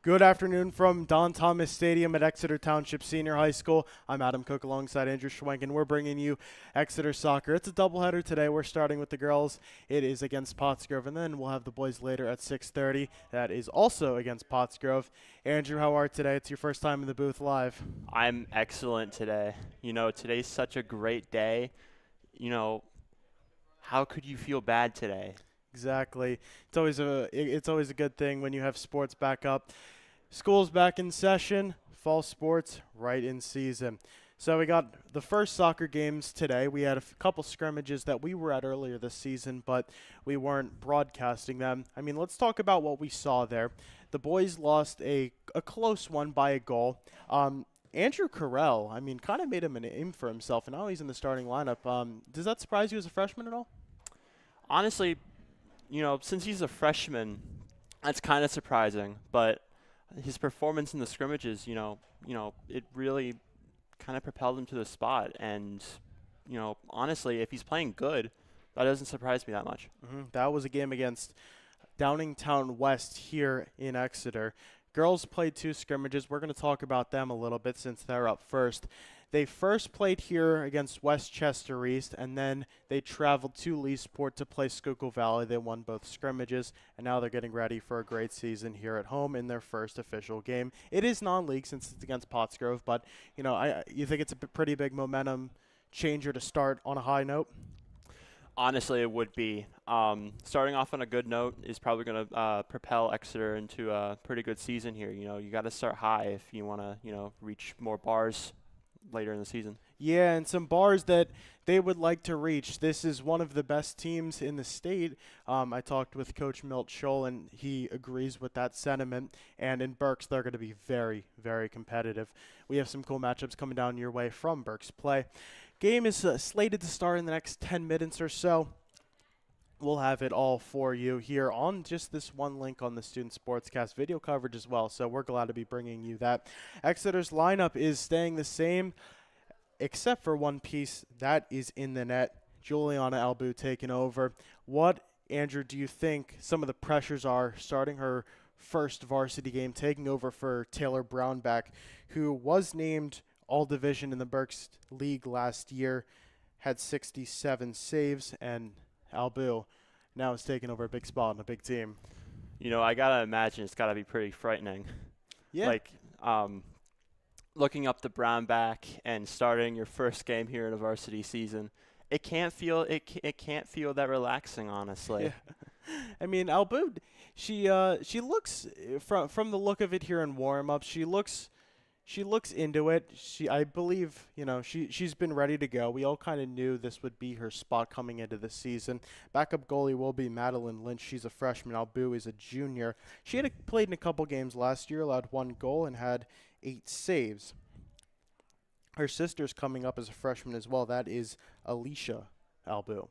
Good afternoon from Don Thomas Stadium at Exeter Township Senior High School. I'm Adam Cooke alongside Andrew Schwenk, and we're bringing you Exeter Soccer. It's a doubleheader today. We're starting with the girls. It is against Pottsgrove, and then we'll have the boys later at 6:30. That is also against Pottsgrove. Andrew, how are you today? It's your first time in the booth live. I'm excellent today. Today's such a great day. How could you feel bad today? Exactly. It's always a good thing when you have sports back up. School's back in session, fall sports right in season. So we got the first soccer games today. We had a couple scrimmages that we were at earlier this season, but we weren't broadcasting them. Let's talk about what we saw there. The boys lost a close one by a goal. Andrew Carell, kind of made him a name for himself, and now he's in the starting lineup. Does that surprise you as a freshman at all? Honestly, since he's a freshman, that's kind of surprising, but his performance in the scrimmages, it really kind of propelled him to the spot. And, honestly, if he's playing good, that doesn't surprise me that much. That was a game against Downingtown West here in Exeter. Girls played two scrimmages. We're going to talk about them a little bit since they're up first. They first played here against Westchester East, and then they traveled to Leesport to play Schuylkill Valley. They won both scrimmages, and now they're getting ready for a great season here at home in their first official game. It is non-league since it's against Pottsgrove, but you think it's a pretty big momentum changer to start on a high note? Honestly, it would be. Starting off on a good note is probably going to propel Exeter into a pretty good season here. You got to start high if you want to, reach more bars later in the season. Yeah, and some bars that they would like to reach. This is one of the best teams in the state. I talked with Coach Milt Scholl, and he agrees with that sentiment. And in Berks, they're going to be very, very competitive. We have some cool matchups coming down your way from Berks play. Game is slated to start in the next 10 minutes or so. We'll have it all for you here on just this one link on the Student Sportscast video coverage as well, so we're glad to be bringing you that. Exeter's lineup is staying the same, except for one piece that is in the net. Juliana Albu taking over. What, Andrew, do you think some of the pressures are starting her first varsity game, taking over for Taylor Brownback, who was named All-Division in the Berks League last year, had 67 saves, and Albu now is taking over a big spot on a big team. I got to imagine it's got to be pretty frightening. Yeah. Looking up the Brownback and starting your first game here in a varsity season, it can't feel that relaxing, honestly. Yeah. Albu, she looks from the look of it here in warm-up, she looks into it. I believe, she's been ready to go. We all kind of knew this would be her spot coming into the season. Backup goalie will be Madeline Lynch. She's a freshman. Albu is a junior. She had played in a couple games last year, allowed one goal, and had 8 saves. Her sister's coming up as a freshman as well. That is Alicia Albu.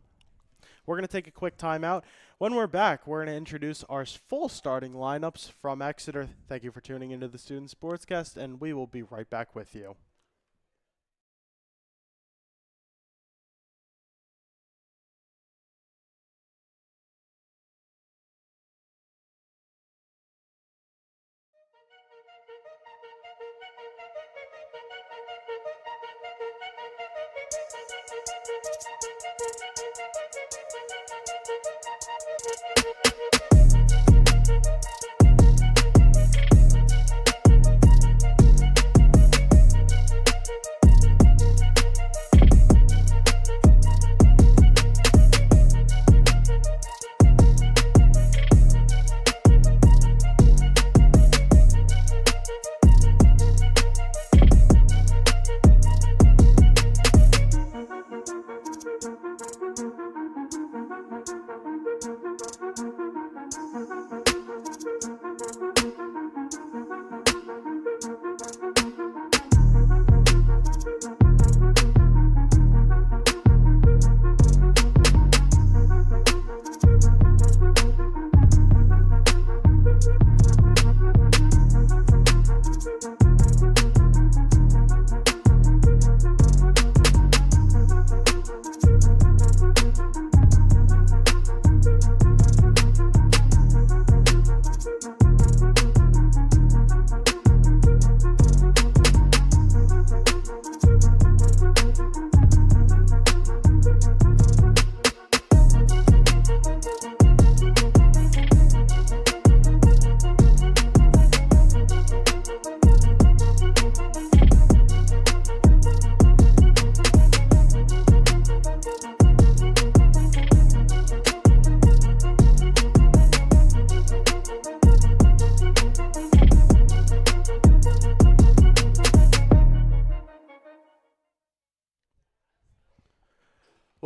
We're going to take a quick timeout. When we're back, we're going to introduce our full starting lineups from Exeter. Thank you for tuning into the Student Sportscast, and we will be right back with you.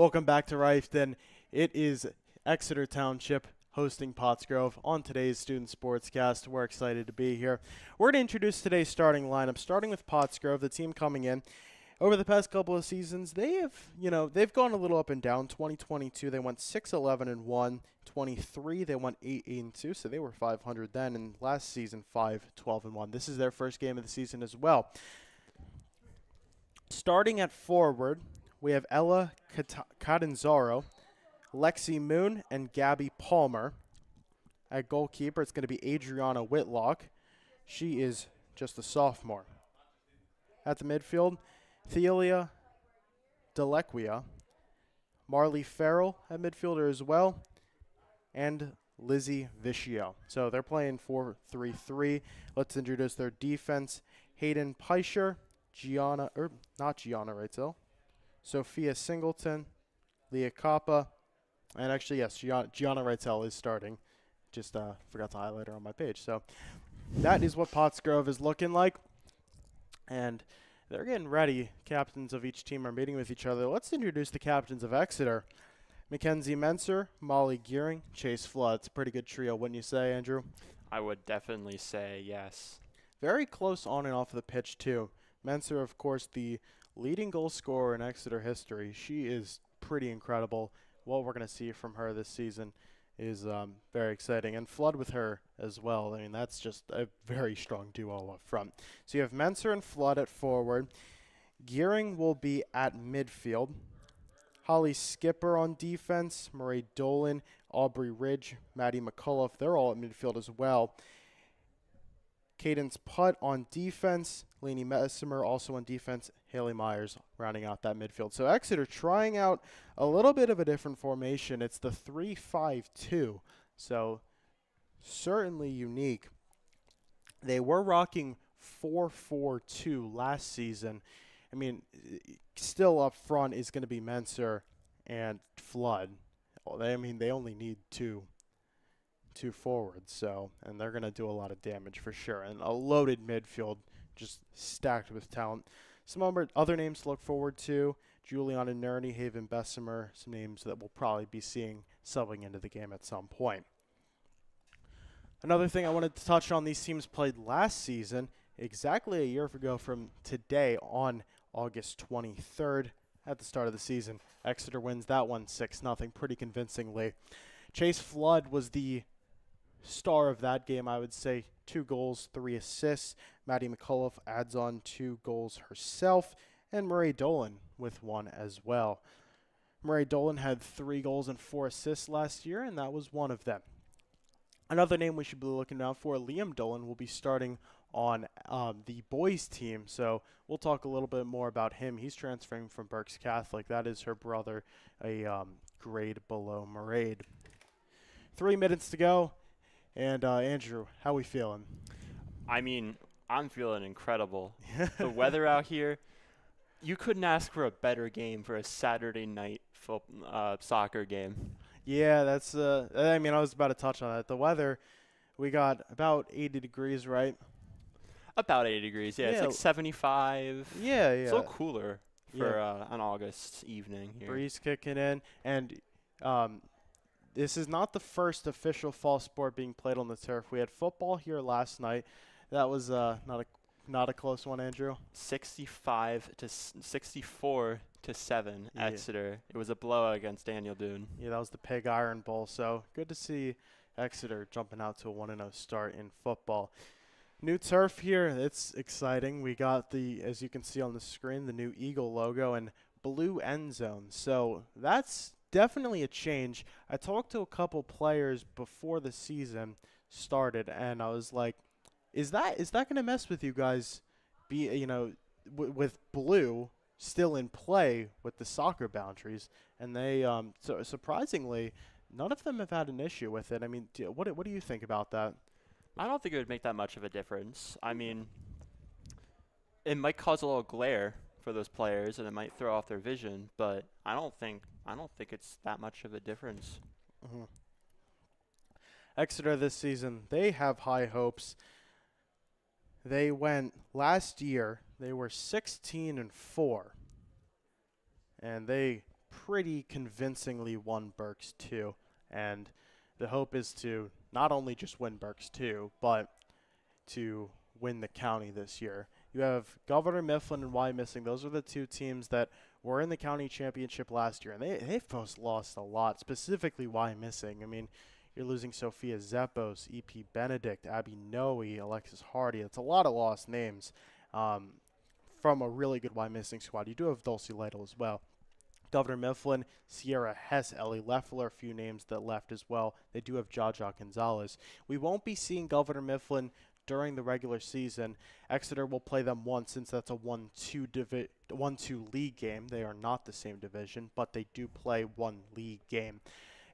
Welcome back to Rifton. It is Exeter Township hosting Pottsgrove on today's Student Sportscast. We're excited to be here. We're going to introduce today's starting lineup, starting with Pottsgrove, the team coming in. Over the past couple of seasons, they've gone a little up and down. 2022, they went 6-11-1. 23, they went 8-2, so they were 500 then. And last season, 5-12-1. This is their first game of the season as well. Starting at forward, we have Ella Catanzaro, Lexi Moon, and Gabby Palmer. At goalkeeper, it's going to be Adriana Whitlock. She is just a sophomore. At the midfield, Thelia Delequia, Marley Farrell at midfielder as well, and Lizzie Vicio. So they're playing 4-3-3. Let's introduce their defense. Hayden Peischer, Gianna Reitzel, Sophia Singleton, Leah Kappa, and actually, yes, Gianna Reitzel is starting. Just forgot to highlight her on my page. So that is what Pottsgrove is looking like. And they're getting ready. Captains of each team are meeting with each other. Let's introduce the captains of Exeter. Mackenzie Menser, Molly Gearing, Chase Flood. It's a pretty good trio, wouldn't you say, Andrew? I would definitely say yes. Very close on and off the pitch, too. Menser, of course, the leading goal scorer in Exeter history. She is pretty incredible. What we're going to see from her this season is very exciting. And Flood with her as well. I mean, that's just a very strong duo up front. So you have Menser and Flood at forward. Gearing will be at midfield. Holly Skipper on defense. Murray Dolan, Aubrey Ridge, Maddie McCullough. They're all at midfield as well. Cadence Putt on defense. Lainey Messimer also on defense. Haley Myers rounding out that midfield. So Exeter trying out a little bit of a different formation. It's the 3-5-2. So certainly unique. They were rocking 4-4-2 last season. I mean, still up front is going to be Menser and Flood. They only need two forwards, and they're going to do a lot of damage for sure. And a loaded midfield, just stacked with talent. Some other names to look forward to: Juliana Nerney, Haven Bessemer, some names that we'll probably be seeing subbing into the game at some point. Another thing I wanted to touch on, these teams played last season, exactly a year ago from today on August 23rd at the start of the season. Exeter wins that one 6-0 pretty convincingly. Chase Flood was the star of that game, I would say. 2 goals, 3 assists. Maddie McCullough adds on 2 goals herself, and Murray Dolan with 1 as well. Murray Dolan had 3 goals and 4 assists last year, and that was one of them. Another name we should be looking out for, Liam Dolan, will be starting on the boys team, so we'll talk a little bit more about him. He's transferring from Berks Catholic. That is her brother, a grade below Murray. 3 minutes to go. And Andrew, how we feeling? I mean, I'm feeling incredible. The weather out here, you couldn't ask for a better game for a Saturday night soccer game. Yeah, that's I was about to touch on that. The weather, we got about 80 degrees, right? About 80 degrees, yeah. It's like 75. Yeah. It's a little cooler for an August evening here. Breeze kicking in, and this is not the first official fall sport being played on the turf. We had football here last night. That was not a close one, Andrew. 64 to 7, Exeter. It was a blowout against Daniel Doon. Yeah, that was the Pig Iron Bowl. So good to see Exeter jumping out to a 1-0 start in football. New turf here. It's exciting. We got as you can see on the screen, the new Eagle logo and blue end zone. So that's definitely a change. I talked to a couple players before the season started, and I was like, is that going to mess with you guys with blue still in play with the soccer boundaries? And they so surprisingly, none of them have had an issue with it. I mean, what do you think about that? I don't think it would make that much of a difference. I mean, it might cause a little glare for those players, and it might throw off their vision, but I don't think it's that much of a difference. Mm-hmm. Exeter this season, they have high hopes. They went last year, they were 16-4, and they pretty convincingly won Berks 2. And the hope is to not only just win Berks 2, but to win the county this year. You have Governor Mifflin and Wyomissing. Those are the two teams that were in the county championship last year, and they've both lost a lot, specifically Wyomissing. I mean, you're losing Sophia Zeppos, E.P. Benedict, Abby Noe, Alexis Hardy. It's a lot of lost names from a really good Wyomissing squad. You do have Dulcie Lytle as well. Governor Mifflin, Sierra Hess, Ellie Leffler, a few names that left as well. They do have Jaja Gonzalez. We won't be seeing Governor Mifflin during the regular season. Exeter will play them once, since that's a 1-2 league game. They are not the same division, but they do play one league game,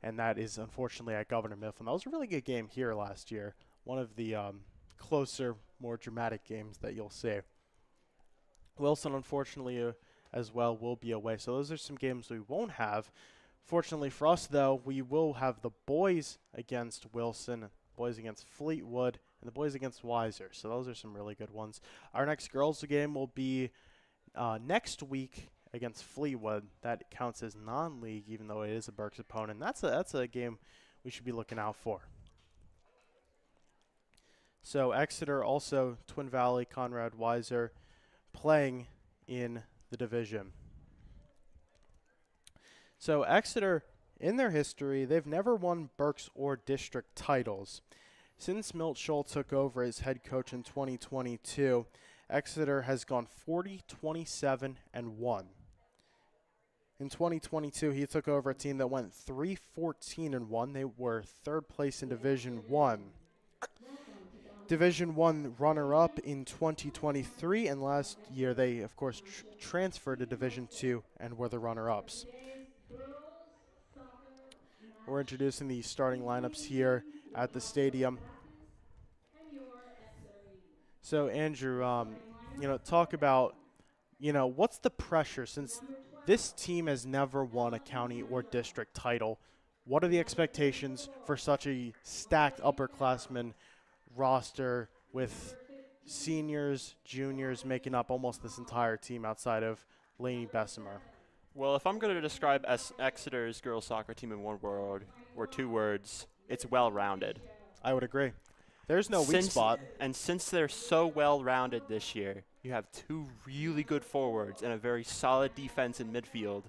and that is unfortunately at Governor Mifflin. That was a really good game here last year. One of the closer, more dramatic games that you'll see. Wilson, unfortunately, as well, will be away. So those are some games we won't have. Fortunately for us, though, we will have the boys against Wilson, boys against Fleetwood, and the boys against Weiser. So those are some really good ones. Our next girls game will be next week against Fleetwood. That counts as non-league, even though it is a Berks opponent. That's a game we should be looking out for. So Exeter, also Twin Valley, Conrad, Weiser playing in the division. So Exeter, in their history, they've never won Berks or district titles. Since Milt Scholl took over as head coach in 2022, Exeter has gone 40-27-1. In 2022, he took over a team that went 3-14-1. They were third place in Division 1. Division 1 runner-up in 2023, and last year they, of course, transferred to Division 2 and were the runner-ups. We're introducing the starting lineups here at the stadium. So, Andrew, talk about, what's the pressure since this team has never won a county or district title? What are the expectations for such a stacked upperclassmen roster with seniors, juniors making up almost this entire team outside of Lainey Bessemer? Well, if I'm going to describe Exeter's girls soccer team in one word or two words, it's well-rounded. I would agree. There's no weak spot. And since they're so well-rounded this year, you have two really good forwards and a very solid defense in midfield.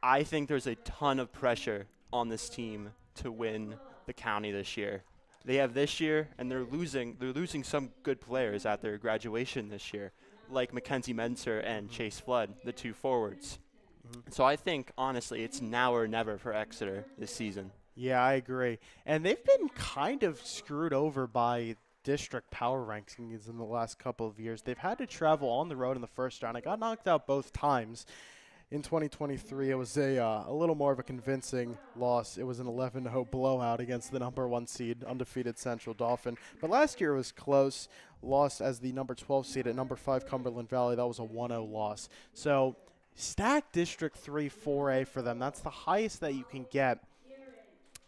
I think there's a ton of pressure on this team to win the county this year. They have this year, and they're losing some good players at their graduation this year, like Mackenzie Menser and Chase Flood, the two forwards. So I think, honestly, it's now or never for Exeter this season. Yeah, I agree. And they've been kind of screwed over by district power rankings in the last couple of years. They've had to travel on the road in the first round. It got knocked out both times. In 2023, it was a little more of a convincing loss. It was an 11-0 blowout against the number 1 seed, undefeated Central Dauphin. But last year it was close. Lost as the number 12 seed at number 5 Cumberland Valley. That was a 1-0 loss. So stacked District 3 4A for them. That's the highest that you can get.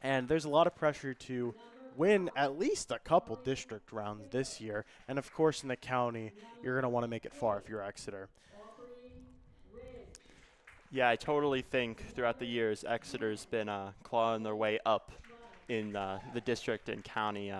And there's a lot of pressure to win at least a couple district rounds this year. And, of course, in the county, you're going to want to make it far if you're Exeter. Yeah, I totally think throughout the years, Exeter's been clawing their way up in the district and county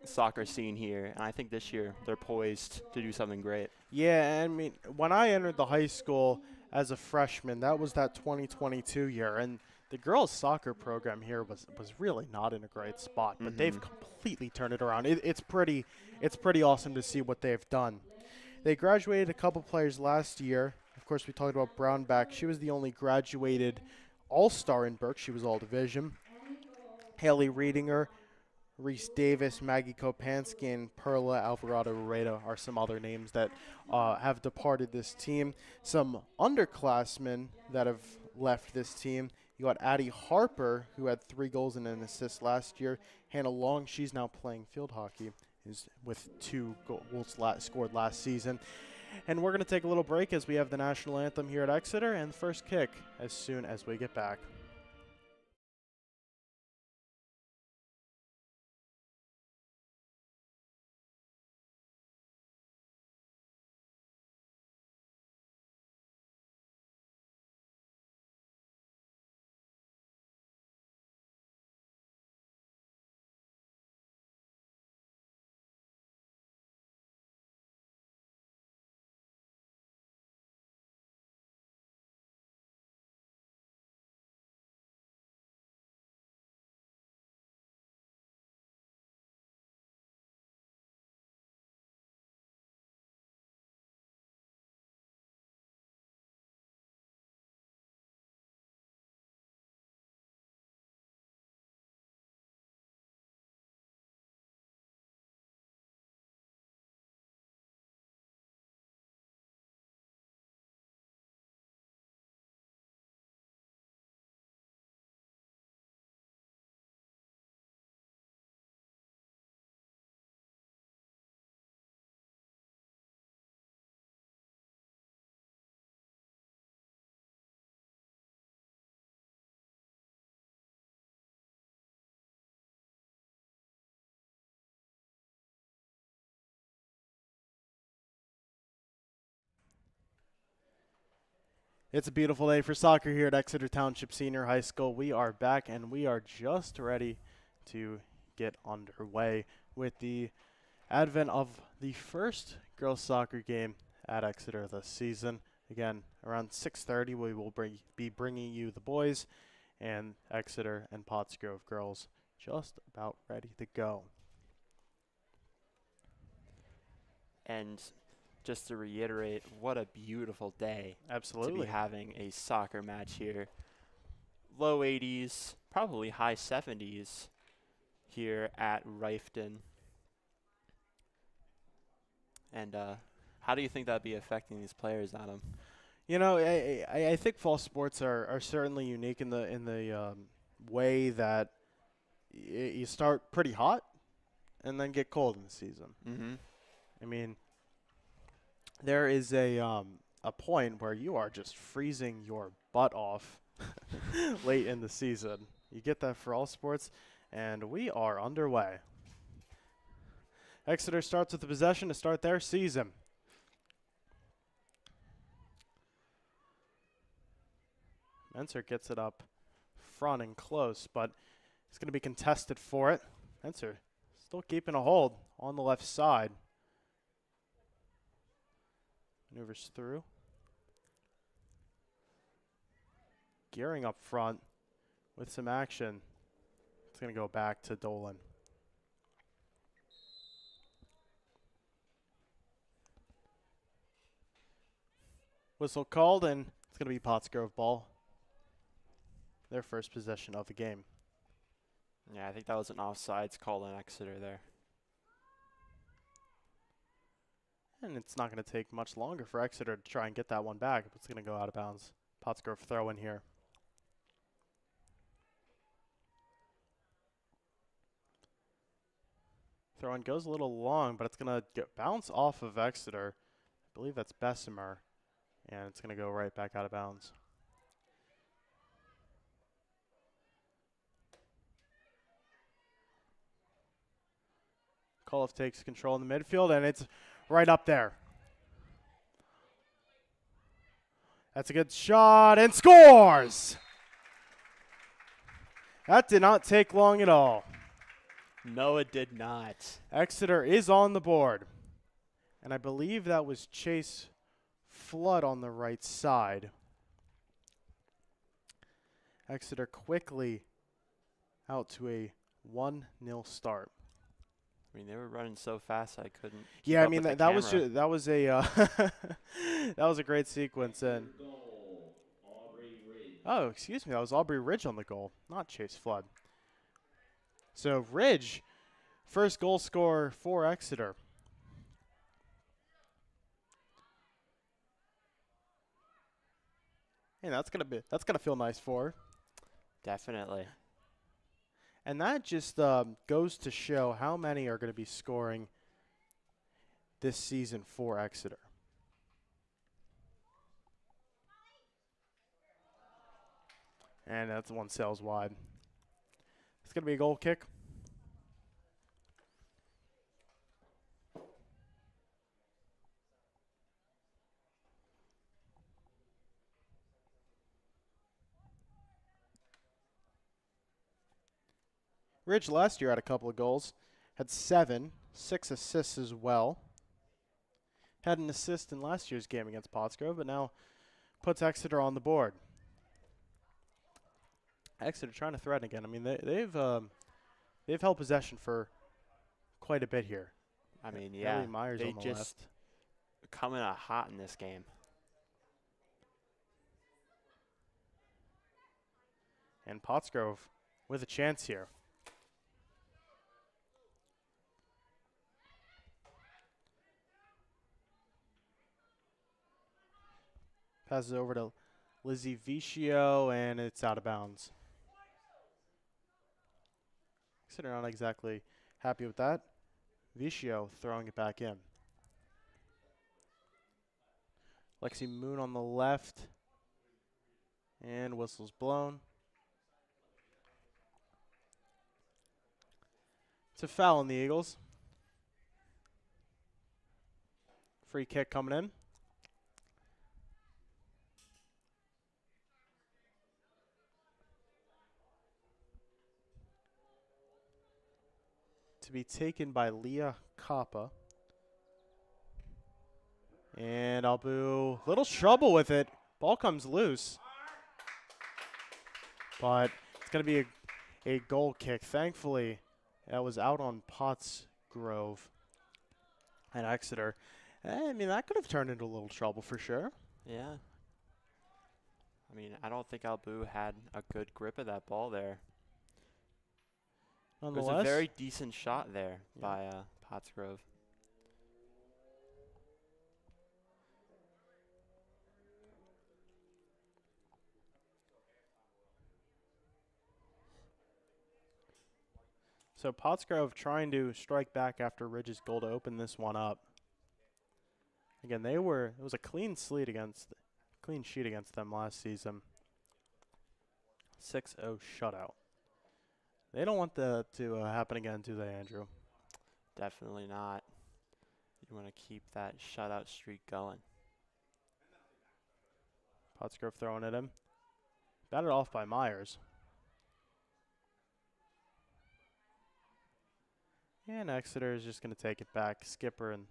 soccer scene here. And I think this year they're poised to do something great. Yeah, I mean, when I entered the high school as a freshman, that was that 2022 year. And the girls' soccer program here was really not in a great spot. But they've completely turned it around. It's pretty awesome to see what they've done. They graduated a couple players last year. Of course, we talked about Brownback. She was the only graduated all-star in Berks. She was all-division. Haley Reedinger, Reese Davis, Maggie Kopansky, and Perla Alvarado Reda are some other names that have departed this team. Some underclassmen that have left this team. You got Addie Harper, who had 3 goals and an assist last year. Hannah Long, she's now playing field hockey, is with 2 goals scored last season. And we're going to take a little break as we have the national anthem here at Exeter and the first kick as soon as we get back. It's a beautiful day for soccer here at Exeter Township Senior High School. We are back and we are just ready to get underway with the advent of the first girls soccer game at Exeter this season. Again, around 6:30 we will be bringing you the boys, and Exeter and Pottsgrove girls just about ready to go. And just to reiterate, what a beautiful day Absolutely. to be having a soccer match here. Low 80s, probably high 70s here at Rifton. And how do you think that'd be affecting these players, Adam? You know, I think fall sports are certainly unique in the way that you start pretty hot and then get cold in the season. Mm-hmm. I mean, there is a point where you are just freezing your butt off late in the season. You get that for all sports, and we are underway. Exeter starts with the possession to start their season. Menser gets it up front and close, but it's going to be contested for it. Menser still keeping a hold on the left side. Maneuvers through. Gearing up front with some action. It's going to go back to Dolan. Whistle called, and it's going to be Pottsgrove ball. Their first possession of the game. Yeah, I think that was an offsides call on Exeter there. And it's not going to take much longer for Exeter to try and get that one back. It's going to go out of bounds. Pottsgrove throw in here. Throw in goes a little long, but it's going to bounce off of Exeter. I believe that's Bessemer. And it's going to go right back out of bounds. Koloff takes control in the midfield, and it's right up there. That's a good shot, and scores! That did not take long at all. No, it did not. Exeter is on the board. And I believe that was Chase Flood on the right side. Exeter quickly out to a 1-0 start. I mean, they were running so fast I couldn't. Yeah, I mean that was that was a great sequence. And oh, excuse me, that was Aubrey Ridge on the goal, not Chase Flood. So Ridge, first goal scorer for Exeter. And that's gonna feel nice for her. Definitely. And that just goes to show how many are going to be scoring this season for Exeter. And that's one sails wide. It's going to be a goal kick. Ridge last year had a couple of goals. Had 7, 6 assists as well. Had an assist in last year's game against Pottsgrove, but now puts Exeter on the board. Exeter trying to threaten again. I mean, they've held possession for quite a bit here. I mean, yeah, Myers they on the just left. coming out hot in this game. And Pottsgrove with a chance here. Passes over to Lizzie Vicio, and it's out of bounds. Exeter not exactly happy with that. Vicio throwing it back in. Lexi Moon on the left. And whistle's blown. It's a foul on the Eagles. Free kick coming in. to be taken by Leah Kappa. And Albu, little trouble with it. Ball comes loose. But it's going to be a goal kick. Thankfully, that was out on Pottsgrove and Exeter. I mean, that could have turned into a little trouble for sure. Yeah. I mean, I don't think Albu had a good grip of that ball there. It was a very decent shot there by Pottsgrove. So Pottsgrove trying to strike back after Ridge's goal to open this one up. Again, it was a clean sheet against them last season. 6-0 shutout. They don't want that to happen again, do they, Andrew? Definitely not. You want to keep that shutout streak going. Pottsgrove throwing at him. Batted off by Myers. And Exeter is just going to take it back. Skipper and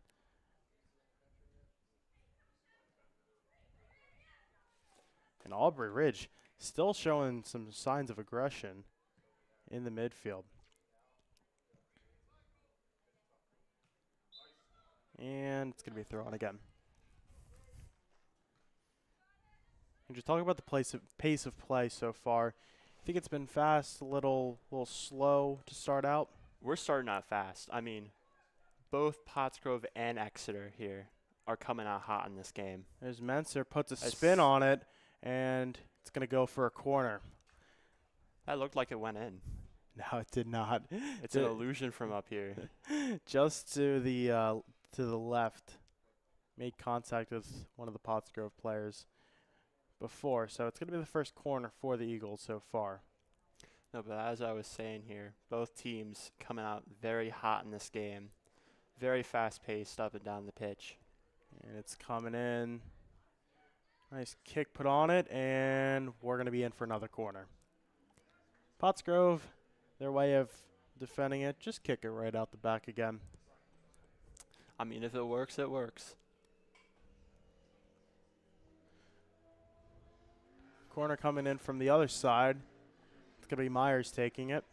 Aubrey Ridge still showing some signs of aggression in the midfield. And it's going to be thrown again. And just talking about the pace of play so far, I think it's been fast, a little slow to start out. We're starting out fast. I mean, both Pottsgrove and Exeter here are coming out hot in this game. There's Menser, puts a spin on it, and it's going to go for a corner. That looked like it went in. No, it did not. It's an illusion from up here. Just to the left. Made contact with one of the Pottsgrove players before, so it's going to be the first corner for the Eagles so far. No, but as I was saying here, both teams coming out very hot in this game. Very fast-paced up and down the pitch. And it's coming in. Nice kick put on it, and we're going to be in for another corner. Pottsgrove, their way of defending it, just kick it right out the back again. I mean, if it works, it works. Corner coming in from the other side. It's going to be Myers taking it.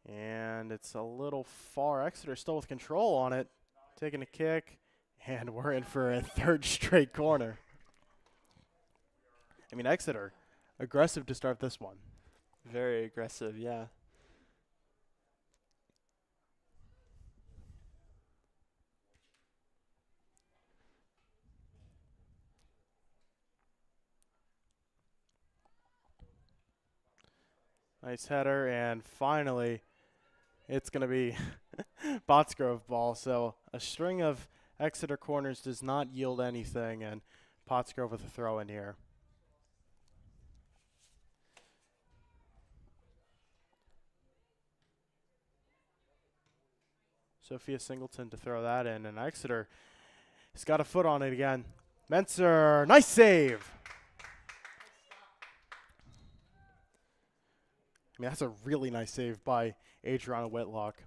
And it's a little far. Exeter still with control on it. Taking a kick. And we're in for a third straight corner. I mean, Exeter, aggressive to start this one. Very aggressive, yeah. Nice header, and finally, it's going to be Pottsgrove ball. So a string of Exeter corners does not yield anything, and Pottsgrove with a throw in here. Sophia Singleton to throw that in, and Exeter has got a foot on it again. Menser, nice save. I mean, that's a really nice save by Adriana Whitlock.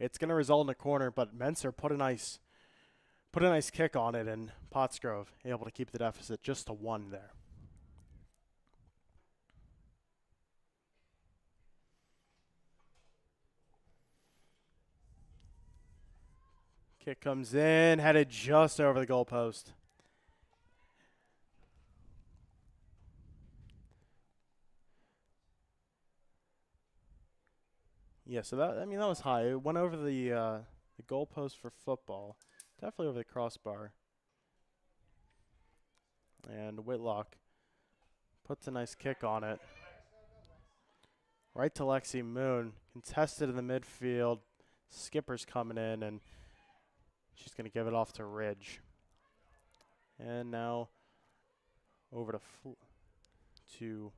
It's going to result in a corner, but Menser put a nice kick on it, and Pottsgrove able to keep the deficit just to 1 there. Kick comes in, headed just over the goalpost. Yeah, so that was high. It went over the goalpost for football, definitely over the crossbar. And Whitlock puts a nice kick on it. Right to Lexi Moon, contested in the midfield. Skipper's coming in, and she's going to give it off to Ridge. And now over to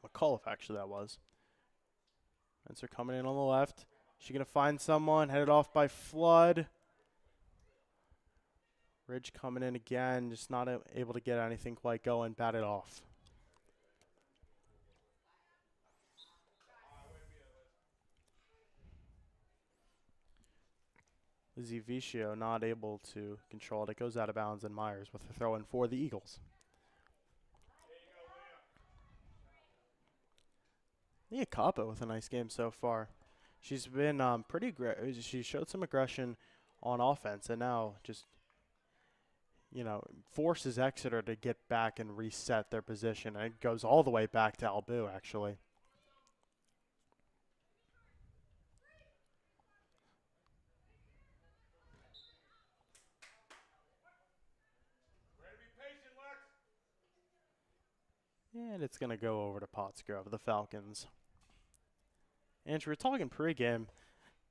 McAuliffe, actually, that was. Menser coming in on the left. She's going to find someone, headed off by Flood. Ridge coming in again, just not able to get anything quite going, batted off. Lizzie Vicio not able to control it. It goes out of bounds, and Myers with a throw in for the Eagles. Nia Kappa with a nice game so far. She's been pretty great. She showed some aggression on offense, and now just, forces Exeter to get back and reset their position. And it goes all the way back to Albu, actually. And it's going to go over to Pottsgrove, the Falcons. Andrew, we're talking pregame.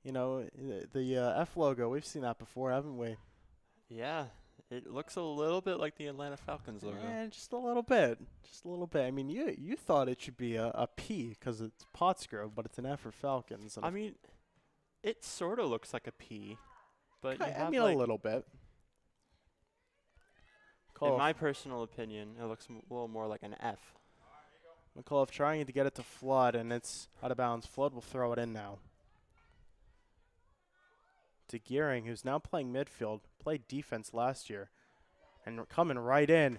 The F logo, we've seen that before, haven't we? Yeah, it looks a little bit like the Atlanta Falcons logo. Yeah, just a little bit. Just a little bit. I mean, you thought it should be a P because it's Pottsgrove, but it's an F for Falcons. I mean, it sort of looks like a P, but a little bit. In my personal opinion, it looks a little more like an F. McAuliffe trying to get it to Flood, and it's out of bounds. Flood will throw it in now. To Gearing, who's now playing midfield, played defense last year, and coming right in.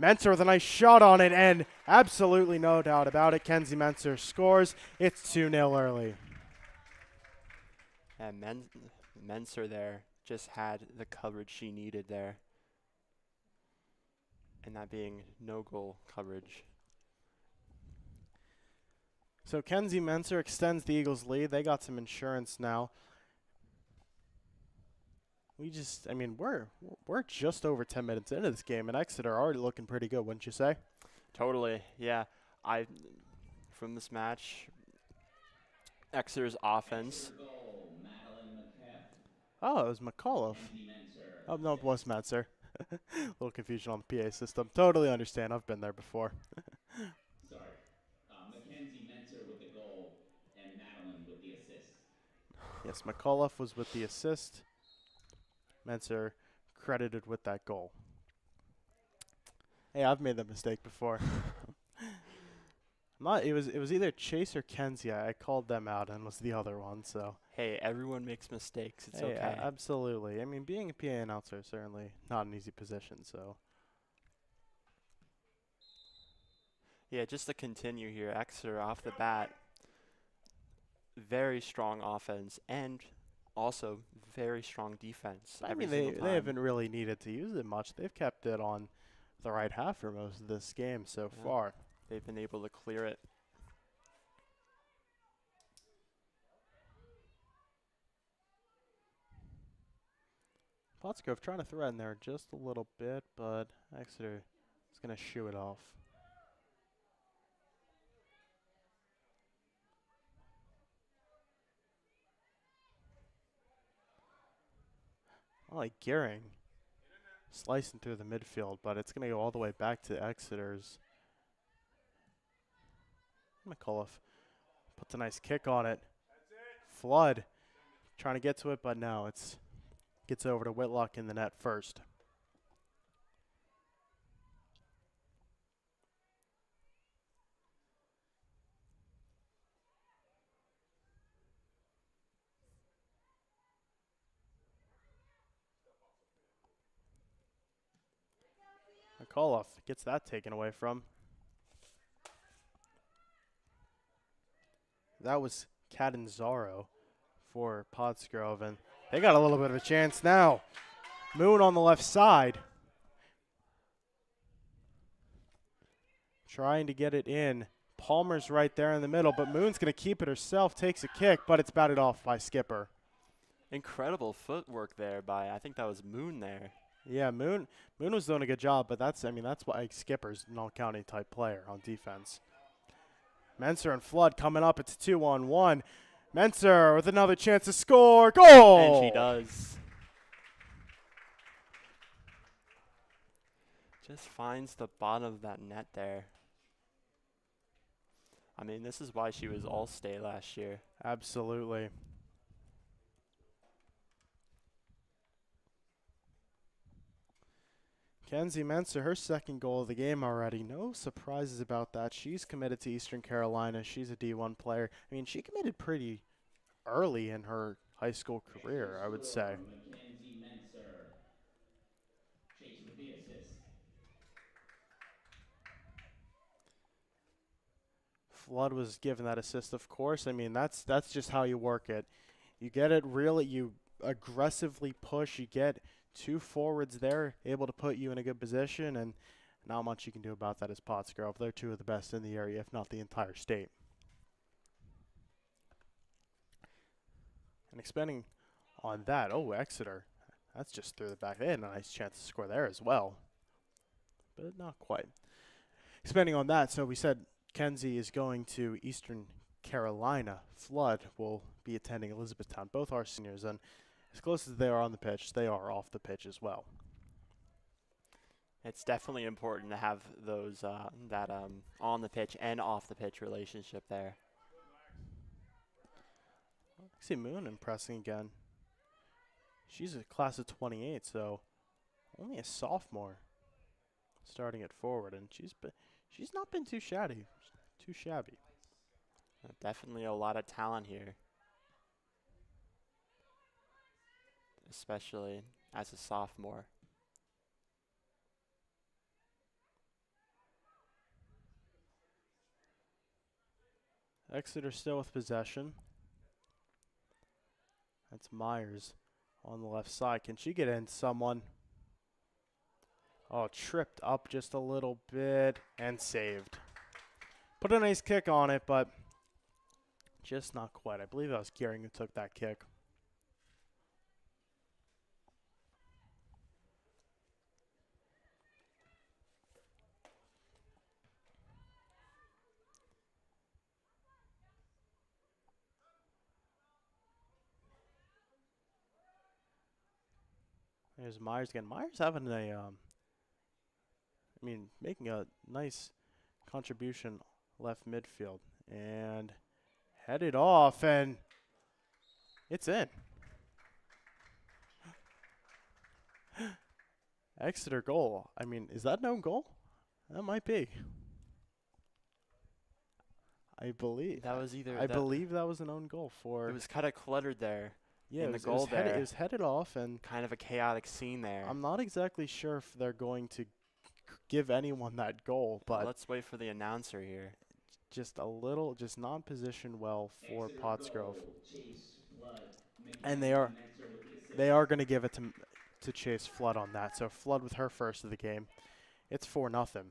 Menser with a nice shot on it, and absolutely no doubt about it. Kenzie Menser scores. It's 2-0 early. And Menser there just had the coverage she needed there. And that being no goal coverage. So Kenzie Menser extends the Eagles' lead. They got some insurance now. We're just over 10 minutes into this game, and Exeter already looking pretty good, wouldn't you say? Totally, yeah. From this match, Exeter's offense. Oh, it was McAuliffe. Oh, no, it was Menser. A little confusion on the PA system. Totally understand. I've been there before. Sorry. Mackenzie Menser with the goal and Madeline with the assist. Yes, McAuliffe was with the assist. Menser credited with that goal. Hey, I've made that mistake before. It was either Chase or Kenzie. I called them out and was the other one. So Hey, everyone makes mistakes. It's okay. Absolutely. I mean, being a PA announcer is certainly not an easy position. So yeah, just to continue here, Exeter off the bat, very strong offense and also very strong defense. They haven't really needed to use it much. They've kept it on the right half for most of this game so far. They've been able to clear it. Pottsgrove trying to threaten there just a little bit, but Exeter is going to shoo it off. I like Gearing slicing through the midfield, but it's going to go all the way back to Exeter's. McAuliffe puts a nice kick on it. Flood trying to get to it, but no, it's gets over to Whitlock in the net first. McAuliffe gets that taken away from. That was Catanzaro for Pottsgrove, and they got a little bit of a chance now. Moon on the left side. Trying to get it in. Palmer's right there in the middle, but Moon's going to keep it herself, takes a kick, but it's batted off by Skipper. Incredible footwork there by, I think that was Moon there. Yeah, Moon was doing a good job, but that's why Skipper's an all-county type player on defense. Menser and Flood coming up. It's 2-on-1. Menser with another chance to score. Goal! And she does. Just finds the bottom of that net there. I mean, this is why she was All-State last year. Absolutely. Kenzie Menser, her second goal of the game already. No surprises about that. She's committed to Eastern Carolina. She's a D1 player. I mean, she committed pretty early in her high school career, I would say. Flood was given that assist, of course. I mean, that's just how you work it. You get it really, you aggressively push. You get 2 forwards there, able to put you in a good position, and not much you can do about that as Pottsgrove. They're 2 of the best in the area, if not the entire state. And expanding on that, oh, Exeter, that's just through the back. They had a nice chance to score there as well, but not quite. Expanding on that, so we said Kenzie is going to Eastern Carolina. Flood will be attending Elizabethtown. Both are seniors, and as close as they are on the pitch, they are off the pitch as well. It's definitely important to have those that on the pitch and off the pitch relationship there. I see Moon impressing again. She's a class of 28, so only a sophomore starting at forward, and she's not been too shabby. Definitely a lot of talent here, especially as a sophomore. Exeter still with possession. That's Myers on the left side. Can she get in someone? Oh, tripped up just a little bit and saved. Put a nice kick on it, but just not quite. I believe that was Gearing who took that kick. There's Myers again. Myers having making a nice contribution left midfield. And headed off, and it's in. Exeter goal. I mean, is that an own goal? That might be. I believe. That was either. I believe that was an own goal for. It was kind of cluttered there. Yeah, in it the was, goal there. It was headed off, and Kind of a chaotic scene there. I'm not exactly sure if they're going to give anyone that goal, but let's wait for the announcer here. just not positioned well for Exeter Pottsgrove, goal, Chase Flood. and they are going to give it to Chase Flood on that. So Flood with her first of the game. It's 4-0.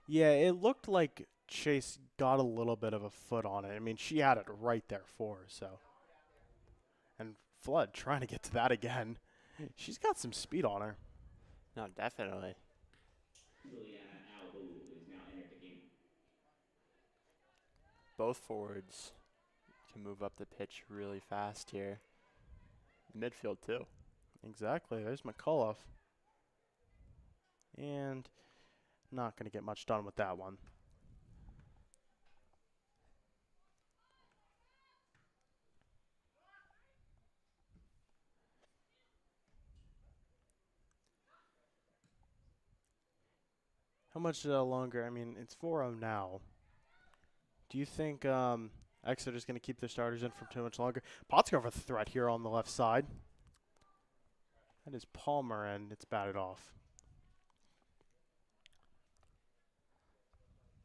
Yeah, it looked like Chase got a little bit of a foot on it. I mean, she had it right there for her, so. And Flood trying to get to that again. She's got some speed on her. No, definitely. Both forwards can move up the pitch really fast here. Midfield, too. Exactly. There's McCullough. And not going to get much done with that one. How much longer? I mean, it's 4-0 now. Do you think Exeter's going to keep their starters in for too much longer? Pottsgrove with a threat here on the left side. That is Palmer, and it's batted off.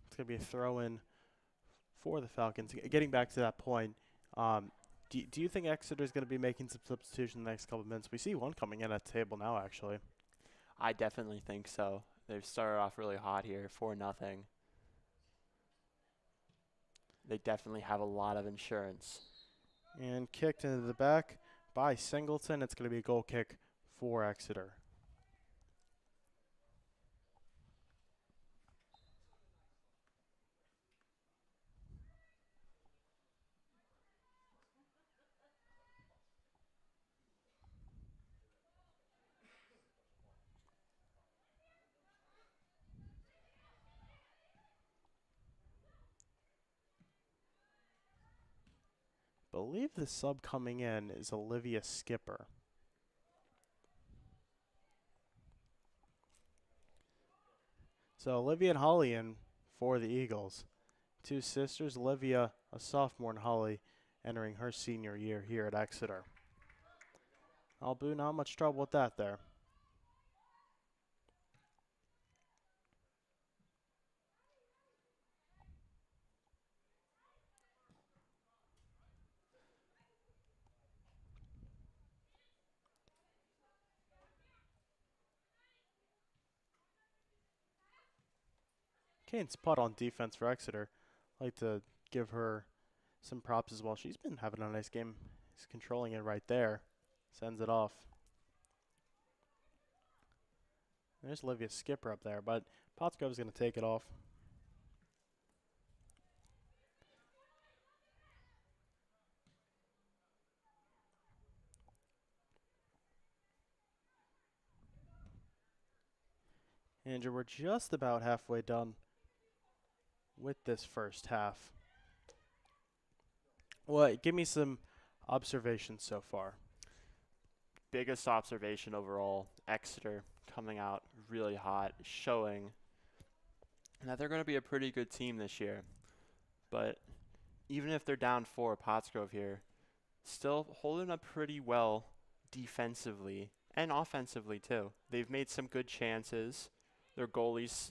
It's going to be a throw-in for the Falcons. Getting back to that point, do you think Exeter is going to be making some substitutions in the next couple of minutes? We see one coming in at the table now, actually. I definitely think so. They've started off really hot here, 4-0. They definitely have a lot of insurance. And kicked into the back by Singleton. It's going to be a goal kick for Exeter. Believe the sub coming in is Olivia Skipper. So Olivia and Holly in for the Eagles. 2 sisters, Olivia a sophomore and Holly entering her senior year here at Exeter. Albu, not much trouble with that there. Kane's putt on defense for Exeter. I'd like to give her some props as well. She's been having a nice game. She's controlling it right there. Sends it off. There's Olivia Skipper up there, but Pottsgrove's going to take it off. Andrew, we're just about halfway done with this first half. Well, give me some observations so far. Biggest observation overall, Exeter coming out really hot, showing that they're going to be a pretty good team this year. But even if they're down 4, Pottsgrove here, still holding up pretty well defensively and offensively too. They've made some good chances. Their goalie's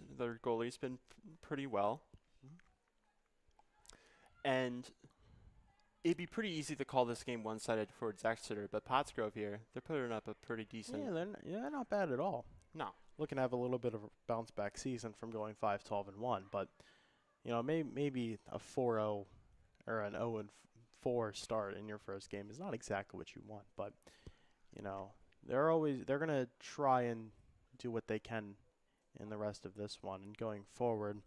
been pretty well. And it'd be pretty easy to call this game one-sided towards Exeter, but Pottsgrove here, they're putting up a pretty decent. Yeah, they're not bad at all. No. Looking to have a little bit of a bounce-back season from going 5-12-1, but you know, maybe a 4-0 or an 0-4 start in your first game is not exactly what you want, but you know, they're gonna try and do what they can in the rest of this one. And going forward,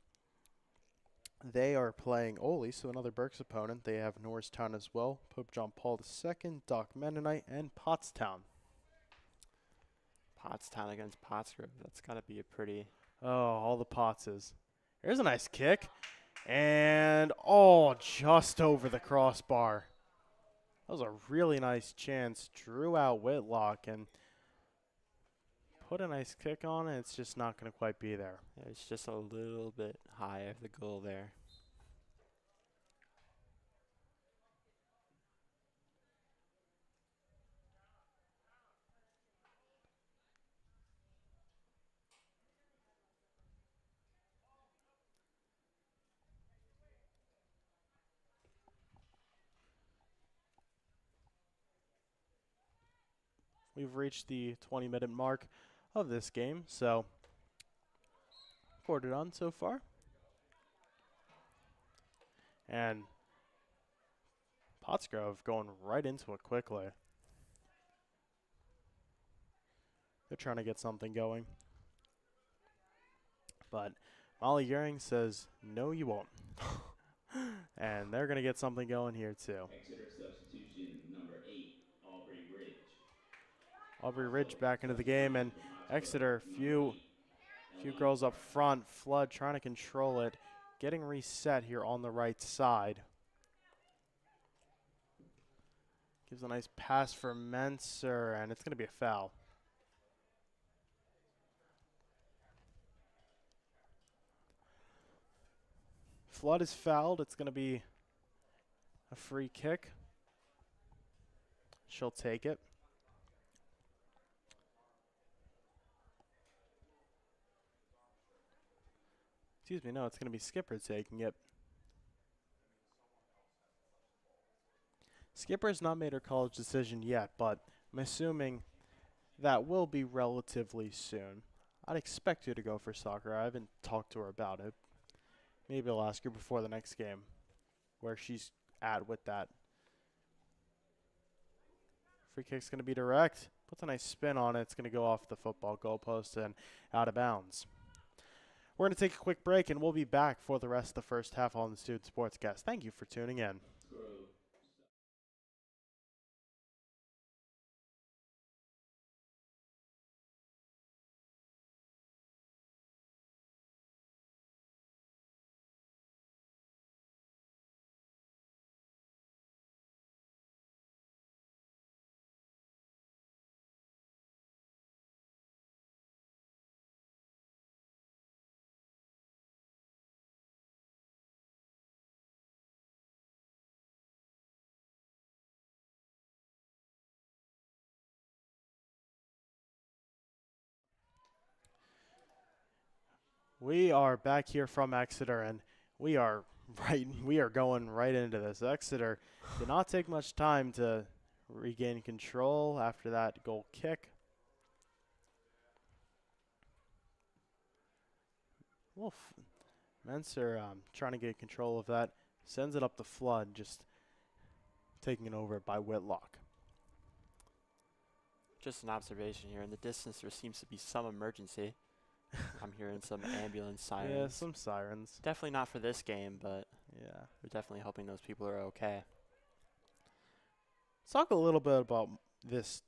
they are playing Ole, so another Berks opponent. They have Norristown as well, Pope John Paul II, Doc Mennonite, and Pottstown. Pottstown against Pottsgrove. That's got to be a pretty. Oh, all the Pottses. There's a nice kick. And, just over the crossbar. That was a really nice chance. Drew out Whitlock and put a nice kick on it. It's just not going to quite be there. It's just a little bit high of the goal there. We've reached the 20-minute mark of this game, so 4 done so far. And Pottsgrove going right into it quickly. They're trying to get something going. But Molly Gehring says, no, you won't. And they're going to get something going here, too. Exeter substitution number 8, Aubrey Ridge. Aubrey Ridge back into the game, and Exeter, few girls up front. Flood trying to control it, getting reset here on the right side. Gives a nice pass for Menser, and it's going to be a foul. Flood is fouled. It's going to be a free kick. She'll take it. Excuse me, no, it's going to be Skipper taking it. Skipper's not made her college decision yet, but I'm assuming that will be relatively soon. I'd expect her to go for soccer. I haven't talked to her about it. Maybe I'll ask her before the next game where she's at with that. Free kick's going to be direct. Puts a nice spin on it. It's going to go off the football goalpost and out of bounds. We're going to take a quick break, and we'll be back for the rest of the first half on the Student Sportscast. Thank you for tuning in. We are back here from Exeter, and we are going right into this. Exeter did not take much time to regain control after that goal kick. Menser trying to get control of that. Sends it up the flood, just taking it over by Whitlock. Just an observation here. In the distance, there seems to be some emergency. I'm hearing some ambulance sirens. Yeah, some sirens. Definitely not for this game, but Yeah. we're definitely hoping those people are okay. Let's talk a little bit about this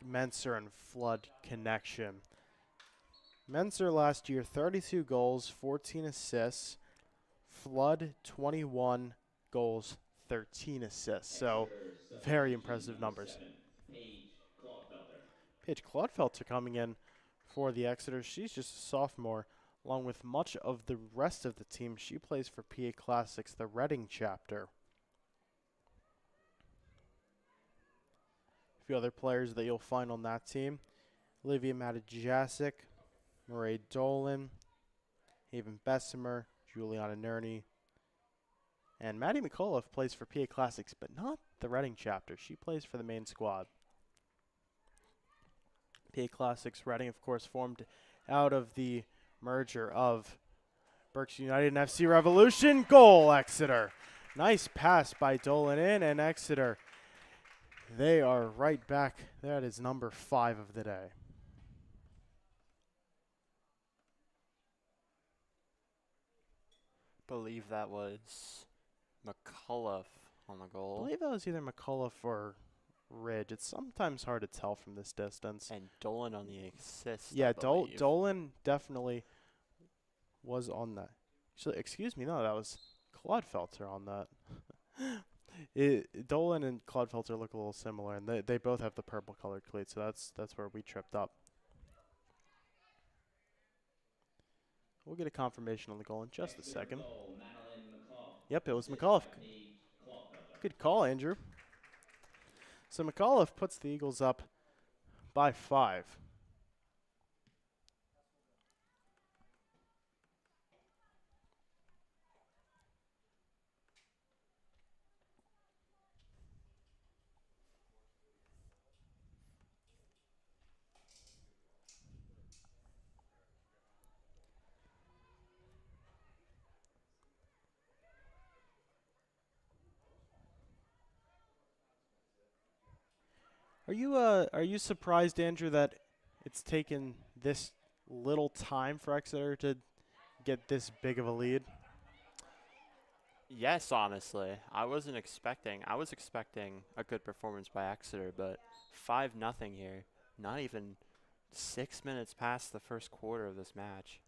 Menser and Flood connection. Menser last year, 32 goals, 14 assists. Flood, 21 goals, 13 assists. So, very impressive numbers. Paige Claudefelter coming in for the Exeter. She's just a sophomore, along with much of the rest of the team. She plays for PA Classics, the Reading chapter. A few other players that you'll find on that team: Olivia Matajasic, Murray Dolan, Haven Bessemer, Juliana Nerney, and Maddie McAuliffe plays for PA Classics, but not the Reading chapter. She plays for the main squad. PA Classics Reading, of course, formed out of the merger of Berks United and FC Revolution. Goal, Exeter. Nice pass by Dolan in, and Exeter, they are right back. That is number 5 of the day. Believe that was McCullough on the I goal. believe that was either McCullough or Ridge. It's sometimes hard to tell from this distance. And Dolan on the assist. Yeah, I believe. Dolan definitely was on that. Actually, excuse me, no, that was Claudefelter on that. Dolan and Claudefelter look a little similar, and they both have the purple colored cleats, so that's where we tripped up. We'll get a confirmation on the goal in just a second. Yep, it was McAuliffe. Good call, Andrew. So McAuliffe puts the Eagles up by 5. Are you surprised, Andrew, that it's taken this little time for Exeter to get this big of a lead? Yes, honestly. I was expecting a good performance by Exeter, but 5-0 here. Not even 6 minutes past the first quarter of this match.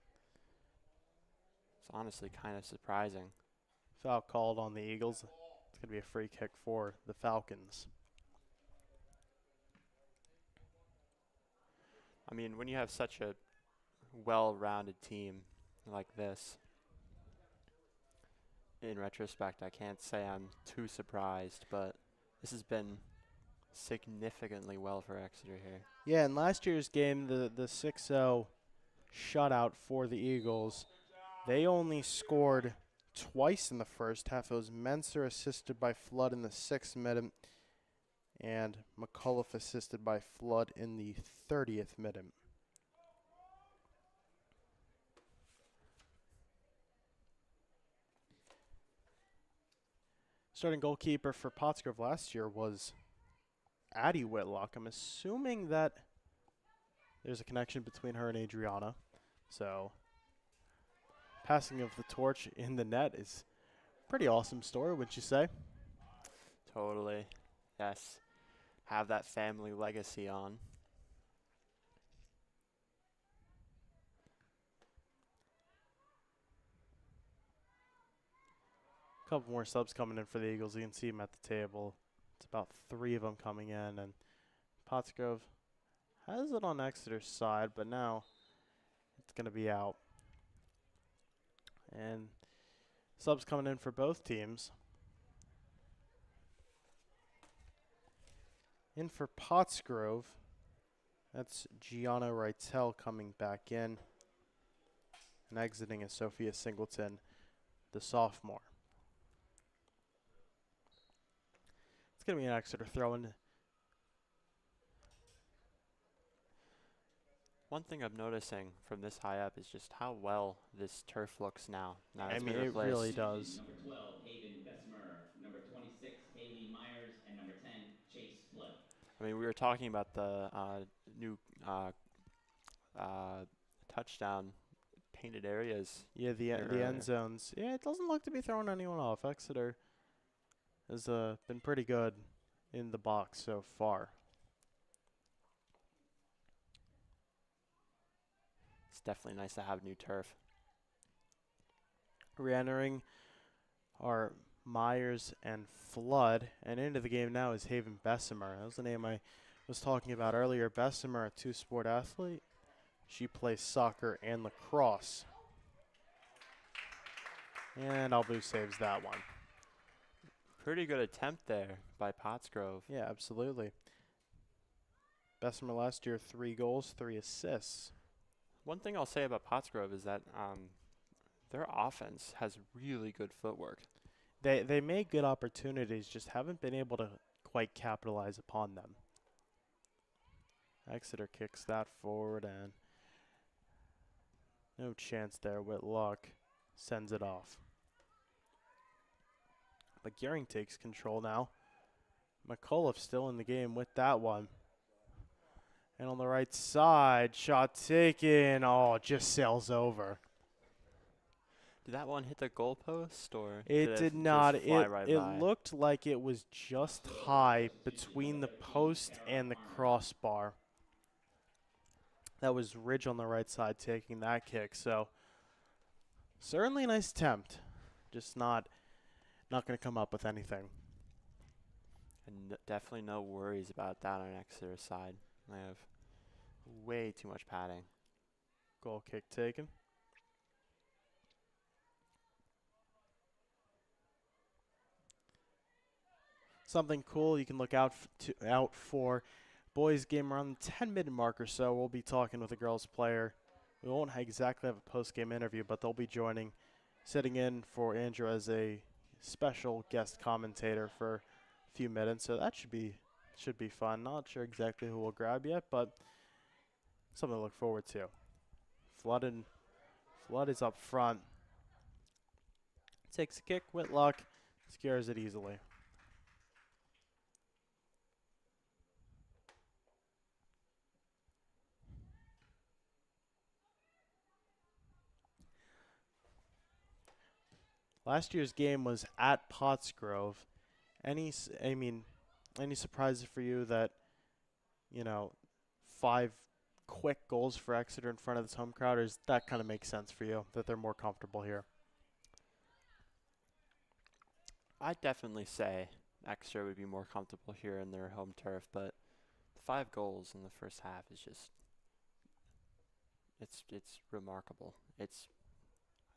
It's honestly kind of surprising. Foul called on the Eagles. It's going to be a free kick for the Falcons. I mean, when you have such a well-rounded team like this, in retrospect, I can't say I'm too surprised, but this has been significantly well for Exeter here. Yeah, in last year's game, the 6-0 shutout for the Eagles, they only scored twice in the first half. It was Menser assisted by Flood in the 6th minute, and McAuliffe assisted by Flood in the 30th minute. Starting goalkeeper for Pottsgrove last year was Addie Whitlock. I'm assuming that there's a connection between her and Adriana. So, passing of the torch in the net is a pretty awesome story, wouldn't you say? Totally. Yes. Have that family legacy on. A couple more subs coming in for the Eagles. You can see them at the table. It's about 3 of them coming in, and Pottsgrove has it on Exeter's side, but now it's going to be out. And subs coming in for both teams. In for Pottsgrove, that's Gianna Reitel coming back in. And exiting is Sophia Singleton, the sophomore. It's going to be an Exeter throw-in. One thing I'm noticing from this high up is just how well this turf looks now. Now I it's mean, been it replaced. really does. Number 12, Hayden Bessemer. Number 26, Haley Myers. And number 10, Chase Flood. I mean, we were talking about the new touchdown painted areas. Yeah, the earlier. end zones. Yeah, it doesn't look to be throwing anyone off. Exeter has been pretty good in the box so far. It's definitely nice to have new turf. Re-entering are Myers and Flood, and into the game now is Haven Bessemer. That was the name I was talking about earlier. Bessemer, a two-sport athlete. She plays soccer and lacrosse. And Albu saves that one. Pretty good attempt there by Pottsgrove. Yeah, absolutely. Bessemer last year, 3 goals, 3 assists. One thing I'll say about Pottsgrove is that their offense has really good footwork. They make good opportunities, just haven't been able to quite capitalize upon them. Exeter kicks that forward, and no chance there. Whitlock sends it off. But Gehring takes control now. McCullough still in the game with that one. And on the right side, shot taken. Oh, just sails over. Did that one hit the goalpost, or It did not. Just fly right by? It looked like it was just high between the post and the crossbar. That was Ridge on the right side taking that kick. So certainly a nice attempt. Just not going to come up with anything. And definitely no worries about that on Exeter's side. They have way too much padding. Goal kick taken. Something cool you can look out for. Boys game around the 10-minute mark or so. We'll be talking with a girls player. We won't exactly have a post-game interview, but they'll be sitting in for Andrew as a special guest commentator for a few minutes. So that should be fun. Not sure exactly who we'll grab yet, but something to look forward to. Flood is up front. Takes a kick. Whitlock scares it easily. Last year's game was at Pottsgrove. Any surprises for you that, 5 quick goals for Exeter in front of this home crowd, or does that kind of make sense for you, that they're more comfortable here? I'd definitely say Exeter would be more comfortable here in their home turf, but the 5 goals in the first half is just, it's remarkable. I'd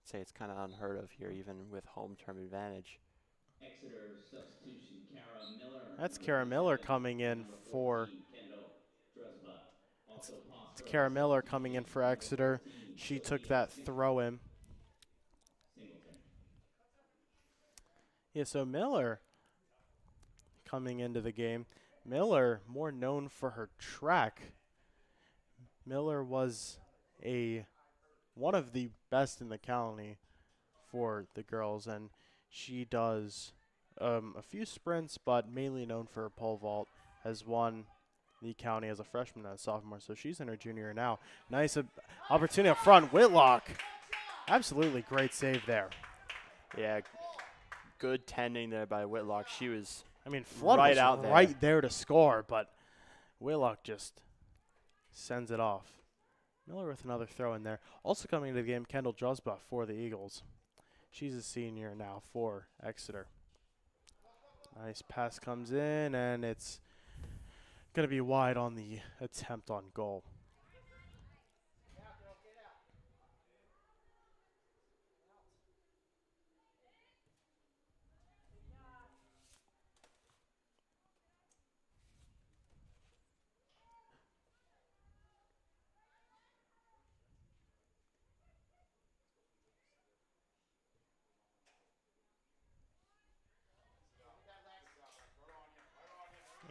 say it's kind of unheard of here, even with home term advantage. Exeter substitution, Kara Miller. That's Kara Miller coming in for. It's Kara Miller coming in for Exeter. She took that throw in. Yeah, so Miller coming into the game. Miller, more known for her track. Miller was one of the best in the county for the girls, and she does a few sprints, but mainly known for her pole vault. Has won the county as a freshman and a sophomore, so she's in her junior year now. Nice opportunity up front. Whitlock, absolutely great save there. Yeah, good tending there by Whitlock. She was, Flood right was out there. right there to score, but Whitlock just sends it off. Miller with another throw in there. Also coming into the game, Kendall Jusba for the Eagles. She's a senior now for Exeter. Nice pass comes in, and it's going to be wide on the attempt on goal.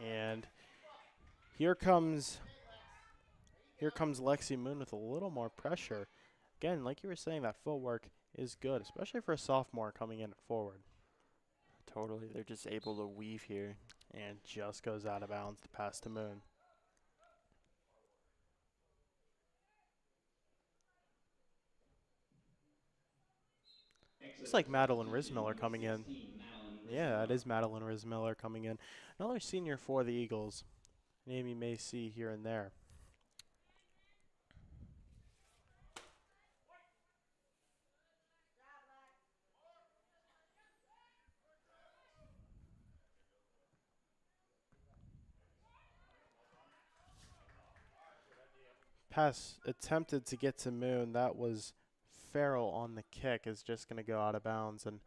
And here comes Here comes Lexi Moon with a little more pressure. Again, like you were saying, that footwork is good, especially for a sophomore coming in forward. Totally. They're just able to weave here. And just goes out of bounds the pass to Moon. Looks like Madeline Rismiller coming in. Yeah, that is Madeline Rismiller coming in. Another senior for the Eagles. Name you may see here and there. Pass attempted to get to Moon. That was Farrell on the kick. Is just going to go out of bounds. And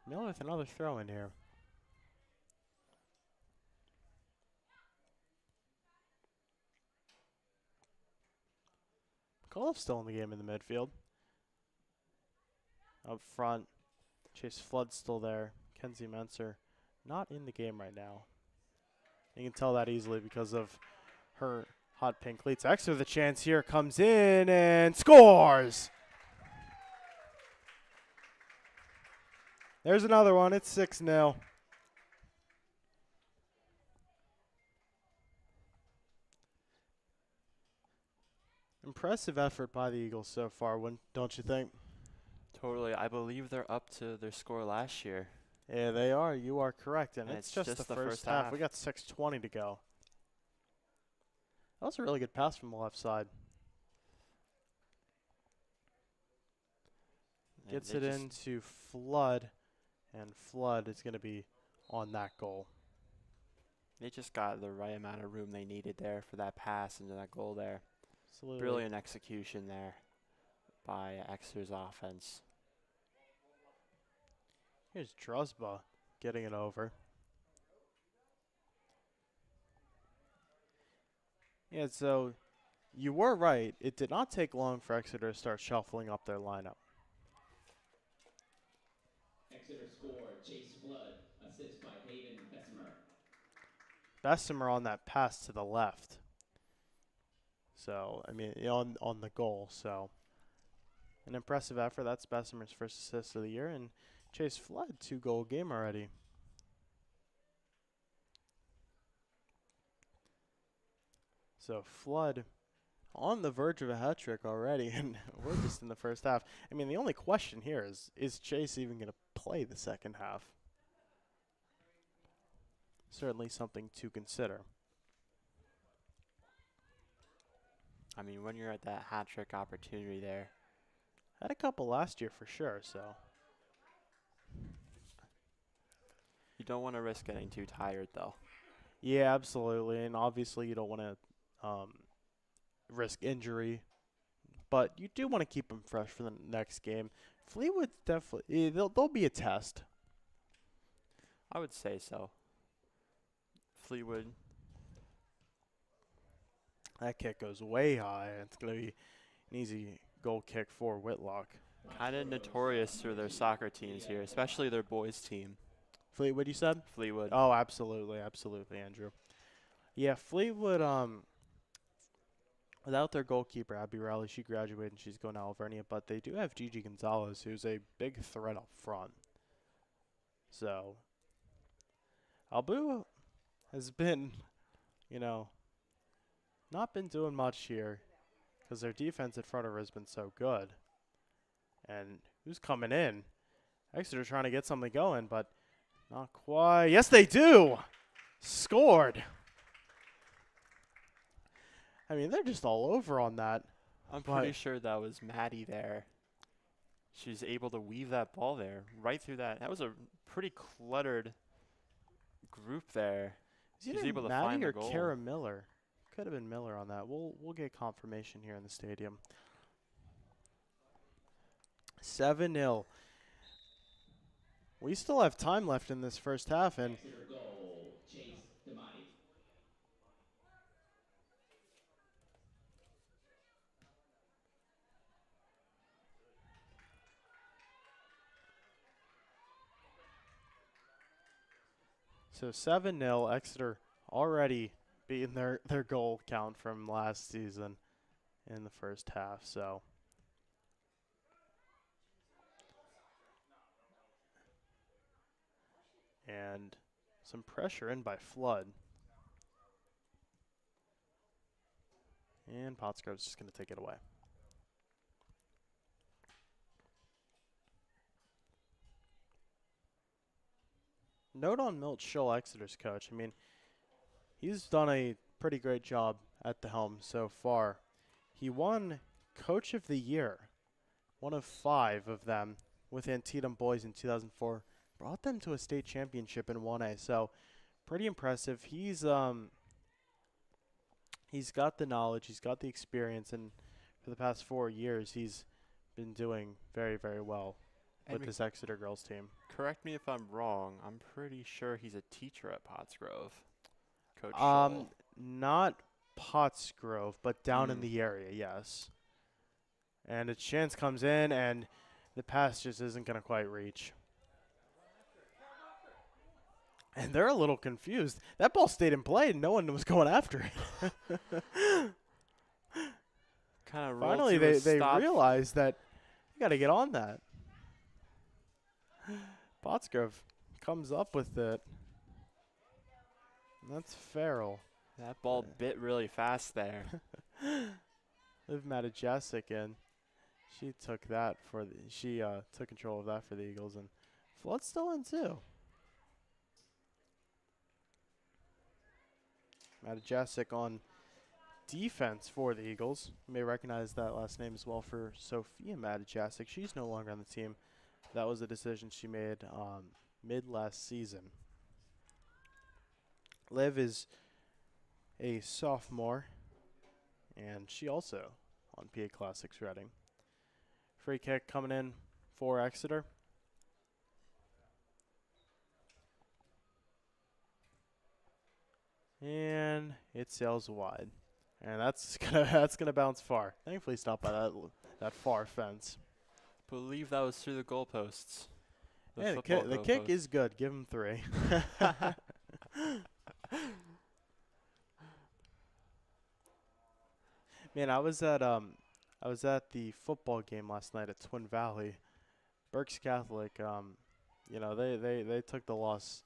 Miller with another throw in here. McAuliffe's still in the game in the midfield. Up front, Chase Flood's still there. Kenzie Menser not in the game right now. You can tell that easily because of her hot pink cleats. Exeter the chance here, comes in and scores! There's another one. It's 6-0. Impressive effort by the Eagles so far, don't you think? Totally. I believe they're up to their score last year. Yeah, they are. You are correct. And And it's it's just just the the first first half. half. We got 6:20 to go. That was a really good pass from the left side. And Gets they it just- into Flood, and Flood is going to be on that goal. They just got the right amount of room they needed there for that pass into that goal there. Absolutely. Brilliant execution there by Exeter's offense. Here's Drusba getting it over. Yeah, so you were right. It did not take long for Exeter to start shuffling up their lineup. Exeter scored. Chase Flood, assist by Hayden Bessemer. Bessemer on that pass to the left. So, I mean, on the goal. So, an impressive effort. That's Bessemer's first assist of the year. And Chase Flood, 2-goal game already. So, Flood on the verge of a hat trick already. And we're just in the first half. I mean, the only question here is Chase even going to play the second half? Certainly something to consider. I mean, when you're at that hat trick opportunity there, Had a couple last year for sure, so. you don't want to risk getting too tired, though. Yeah, absolutely. And obviously you don't want to risk injury. But you do want to keep them fresh for the next game. Fleetwood definitely, they'll be a test. I would say so. Fleetwood, That kick goes way high. It's going to be an easy goal kick for Whitlock. kind of notorious for their soccer teams here, especially their boys team. Fleetwood, you said? Fleetwood. Oh, absolutely, absolutely, Andrew. Yeah, Fleetwood, without their goalkeeper, Abby Rowley, she graduated and she's going to Alvernia, but they do have Gigi Gonzalez, who's a big threat up front. So, Albu has been, not been doing much here because their defense in front of her has been so good. And who's coming in? Exeter trying to get something going, but not quite. Yes, they do! Scored! I mean, they're just all over on that. I'm pretty sure that was Maddie there. She's able to weave that ball there right through that. That was a pretty cluttered group there. Is it She's able to Maddie find the or goal. Kara Miller? Could have been Miller on that. We'll get confirmation here in the stadium. 7-0. We still have time left in this first half, and Exeter goal. Chase Damati. so 7-0. Exeter already beating their goal count from last season. in the first half. So and some pressure in by Flood. And Pottsgrove's just going to take it away. Note on Milt Scholl, Exeter's coach. I mean, he's done a pretty great job at the helm so far. He won Coach of the Year, one of 5 of them, with Antietam boys in 2004. Brought them to a state championship in 1A, so pretty impressive. He's got the knowledge, he's got the experience, and for the past 4 years, he's been doing very, very well with this Exeter girls team. Correct me if I'm wrong. I'm pretty sure he's a teacher at Pottsgrove. Coach Scholl. Not Pottsgrove, but down in the area, yes. And a chance comes in, and the pass just isn't going to quite reach. And they're a little confused. That ball stayed in play, and no one was going after it. Finally, they realized that you got to get on that. Pottsgrove comes up with it. And that's Farrell. That ball bit really fast there. Liv Matajasic in. She took that for took control of that for the Eagles, and Flood's still in too. Matajasic on defense for the Eagles. You may recognize that last name as well for Sophia Matajasic. She's no longer on the team. That was a decision she made mid last season. Liv is a sophomore, and she also on PA Classics Reading. Free kick coming in for Exeter. And it sails wide. And that's gonna bounce far. Thankfully it's not by that far fence. Believe that was through the goalposts. The kick is good. Give him 3. Man, I was at the football game last night at Twin Valley. Berks Catholic, they took the loss,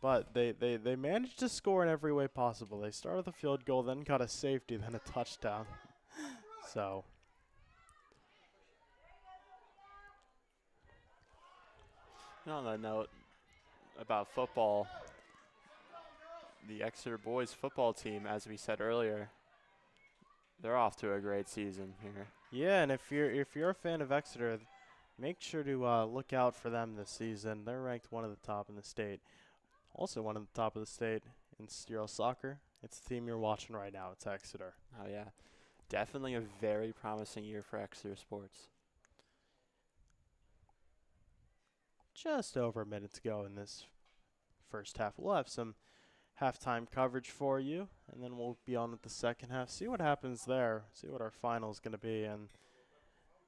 but they managed to score in every way possible. They started with a field goal, then got a safety, then a touchdown. So on that note about football, the Exeter boys football team, as we said earlier, they're off to a great season here. Yeah, and if you're a fan of Exeter, make sure to look out for them this season. They're ranked one of the top in the state. Also one of the top of the state in Student Soccer. It's the team you're watching right now. It's Exeter. Oh, yeah. Definitely a very promising year for Exeter sports. Just over a minute to go in this first half. We'll have some halftime coverage for you, and then we'll be on with the second half. See what happens there. See what our final is going to be, and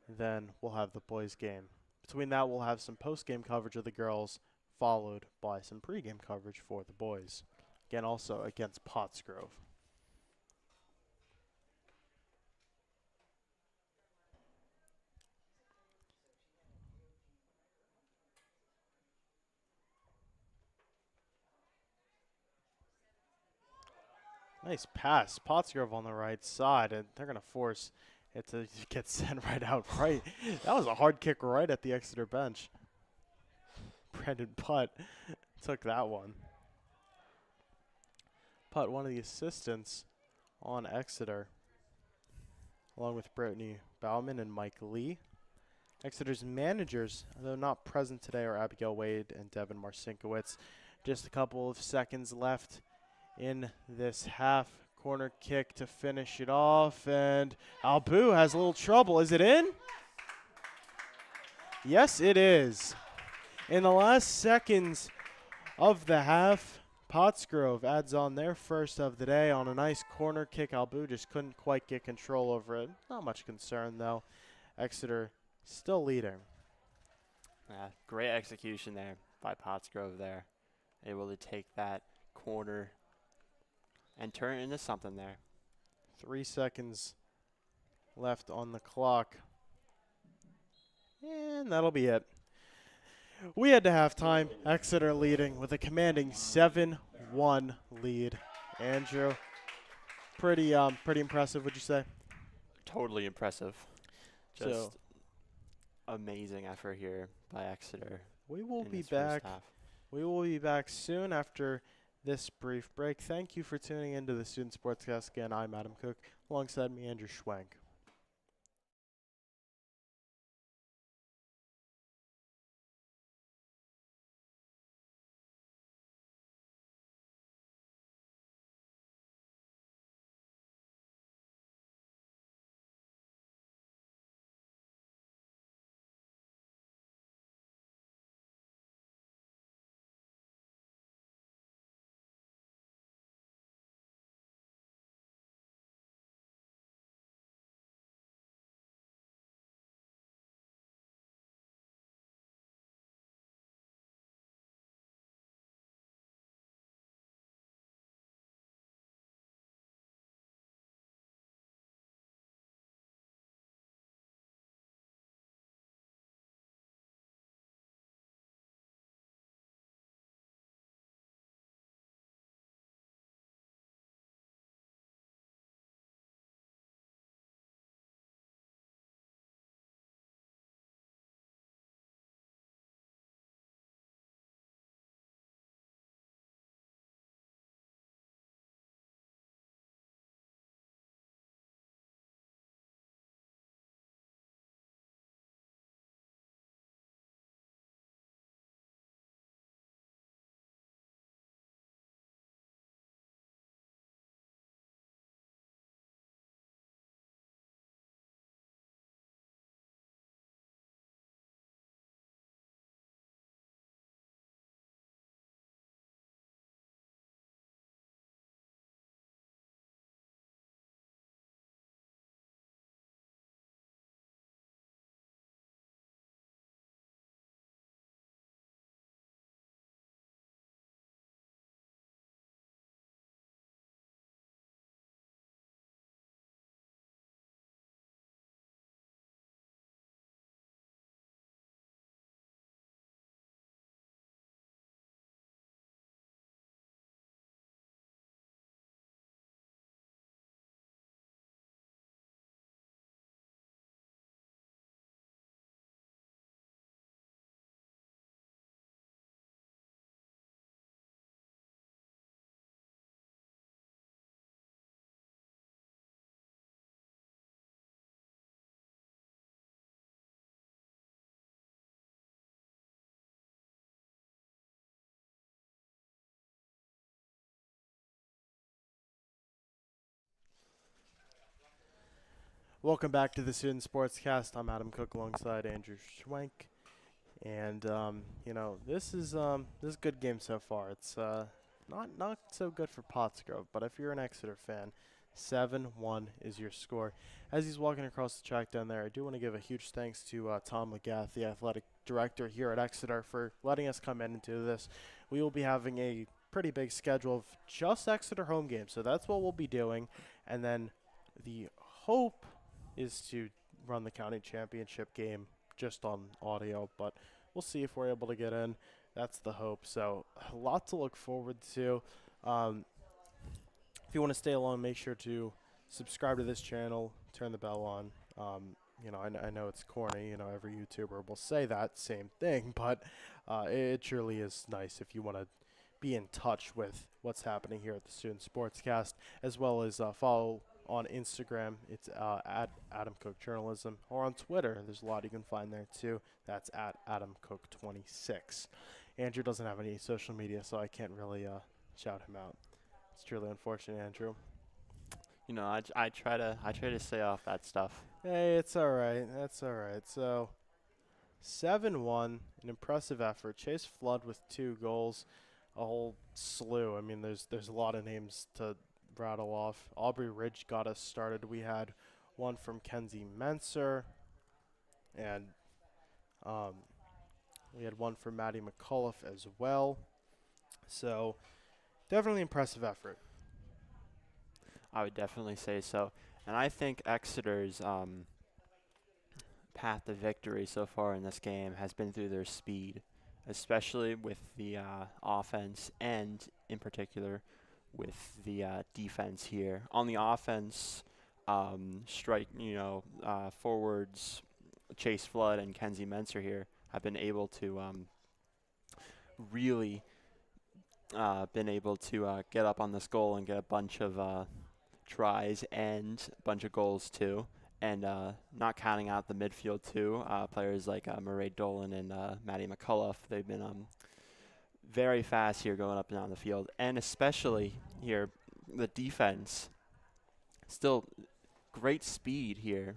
then we'll have the boys' game. Between that, we'll have some post-game coverage of the girls, followed by some pre-game coverage for the boys. Again, also against Pottsgrove. Nice pass. Pottsgrove on the right side, and they're going to force it to get sent right out right. That was a hard kick right at the Exeter bench. Brandon Putt took that one. Putt, one of the assistants on Exeter, along with Brittany Bauman and Mike Lee. Exeter's managers, though not present today, are Abigail Wade and Devin Marcinkowitz. Just a couple of seconds left in this half. Corner kick to finish it off, and Albu has a little trouble. Is it in? Yes, it is. In the last seconds of the half, Pottsgrove adds on their first of the day on a nice corner kick. Albu just couldn't quite get control over it. Not much concern, though. Exeter still leading. Great execution there by Pottsgrove there. Able to take that corner and turn it into something there. 3 seconds left on the clock. And that'll be it. We head to halftime. Exeter leading with a commanding 7-1 lead. Andrew, pretty impressive, would you say? Totally impressive. So Just amazing effort here by Exeter. we will in be this first back. half. We will be back soon after this brief break. Thank you for tuning into the Student Sportscast. Again, I'm Adam Cooke. Alongside me, Andrew Schwenk. Welcome back to the Student Sportscast. I'm Adam Cooke alongside Andrew Schwenk. And this is a good game so far. It's not so good for Pottsgrove, but if you're an Exeter fan, 7-1 is your score. As he's walking across the track down there, I do want to give a huge thanks to Tom McGath, the athletic director here at Exeter, for letting us come into this. We will be having a pretty big schedule of just Exeter home games, so that's what we'll be doing. And then the hope is to run the county championship game just on audio, but we'll see if we're able to get in. That's the hope. So a lot to look forward to. If you want to stay along, make sure to subscribe to this channel, turn the bell on. I know it's corny. Every YouTuber will say that same thing, but it surely is nice if you want to be in touch with what's happening here at the Student Sportscast, as well as follow on Instagram. It's at Adam Cooke Journalism, or on Twitter. There's a lot you can find there too. That's at Adam Cooke 26. Andrew doesn't have any social media, so I can't really shout him out. It's truly unfortunate, Andrew. I try to stay off that stuff. Hey, it's all right. That's all right. So 7-1, an impressive effort. Chase Flood with 2 goals, a whole slew. I mean, there's a lot of names to rattle off. Aubrey Ridge got us started. We had one from Kenzie Menser, and we had one from Maddie McCullough as well. So definitely impressive effort. I would definitely say so. And I think Exeter's path to victory so far in this game has been through their speed, especially with the offense and, in particular, with the defense here. On the offense, forwards Chase Flood and Kenzie Menser here have been able to really get up on this goal and get a bunch of tries and a bunch of goals too. And not counting out the midfield too, players like Murray Dolan and Maddie McCullough, they've been very fast here going up and down the field. And especially here, the defense, still great speed here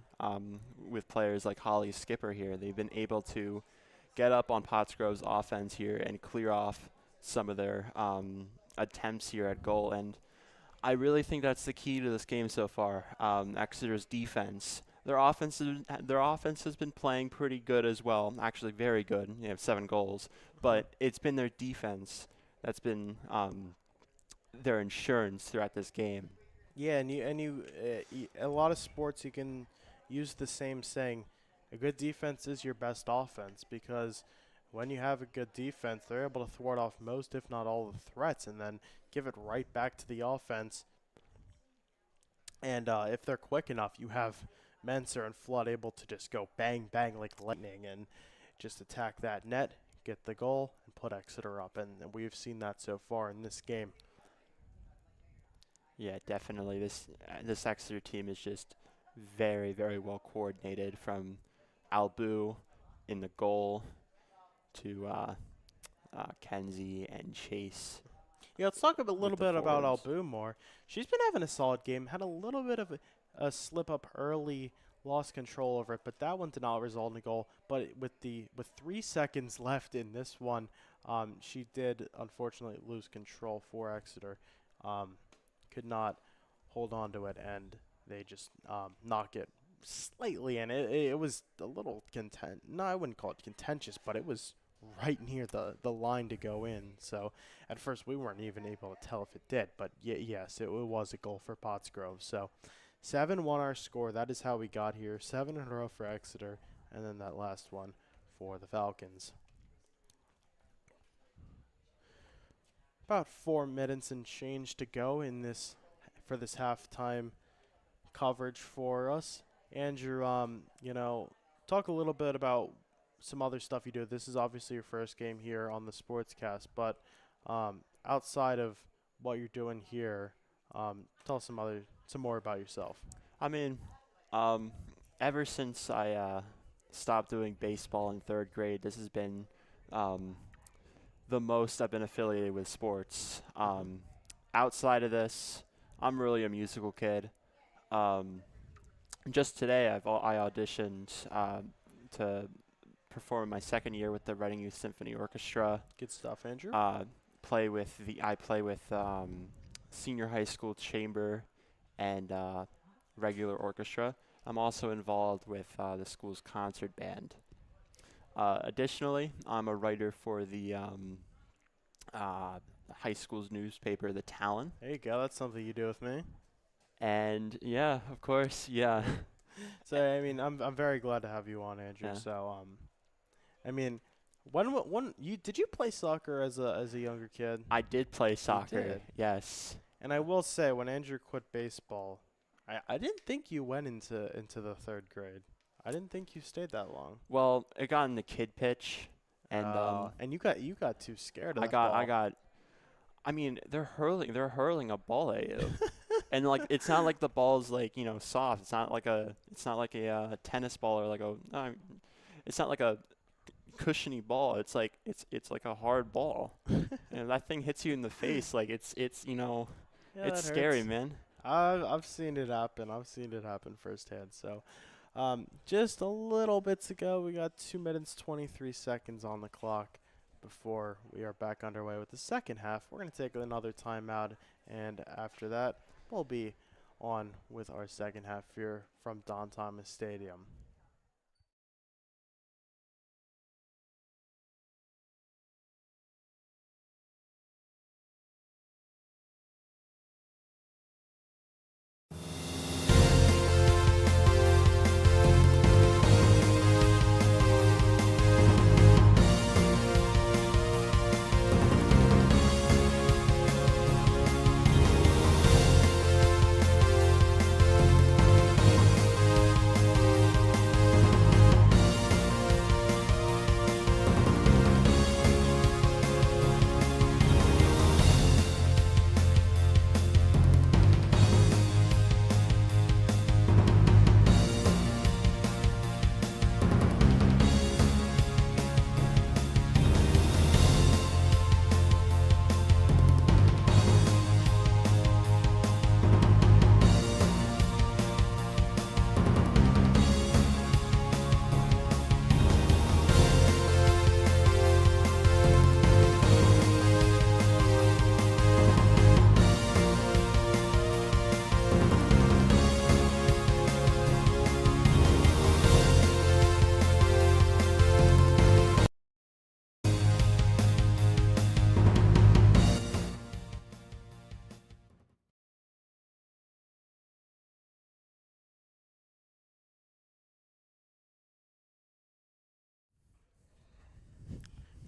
with players like Holly Skipper here. They've been able to get up on Pottsgrove's offense here and clear off some of their attempts here at goal. And I really think that's the key to this game so far. Exeter's defense. Their offense has been playing pretty good as well. Actually, very good. They have 7 goals, but it's been their defense that's been their insurance throughout this game. Yeah, a lot of sports you can use the same saying. A good defense is your best offense, because when you have a good defense, they're able to thwart off most, if not all, of the threats, and then give it right back to the offense. And if they're quick enough, you have Menser and Flood able to just go bang, bang like lightning and just attack that net, get the goal, and put Exeter up. And we've seen that so far in this game. Yeah, definitely. This Exeter team is just very, very well coordinated, from Albu in the goal to Kenzie and Chase. Yeah, let's talk a little bit about forwards. Albu more. She's been having a solid game. Had a little bit of a slip up early, lost control over it, but that one did not result in a goal. But with 3 seconds left in this one, she did unfortunately lose control for Exeter. Could not hold on to it, and they just knock it slightly in. It was a little no, I wouldn't call it contentious, but it was right near the line to go in. So at first we weren't even able to tell if it did, but yes, it was a goal for Pottsgrove. So 7-1 our score. That is how we got here. 7 in a row for Exeter, and then that last one for the Falcons. About 4 minutes and change to go in this for this halftime coverage for us. Andrew, talk a little bit about some other stuff you do. This is obviously your first game here on the Sportscast, but outside of what you're doing here, tell us some more about yourself. I mean, ever since I stopped doing baseball in 3rd grade, this has been the most I've been affiliated with sports. Outside of this, I'm really a musical kid. Just today, I auditioned to perform my 2nd year with the Reading Youth Symphony Orchestra. Good stuff, Andrew. I play with senior high school chamber and regular orchestra. I'm also involved with the school's concert band. Additionally, I'm a writer for the high school's newspaper, The Talon. There you go. That's something you do with me. And yeah, of course, yeah. So I mean, I'm very glad to have you on, Andrew. Yeah. So I mean, did you play soccer as a younger kid? I did play soccer. did? Yes. And I will say, when Andrew quit baseball, I didn't think you went into the 3rd grade. I didn't think you stayed that long. Well, it got in the kid pitch, and you got too scared of that ball. I mean, they're hurling a ball at you. And like, it's not like the ball's like, soft. It's not like a tennis ball, or it's not like a cushiony ball. It's like it's like a hard ball. And that thing hits you in the face, like it's it's scary, hurts. man. I've seen it happen. I've seen it happen firsthand. So just a little bit to go. We got 2 minutes 23 seconds on the clock before we are back underway with the second half. We're going to take another timeout, and after that, we'll be on with our second half here from Don Thomas Stadium.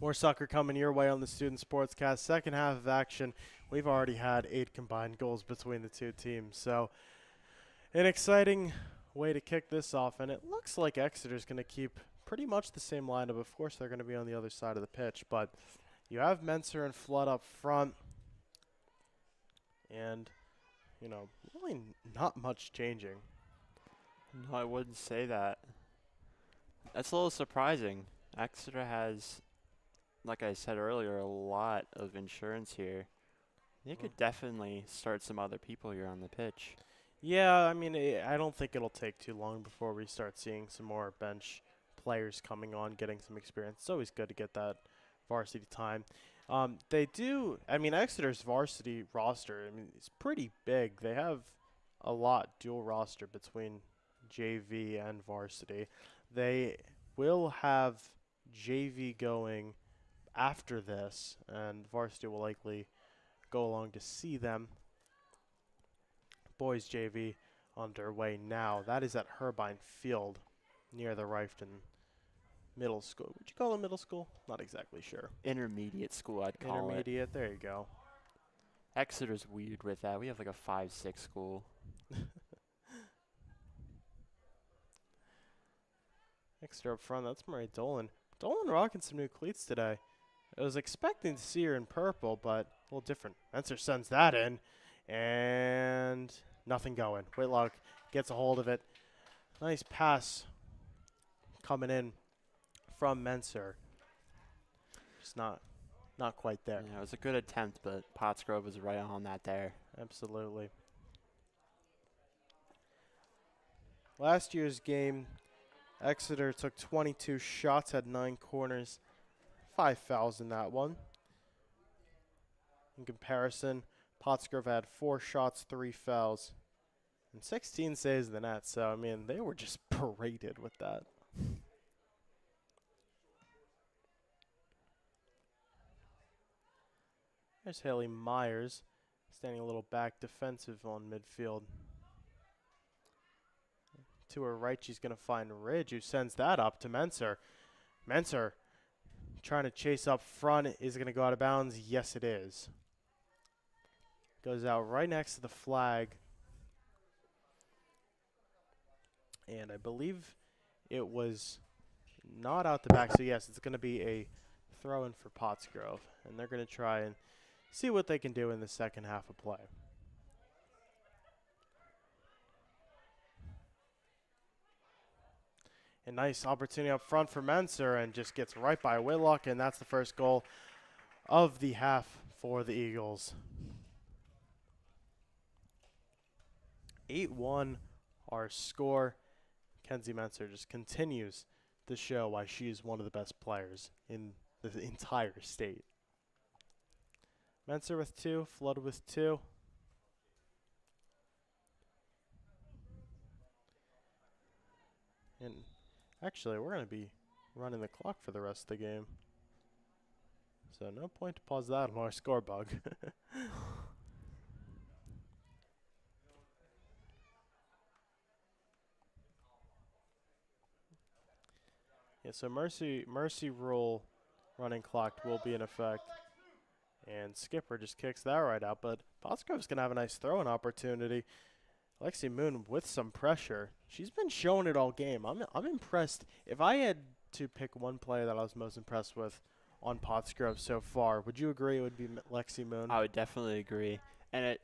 More soccer coming your way on the Student Sportscast. Second half of action. We've already had 8 combined goals between the two teams. So an exciting way to kick this off. And it looks like Exeter's going to keep pretty much the same lineup. Of course, they're going to be on the other side of the pitch. But you have Menser and Flood up front. And, you know, really not much changing. No, I wouldn't say that. That's a little surprising. Exeter has, like I said earlier, a lot of insurance here. They could definitely start some other people here on the pitch. Yeah, I mean, I don't think it'll take too long before we start seeing some more bench players coming on, getting some experience. It's always good to get that varsity time. They do, I mean, Exeter's varsity roster, I mean, it's pretty big. They have a lot dual roster between JV and varsity. They will have JV going after this, and varsity will likely go along to see them. Boys JV underway now. That is at Herbine Field near the Rifton Middle School. Would you call it middle school? Not exactly sure. Intermediate school, I'd call it. Intermediate, there you go. Exeter's weird with that. We have like a 5-6 school. Exeter up front, that's Marie Dolan. Dolan rocking some new cleats today. I was expecting to see her in purple, but a little different. Menser sends that in, and nothing going. Whitlock gets a hold of it. Nice pass coming in from Menser. Just not quite there. Yeah, it was a good attempt, but Pottsgrove was right on that there. Absolutely. Last year's game, Exeter took 22 shots, had 9 corners, 5 fouls in that one. In comparison, Pottsgrove had 4 shots, 3 fouls, and 16 saves in the net. So, I mean, they were just paraded with that. There's Haley Myers, standing a little back defensive on midfield. To her right, she's going to find Ridge, who sends that up to Menser. Menser trying to chase up front. Is it going to go out of bounds? Yes, it is. Goes out right next to the flag. And I believe it was not out the back. So, yes, it's going to be a throw-in for Pottsgrove. And they're going to try and see what they can do in the second half of play. A nice opportunity up front for Menser, and just gets right by Whitlock, and that's the first goal of the half for the Eagles. 8-1 our score. Kenzie Menser just continues to show why she is one of the best players in the entire state. Menser with 2, Flood with 2. And actually, we're going to be running the clock for the rest of the game. So no point to pause that on our score bug. Yeah, so Mercy rule running clock will be in effect. And Skipper just kicks that right out. But Pottsgrove's going to have a nice throw-in opportunity. Lexi Moon with some pressure. She's been showing it all game. I'm impressed. If I had to pick one player that I was most impressed with on Pottsgrove so far, would you agree it would be Lexi Moon? I would definitely agree. And it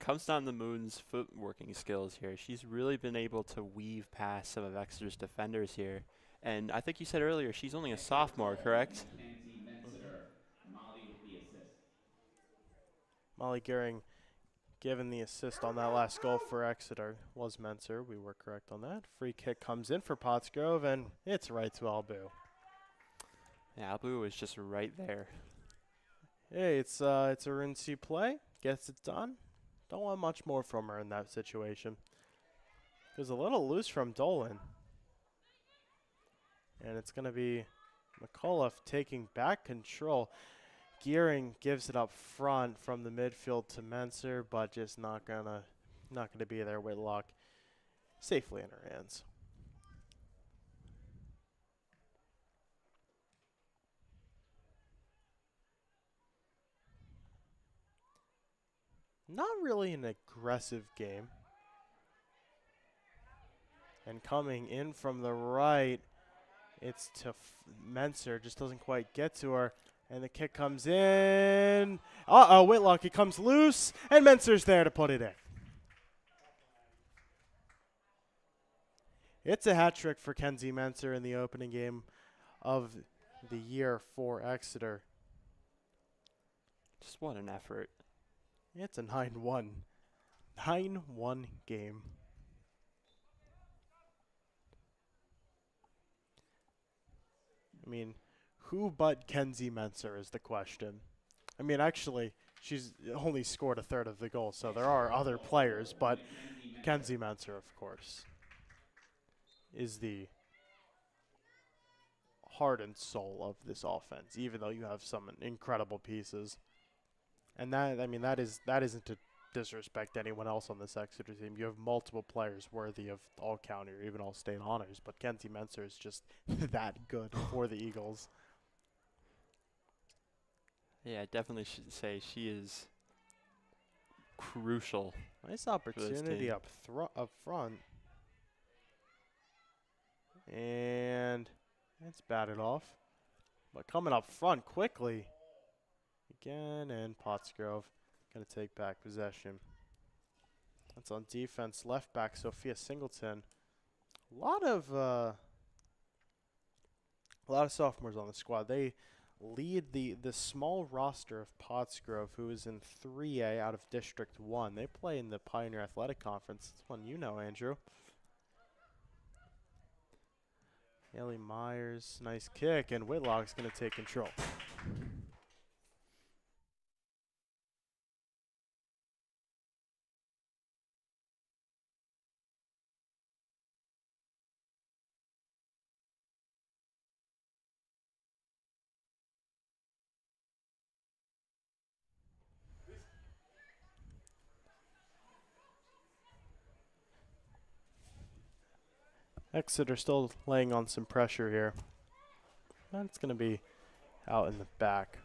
comes down to Moon's footworking skills here. She's really been able to weave past some of Exeter's defenders here. And I think you said earlier she's only a sophomore, correct? Molly Gehring given the assist on that last goal for Exeter was Menser. We were correct on that. Free kick comes in for Pottsgrove, and it's right to Albu. Yeah, Albu was just right there. Hey, it's a Rincy play. Gets it done. Don't want much more from her in that situation. It was a little loose from Dolan. And it's going to be McAuliffe taking back control. Gearing gives it up front from the midfield to Menser, but just not gonna be there. Whitlock safely in her hands. not really an aggressive game. And coming in from the right, it's to Menser, just doesn't quite get to her. And the kick comes in. Uh-oh, Whitlock, it comes loose, and Menser's there to put it in. It's a hat trick for Kenzie Menser in the opening game of the year for Exeter. Just what an effort. It's a 9-1. 9-1 game. I mean, who but Kenzie Menser is the question. I mean, actually, she's only scored a third of the goals, so there are other players, but Kenzie Menser, of course, is the heart and soul of this offense, even though you have some incredible pieces. And that, I mean, that isn't to disrespect anyone else on this Exeter team. You have multiple players worthy of all county or even all state honors, but Kenzie Menser is just that good for the Eagles. Yeah, I definitely should say she is crucial. Nice opportunity up front. And it's batted off. But coming up front quickly again, and Pottsgrove going to take back possession. That's on defense. Left back Sophia Singleton. A lot of sophomores on the squad. They lead the small roster of Pottsgrove, who is in 3A out of District 1. They play in the Pioneer Athletic Conference. It's one you know, Andrew. Haley Myers, nice kick, and Whitlock's going to take control. Exeter still laying on some pressure here. That's going to be out in the back.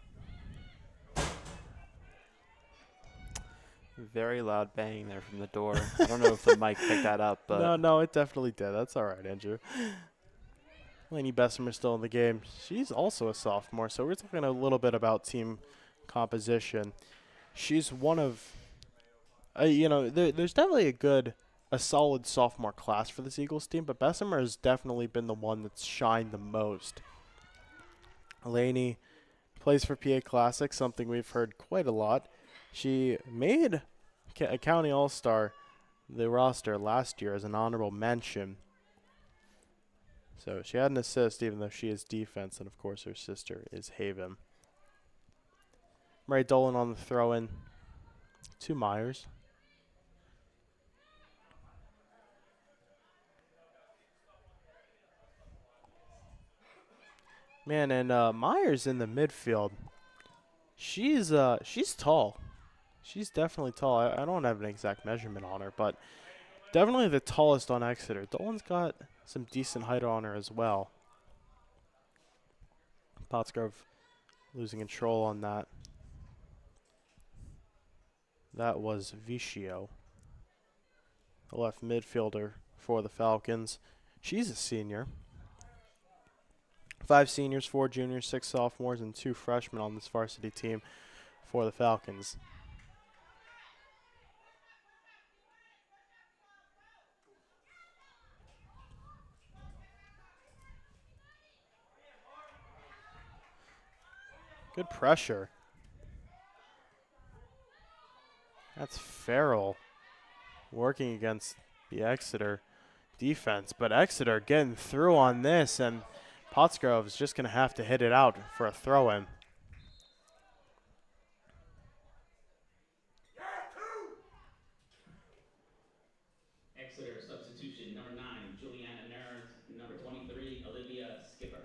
Very loud banging there from the door. I don't know if the mic picked that up, but No, it definitely did. That's all right, Andrew. Lainey Bessemer still in the game. She's also a sophomore, so we're talking a little bit about team composition. She's one of, there's definitely a solid sophomore class for this Eagles team, but Bessemer has definitely been the one that's shined the most. Lainey plays for PA Classic, something we've heard quite a lot. She made a county all-star, the roster, last year as an honorable mention. So she had an assist, even though she is defense, and of course her sister is Haven. Murray Dolan on the throw-in to Myers. Man, and Myers in the midfield. She's tall. She's definitely tall. I don't have an exact measurement on her, but definitely the tallest on Exeter. Dolan's got some decent height on her as well. Pottsgrove losing control on that. That was Vicio, the left midfielder for the Falcons. She's a senior. 5 seniors, 4 juniors, 6 sophomores, and 2 freshmen on this varsity team for the Falcons. Good pressure. That's Farrell working against the Exeter defense, but Exeter getting through on this, and Pottsgrove's just going to have to hit it out for a throw-in. Exeter substitution, number 9, Juliana Nerd, number 23, Olivia Skipper.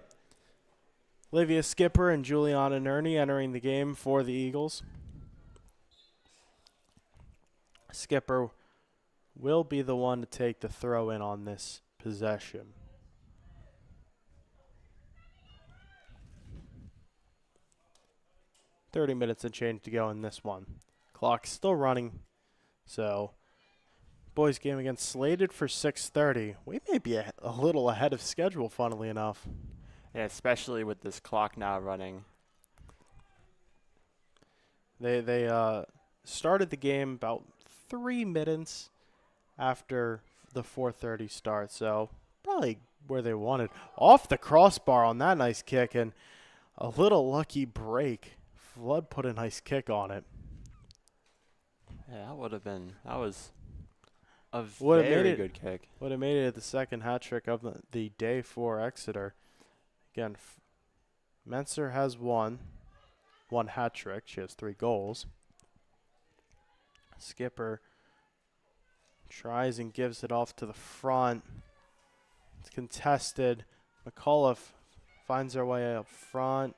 Olivia Skipper and Juliana Nerney entering the game for the Eagles. Skipper will be the one to take the throw-in on this possession. .30 minutes and change to go in this one. Clock still running So, boys game again slated for 6:30. We may be a little ahead of schedule, funnily enough. Yeah, especially with this clock now running. They started the game about 3 minutes after the 4:30 start, so probably where they wanted. Off the crossbar on that nice kick, and a little lucky break. Flood put a nice kick on it. Yeah, that was a Would've made very it- good kick. Would have made it the second hat trick of the day for Exeter. Again, Menser has one hat trick. She has 3 goals. Skipper tries and gives it off to the front. It's contested. McAuliffe finds her way up front,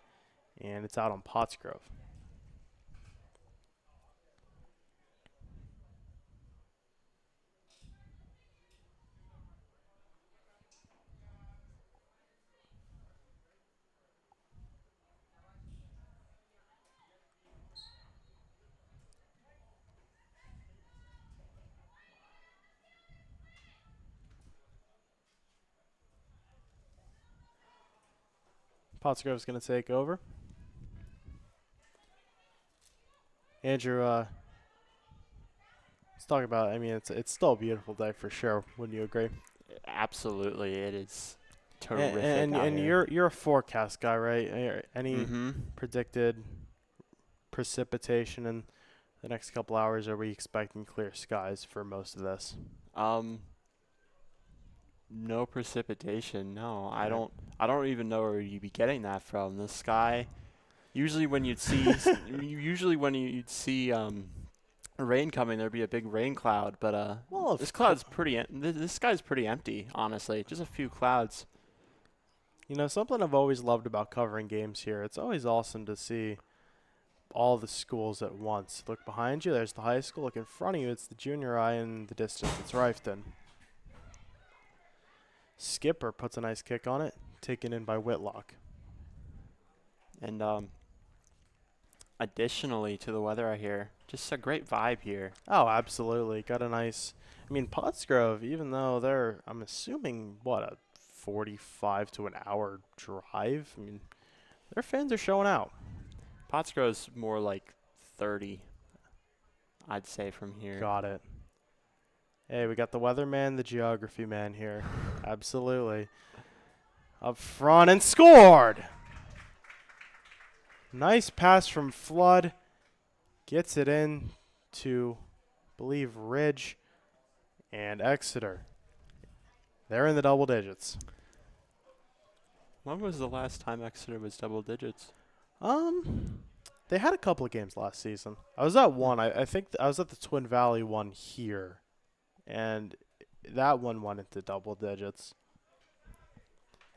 and it's out on Pottsgrove. Pottsgrove's going to take over. Andrew, let's talk about, I mean, it's still a beautiful day for sure. Wouldn't you agree? Absolutely, it is terrific. And out here. you're a forecast guy, right? Any Mm-hmm. predicted precipitation in the next couple hours? Are we expecting clear skies for most of this? No precipitation. No, I Okay. don't even know where you'd be getting that from. The sky. Usually when you'd see rain coming, there'd be a big rain cloud. But Well, this cloud's this sky's pretty empty. Honestly, just a few clouds. You know, something I've always loved about covering games here, it's always awesome to see all the schools at once. Look behind you, there's the high school. Look in front of you, it's the junior high. In the distance, it's Rifton. Skipper puts a nice kick on it, taken in by Whitlock. And additionally to the weather out here, just a great vibe here. Oh, absolutely. Got a nice, I mean, Pottsgrove, even though they're, I'm assuming, a 45 to an hour drive. I mean, their fans are showing out. Pottsgrove's more like 30, I'd say, from here. Got it. Hey, we got the weatherman, the geography man here. Absolutely. Up front and scored! Nice pass from Flood. Gets it in to, I believe, Ridge and Exeter. They're in the double digits. When was the last time Exeter was double digits? They had a couple of games last season. I was at one. I think I was at the Twin Valley one here, and that one went into double digits.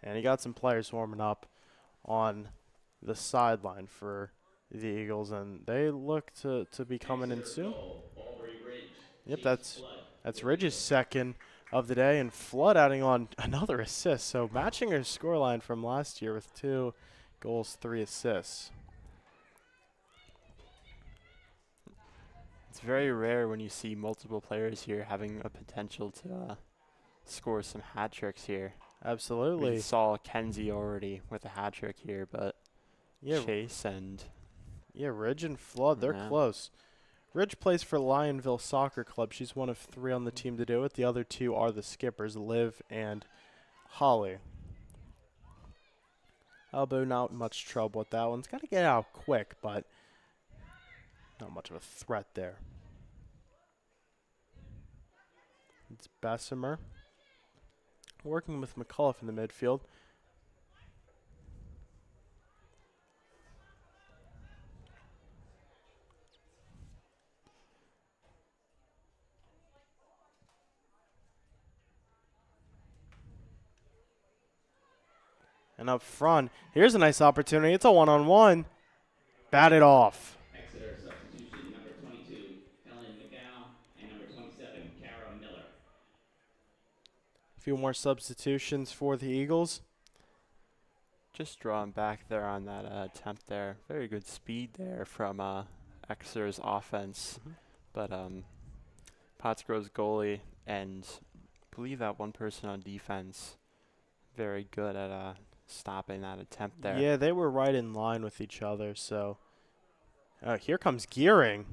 And he got some players warming up on the sideline for the Eagles, and they look to be coming in soon. Yep, that's Ridge's second of the day, and Flood adding on another assist. So matching her scoreline from last year with 2 goals, 3 assists. It's very rare when you see multiple players here having a potential to score some hat tricks here. Absolutely. We saw Kenzie already with a hat trick here, but Yeah, Chase and Ridge and Flood, they're Yeah. close. Ridge plays for Lionville Soccer Club. She's one of 3 on the team to do it. The other 2 are the skippers, Liv and Holly. Elbow, not much trouble with that one. It's got to get out quick, but not much of a threat there. It's Bessemer working with McAuliffe in the midfield. And up front, here's a nice opportunity. It's a one-on-one. Bat it off. Exeter substitution, number 22, Helen McGow, and number 27, Kara Miller. A few more substitutions for the Eagles. just drawing back there on that attempt there. Very good speed there from Exeter's offense. Mhm. But Pottsgrove's goalie and I believe that one person on defense very good at stopping that attempt there. Yeah, they were right in line with each other. So here comes Gearing.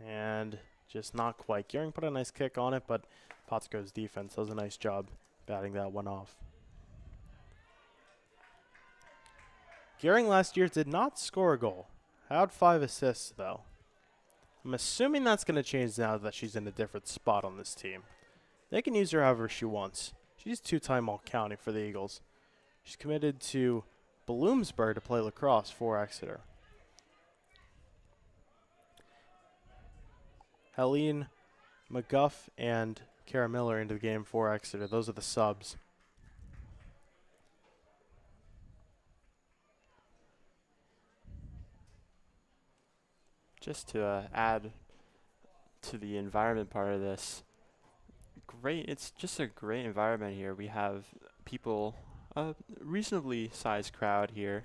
And just not quite. Gearing put a nice kick on it, but Pottsgrove's defense does a nice job batting that one off. Gearing last year did not score a goal. Had 5 assists, though. I'm assuming that's going to change now that she's in a different spot on this team. They can use her however she wants. She's 2-time All-County for the Eagles. She's committed to Bloomsburg to play lacrosse for Exeter. Helene McGuff and Kara Miller into the game for Exeter. Those are the subs. Just to add to the environment part of this, it's just a great environment here. We have people, a reasonably sized crowd here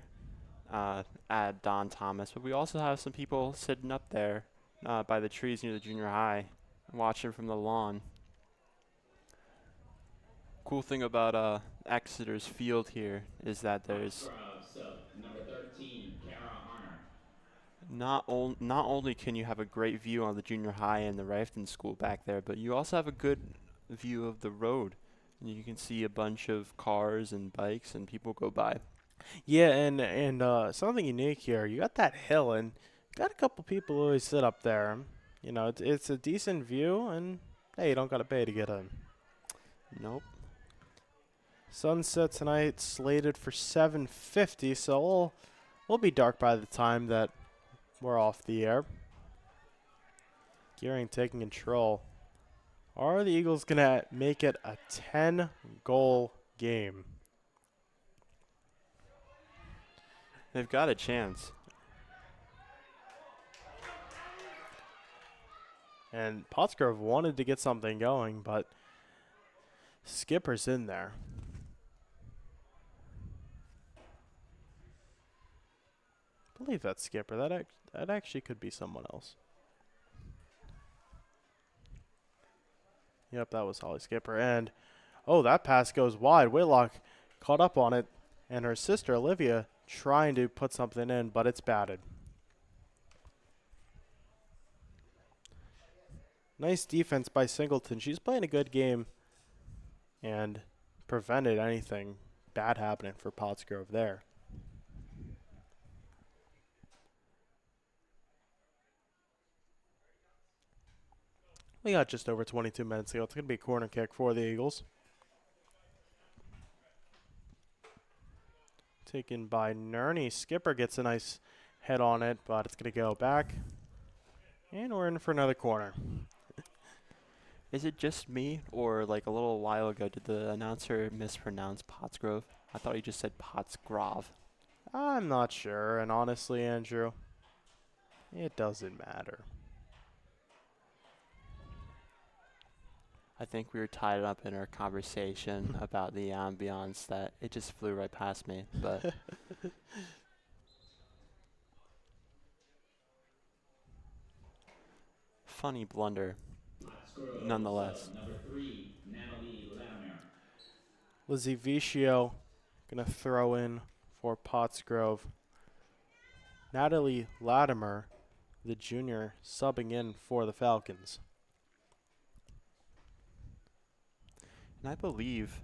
at Don Thomas, but we also have some people sitting up there by the trees near the junior high, watching from the lawn. Cool thing about Exeter's field here is that there's number 13, Kara Arner. not only can you have a great view on the junior high and the Rifton School back there, but you also have a good view of the road. You can see a bunch of cars and bikes and people go by. Yeah, and something unique here. You got that hill, and got a couple people who always sit up there. You know, it's a decent view, and hey, you don't got to pay to get in. Nope. Sunset tonight slated for 7:50, so we'll be dark by the time that we're off the air. Gearing taking control. Are the Eagles going to make it a 10-goal game? They've got a chance. And Pottsgrove wanted to get something going, but Skipper's in there. I believe that's Skipper. That actually could be someone else. Yep, that was Holly Skipper. And, oh, that pass goes wide. Whitlock caught up on it, and her sister, Olivia, trying to put something in, but it's batted. Nice defense by Singleton. She's playing a good game and prevented anything bad happening for Pottsgrove there. We got just over 22 minutes to go. It's going to be a corner kick for the Eagles. Taken by Nerney. Skipper gets a nice head on it, but it's going to go back. And we're in for another corner. Is it just me, or like a little while ago, did the announcer mispronounce Pottsgrove? I thought he just said Pottsgrove. I'm not sure, and honestly, Andrew, it doesn't matter. I think we were tied up in our conversation about the ambiance that it just flew right past me. But funny blunder, nonetheless. Number 3, Natalie Latimer. Lizzie Vicio going to throw in for Pottsgrove. Natalie Latimer, the junior, subbing in for the Falcons. And I believe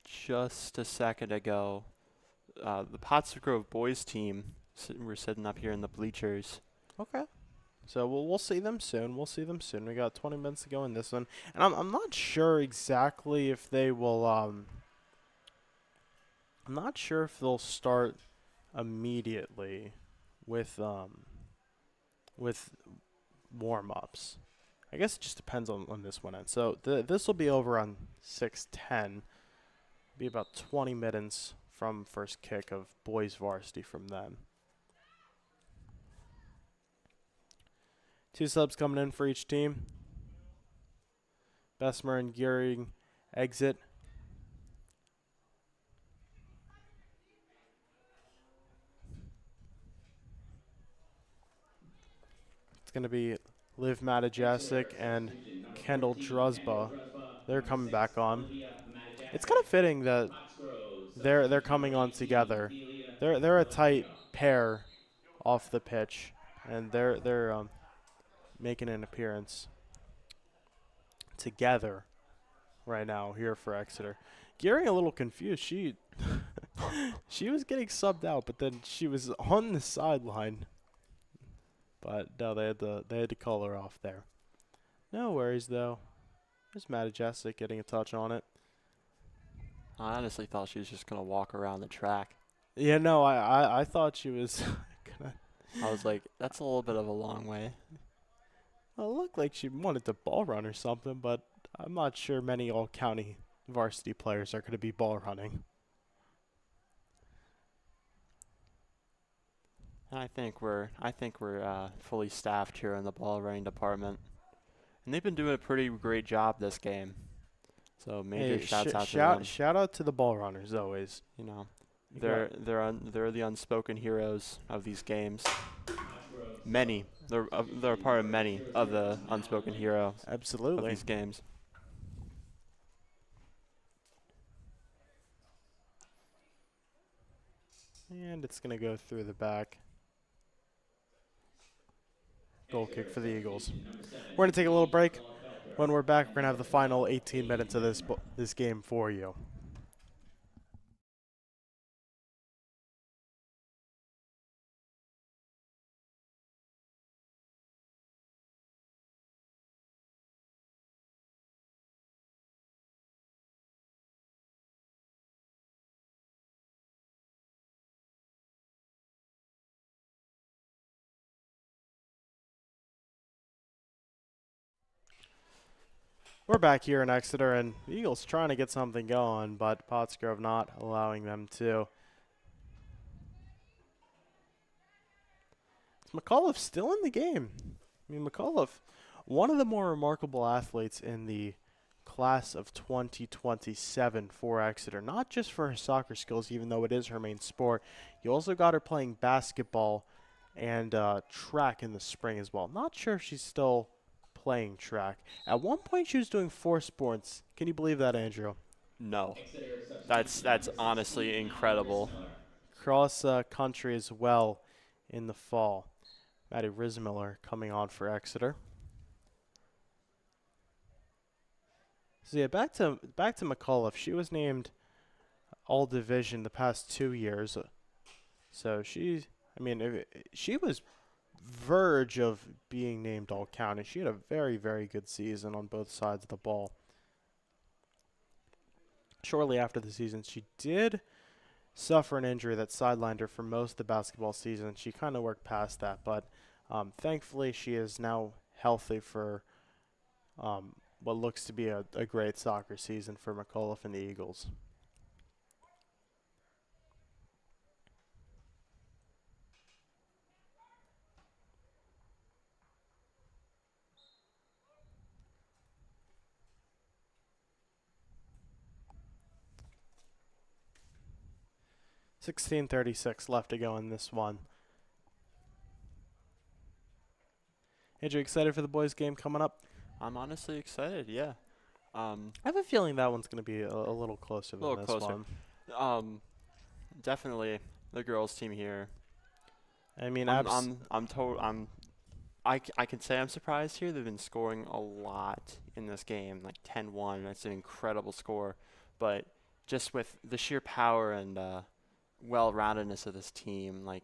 just a second ago, the Pottsgrove boys team were sitting up here in the bleachers. Okay. So we'll see them soon. We got 20 minutes to go in this one. And I'm not sure exactly if they will I'm not sure if they'll start immediately with warm-ups. I guess it just depends on this one end. So this will be over on 6:10. Be about 20 minutes from first kick of boys varsity from them. 2 subs coming in for each team. Bessemer and Gearing exit. It's going to be Liv Matajasic and Substitution number Kendall 14, Druzba. They're number coming 6, back on. Olivia It's Matajasic. kind of fitting that Pottsgrove they're substitution coming number on 18, together. Delia They're a tight Rodrigo. pair off the pitch, and they're making an appearance together right now here for Exeter. Getting a little confused. She she was getting subbed out, but then she was on the sideline. But no, they had to call her off there. No worries though. There's Matajasic getting a touch on it. I honestly thought she was just gonna walk around the track. Yeah, no, I thought she was gonna. I was like, that's a little bit of a long way. Well, it looked like she wanted to ball run or something, but I'm not sure many all-county varsity players are going to be ball running. And I think we're fully staffed here in the ball running department, and they've been doing a pretty great job this game. So major Hey, shouts out to them. shout out to the ball runners always. You know, You they're the unspoken heroes of these games. Many they're a part of many of the unspoken heroes of Absolutely. these games. And it's going to go through the back. Goal kick for the Eagles. We're going to take a little break. When we're back, we're going to have the final 18 minutes of this game for you. We're back here in Exeter, and the Eagles trying to get something going, but Pottsgrove not allowing them to. Is McAuliffe still in the game? I mean, McAuliffe, one of the more remarkable athletes in the class of 2027 for Exeter, not just for her soccer skills, even though it is her main sport. You also got her playing basketball and track in the spring as well. Not sure if she's still playing track. At one point, she was doing 4 sports. Can you believe that, Andrew? No, that's honestly incredible. Cross country as well in the fall. Maddie Rismiller coming on for Exeter. So yeah, back to McAuliffe. She was named All Division the past 2 years. So she was verge of being named All County. She had a very, very good season on both sides of the ball. Shortly after the season, she did suffer an injury that sidelined her for most of the basketball season. She kind of worked past that, but thankfully she is now healthy for what looks to be a great soccer season for McAuliffe and the Eagles. $16:36 left to go in this one. Andrew, excited for the boys' game coming up? I'm honestly excited. Yeah. I have a feeling that one's going to be a little closer than this one. Definitely the girls' team here. I mean, I can say I'm surprised here. They've been scoring a lot in this game, like 10-1. That's an incredible score. But just with the sheer power and well-roundedness of this team, like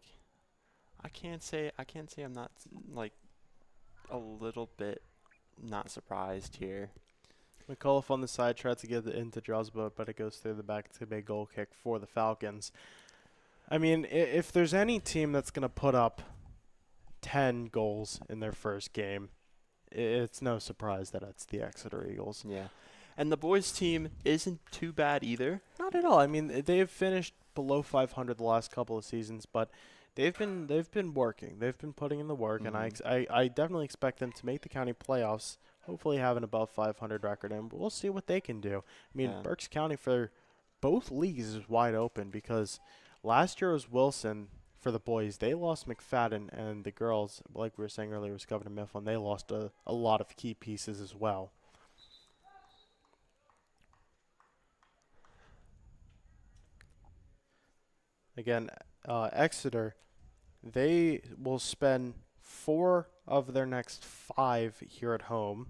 I can't say I'm not like a little bit not surprised here. McAuliffe on the side tried to get it into Druzba, but it goes through the back to be a goal kick for the Falcons. I mean, if there's any team that's going to put up 10 goals in their first game, it's no surprise that it's the Exeter Eagles. Yeah. And the boys' team isn't too bad either. Not at all. I mean, they've finished below 500 the last couple of seasons, but they've been working. They've been putting in the work, and I definitely expect them to make the county playoffs, hopefully have an above 500 record, and we'll see what they can do. I mean, Berks County for both leagues is wide open because last year was Wilson for the boys, they lost McFadden, and the girls, like we were saying earlier, was Governor Mifflin. They lost a lot of key pieces as well. Again, Exeter, they will spend 4 of their next 5 here at home.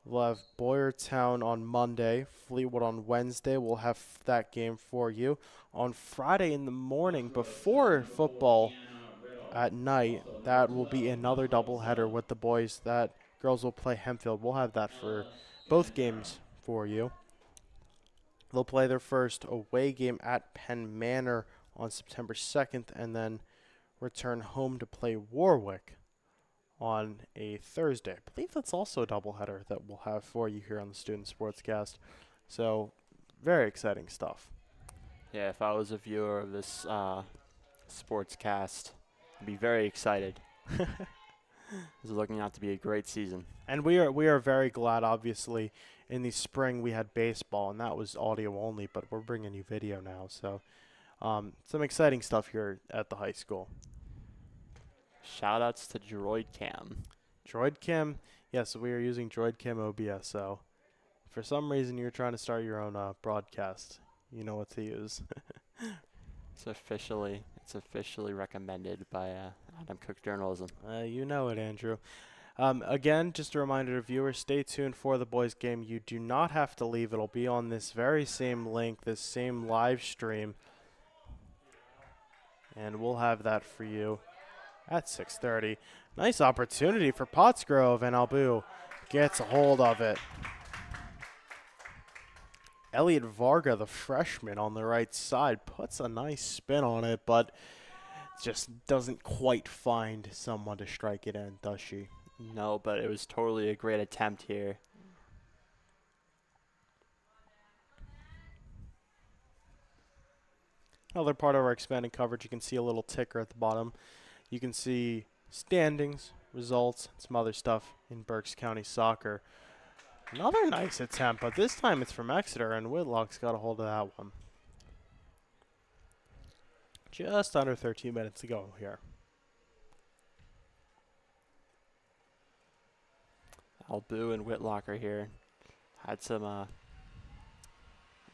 We'll have Boyertown on Monday, Fleetwood on Wednesday. We'll have that game for you. On Friday in the morning, before football at night, that will be another doubleheader with the boys. That girls will play Hempfield. We'll have that for both games for you. They'll play their first away game at Penn Manor on September 2nd, and then return home to play Warwick on a Thursday. I believe that's also a doubleheader that we'll have for you here on the Student Sportscast. So, very exciting stuff. Yeah, if I was a viewer of this sportscast, I'd be very excited. This is looking out to be a great season. And we are very glad, obviously, in the spring we had baseball, and that was audio only, but we're bringing you video now. So, some exciting stuff here at the high school. Shout-outs to DroidCam. DroidCam, yes, we are using DroidCam OBS. So, for some reason you're trying to start your own broadcast, you know what to use. It's officially recommended by Adam Cooke Journalism. You know it, Andrew. Again, just a reminder to viewers, stay tuned for the boys' game. You do not have to leave. It'll be on this very same link, this same live stream. And we'll have that for you at 6:30. Nice opportunity for Pottsgrove, and Albu gets a hold of it. Elliot Varga, the freshman on the right side, puts a nice spin on it, but just doesn't quite find someone to strike it in, does she? No, but it was totally a great attempt here. Another part of our expanded coverage, you can see a little ticker at the bottom. You can see standings, results, and some other stuff in Berks County soccer. Another nice attempt, but this time it's from Exeter, and Whitlock's got a hold of that one. Just under 13 minutes to go here. Albu and Whitlock are here. Had some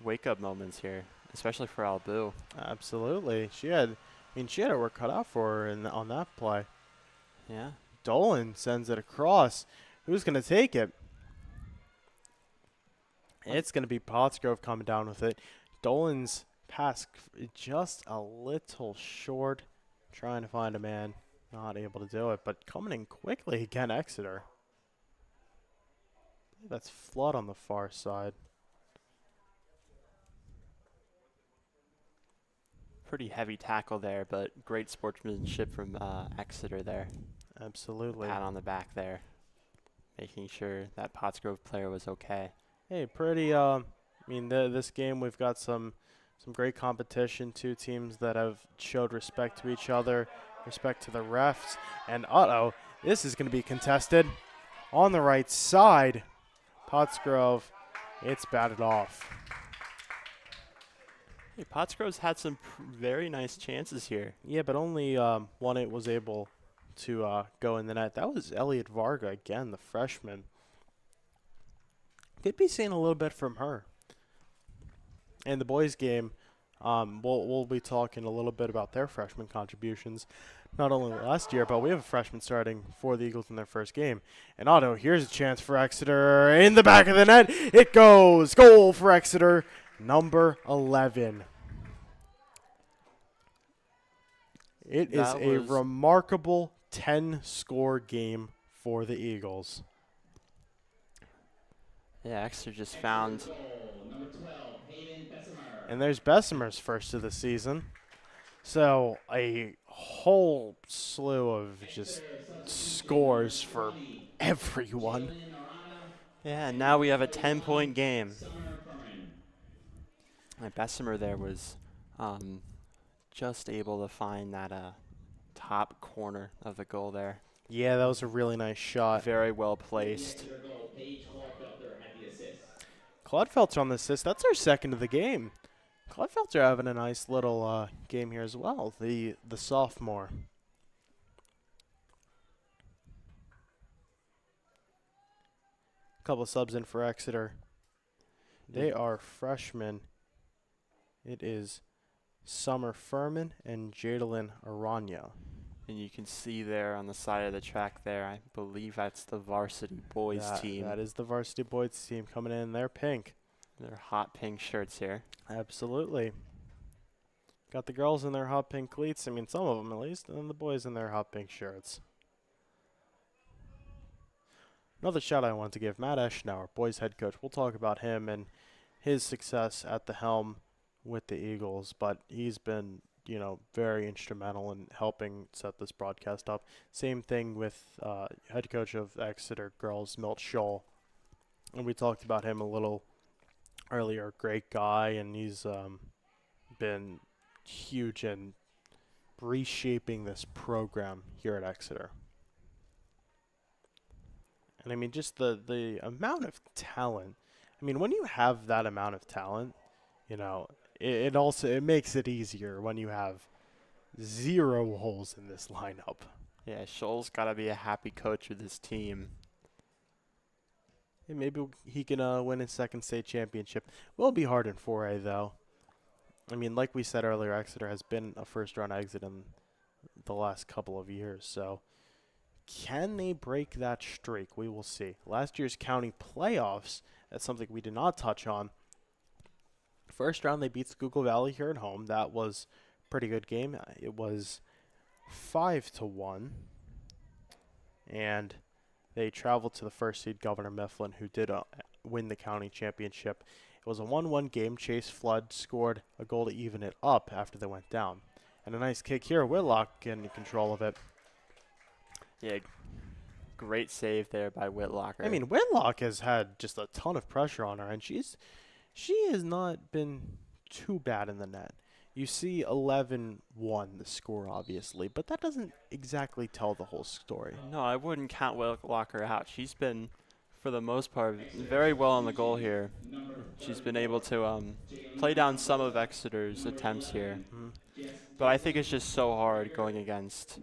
wake-up moments here, especially for Albu. Absolutely. She had her work cut out for her on that play. Yeah. Dolan sends it across. Who's going to take it? It's going to be Pottsgrove coming down with it. Dolan's pass just a little short. Trying to find a man. Not able to do it, but coming in quickly again, Exeter. That's Flood on the far side. Pretty heavy tackle there, but great sportsmanship from Exeter there. Absolutely. Pat on the back there, making sure that Pottsgrove player was okay. Hey, pretty. This game we've got some great competition. Two teams that have showed respect to each other, respect to the refs, and this is going to be contested on the right side. Pottsgrove, it's batted off. Hey, Pottsgrove's had some very nice chances here. Yeah, but only one it was able to go in the net. That was Elliot Varga again, the freshman. Could be seeing a little bit from her. In the boys' game, we'll be talking a little bit about their freshman contributions, not only last year, but we have a freshman starting for the Eagles in their first game. And here's a chance for Exeter in the back of the net. It goes. Goal for Exeter, number 11. It is a remarkable 10-score game for the Eagles. Yeah, Exeter just found. Number 12, Hayden Bessemer. And there's Bessemer's first of the season. So a whole slew of just scores for everyone. Yeah, now we have a 10-point game. And Bessemer there was just able to find that top corner of the goal there. Yeah, that was a really nice shot. Very well placed. Clodfelter on the assist. That's our second of the game. Clodfelter having a nice little game here as well, the sophomore. Couple of subs in for Exeter. They are freshmen. It is Summer Furman and Jadalyn Aranya. And you can see there on the side of the track there, I believe that's the varsity boys team. That is the varsity boys team coming in. They're pink. They're hot pink shirts here. Absolutely. Got the girls in their hot pink cleats. I mean, some of them at least. And then the boys in their hot pink shirts. Another shout I want to give, Matt Eschnauer, boys head coach. We'll talk about him and his success at the helm with the Eagles. But he's been, very instrumental in helping set this broadcast up. Same thing with head coach of Exeter girls, Milt Scholl. And we talked about him a little earlier. Great guy, and he's been huge in reshaping this program here at Exeter. And I mean, just the amount of talent. I mean, when you have that amount of talent, it makes it easier when you have 0 holes in this lineup. Yeah, Scholl's got to be a happy coach with his team. And maybe he can win his second state championship. Will be hard in 4A, though. I mean, like we said earlier, Exeter has been a first-round exit in the last couple of years. So can they break that streak? We will see. Last year's county playoffs, that's something we did not touch on. First round, they beat Schuylkill Valley here at home. That was a pretty good game. It was 5-1. And they traveled to the first seed, Governor Mifflin, who did win the county championship. It was a 1-1 game. Chase Flood scored a goal to even it up after they went down. And a nice kick here. Whitlock in control of it. Yeah, great save there by Whitlocker. I mean, Whitlock has had just a ton of pressure on her, and she has not been too bad in the net. You see 11-1 the score, obviously, but that doesn't exactly tell the whole story. No, I wouldn't count Whitlocker out. She's been, for the most part, very well on the goal here. She's been able to play down some of Exeter's attempts here. Mm-hmm. But I think it's just so hard going against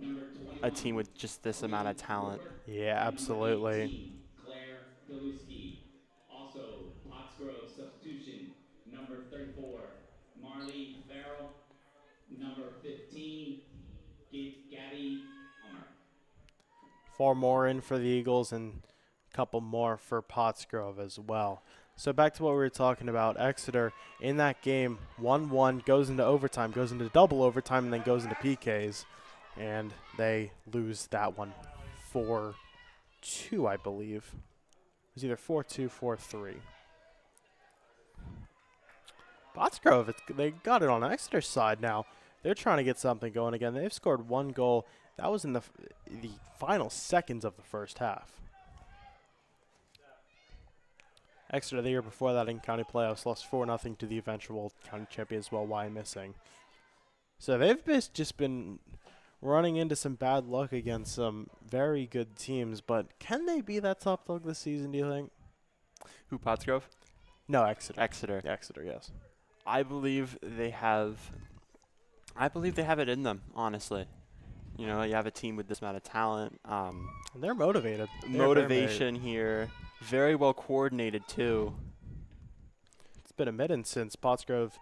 a team with just this amount of talent. Yeah, absolutely. Claire Galuski. Also, Pottsgrove substitution, number 34, Marley Farrell. Number 15, Gabby Palmer. 4 more in for the Eagles and a couple more for Pottsgrove as well. So back to what we were talking about. Exeter in that game, 1-1, goes into overtime, goes into double overtime, and then goes into PKs. And they lose that one 4-2, I believe. It was either 4-2, 4-3. Pottsgrove, they got it on Exeter's side now. They're trying to get something going again. They've scored 1 goal. That was in the final seconds of the first half. Exeter, the year before that in county playoffs, lost 4-0 to the eventual county champions, well, why missing. So they've just been running into some bad luck against some very good teams, but can they be that top dog this season, do you think? Who, Pottsgrove? No, Exeter. Exeter. Exeter, yes. I believe they have it in them, honestly. You have a team with this amount of talent. And they're motivated. Motivation here. Very well coordinated, too. It's been a minute since Pottsgrove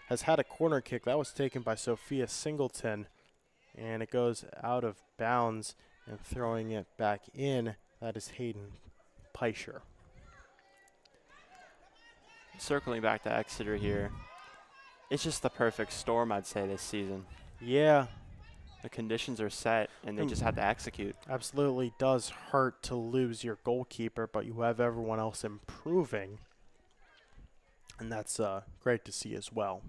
has had a corner kick. That was taken by Sophia Singleton. And it goes out of bounds, and throwing it back in, that is Hayden Peischer. Circling back to Exeter here, it's just the perfect storm, I'd say, this season. Yeah. The conditions are set, and they just have to execute. Absolutely does hurt to lose your goalkeeper, but you have everyone else improving. And that's great to see as well.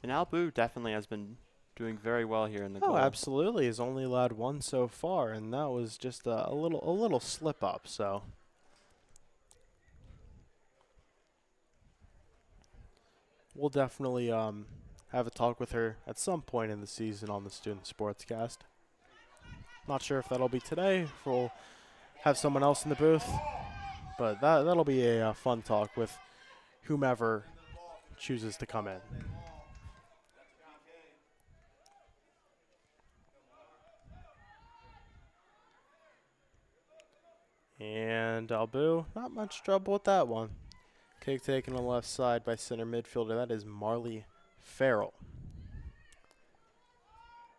And Albu definitely has been doing very well here in the goal. Oh, absolutely. He's only allowed 1 so far, and that was just a little slip up, so. We'll definitely have a talk with her at some point in the season on the Student Sportscast. Not sure if that'll be today, if we'll have someone else in the booth, but that'll be a fun talk with whomever chooses to come in. And Albu, not much trouble with that one. Kick taken on the left side by center midfielder. That is Marley Farrell.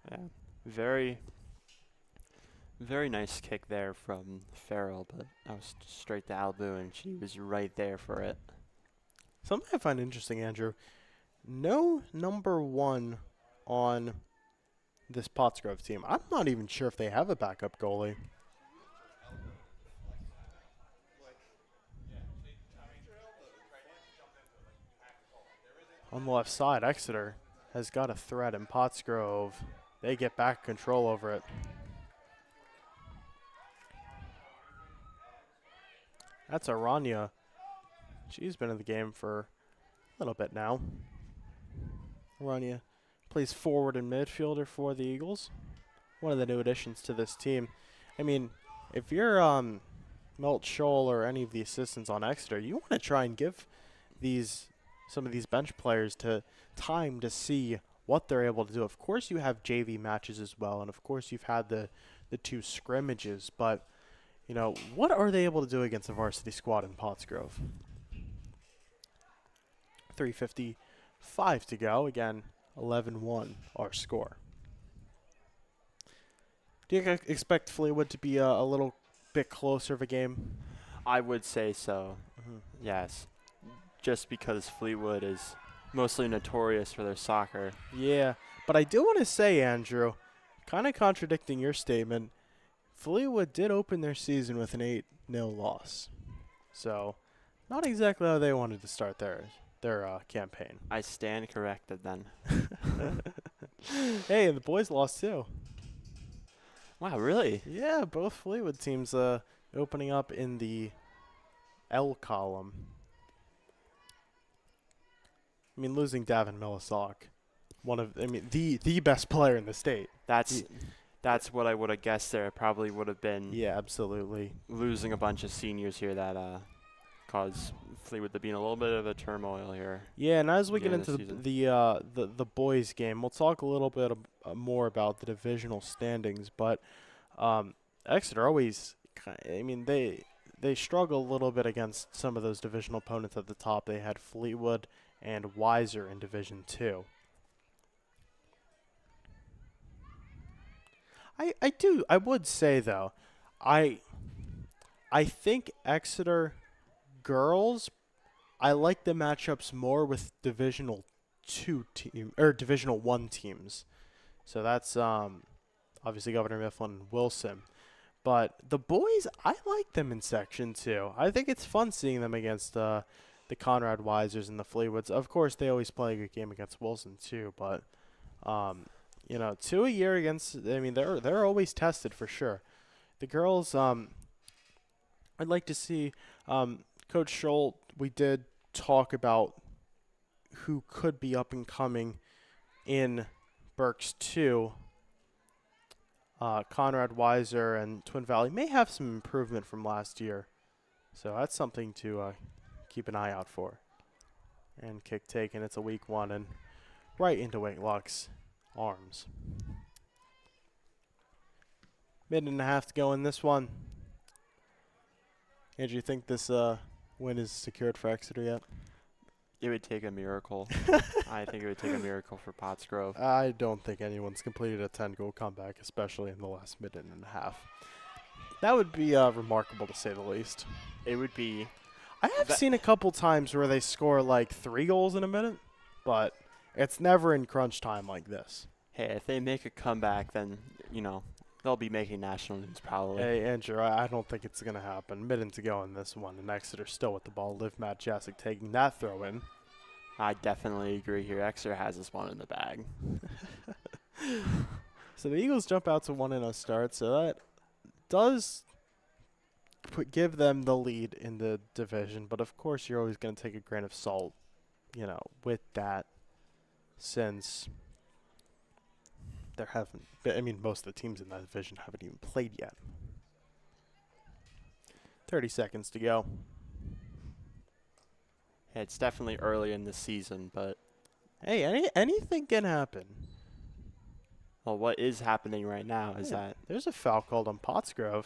Yeah, very, very nice kick there from Farrell, but that was straight to Albu, and she was right there for it. Something I find interesting, Andrew. No number 1 on this Pottsgrove team. I'm not even sure if they have a backup goalie. On the left side, Exeter has got a threat in Pottsgrove. They get back control over it. That's Aranya. She's been in the game for a little bit now. Aranya plays forward and midfielder for the Eagles. One of the new additions to this team. I mean, if you're Milt Scholl or any of the assistants on Exeter, you want to try and give some of these bench players time to see what they're able to do. Of course, you have JV matches as well, and of course, you've had the 2 scrimmages. But, you know, what are they able to do against a varsity squad in Pottsgrove? 3:55 to go. Again, 11-1 our score. Do you expect Fleetwood to be a little bit closer of a game? I would say so, yes. Just because Fleetwood is mostly notorious for their soccer. Yeah, but I do want to say, Andrew, kind of contradicting your statement, Fleetwood did open their season with an 8-0 loss. So, not exactly how they wanted to start their campaign. I stand corrected then. Hey, and the boys lost too. Wow, really? Yeah, both Fleetwood teams opening up in the L column. I mean, losing Davin Millisock, the best player in the state. That's what I would have guessed there. It probably would have been Yeah, absolutely. losing a bunch of seniors here that caused Fleetwood to be in a little bit of a turmoil here. Yeah, and as we get beginning into of the the boys game, we'll talk a little bit more about the divisional standings. But Exeter always, they struggle a little bit against some of those divisional opponents at the top. They had Fleetwood and Weiser in Division 2. I would say though, I think Exeter girls, I like the matchups more with Divisional 1 teams. So that's obviously Governor Mifflin and Wilson. But the boys, I like them in Section 2. I think it's fun seeing them against the Conrad Weisers and the Fleetwoods. Of course, they always play a good game against Wilson too. But 2 a year against. I mean, they're always tested for sure. The girls, I'd like to see Coach Scholl. We did talk about who could be up and coming in Berks 2. Conrad Weiser and Twin Valley may have some improvement from last year. So that's something to keep an eye out for. And kick taken. It's a weak one and right into Wakelock's arms. Minute and a half to go in this one. Andrew, you think this win is secured for Exeter yet? It would take a miracle. I think it would take a miracle for Pottsgrove. I don't think anyone's completed a 10-goal comeback, especially in the last minute and a half. That would be remarkable to say the least. It would be. I have seen a couple times where they score like 3 goals in a minute, but it's never in crunch time like this. Hey, if they make a comeback, then, they'll be making national news probably. Hey, Andrew, I don't think it's going to happen. Minute to go in this one, and Exeter still with the ball. Liv Matt Jasic taking that throw in. I definitely agree here. Exeter has this one in the bag. So the Eagles jump out to 1-0 start, so that does give them the lead in the division. But, of course, you're always going to take a grain of salt, with that, since most of the teams in that division haven't even played yet. 30 seconds to go. Yeah, it's definitely early in the season, but Hey, anything can happen. well, what is happening right now is Yeah, that there's a foul called on Pottsgrove.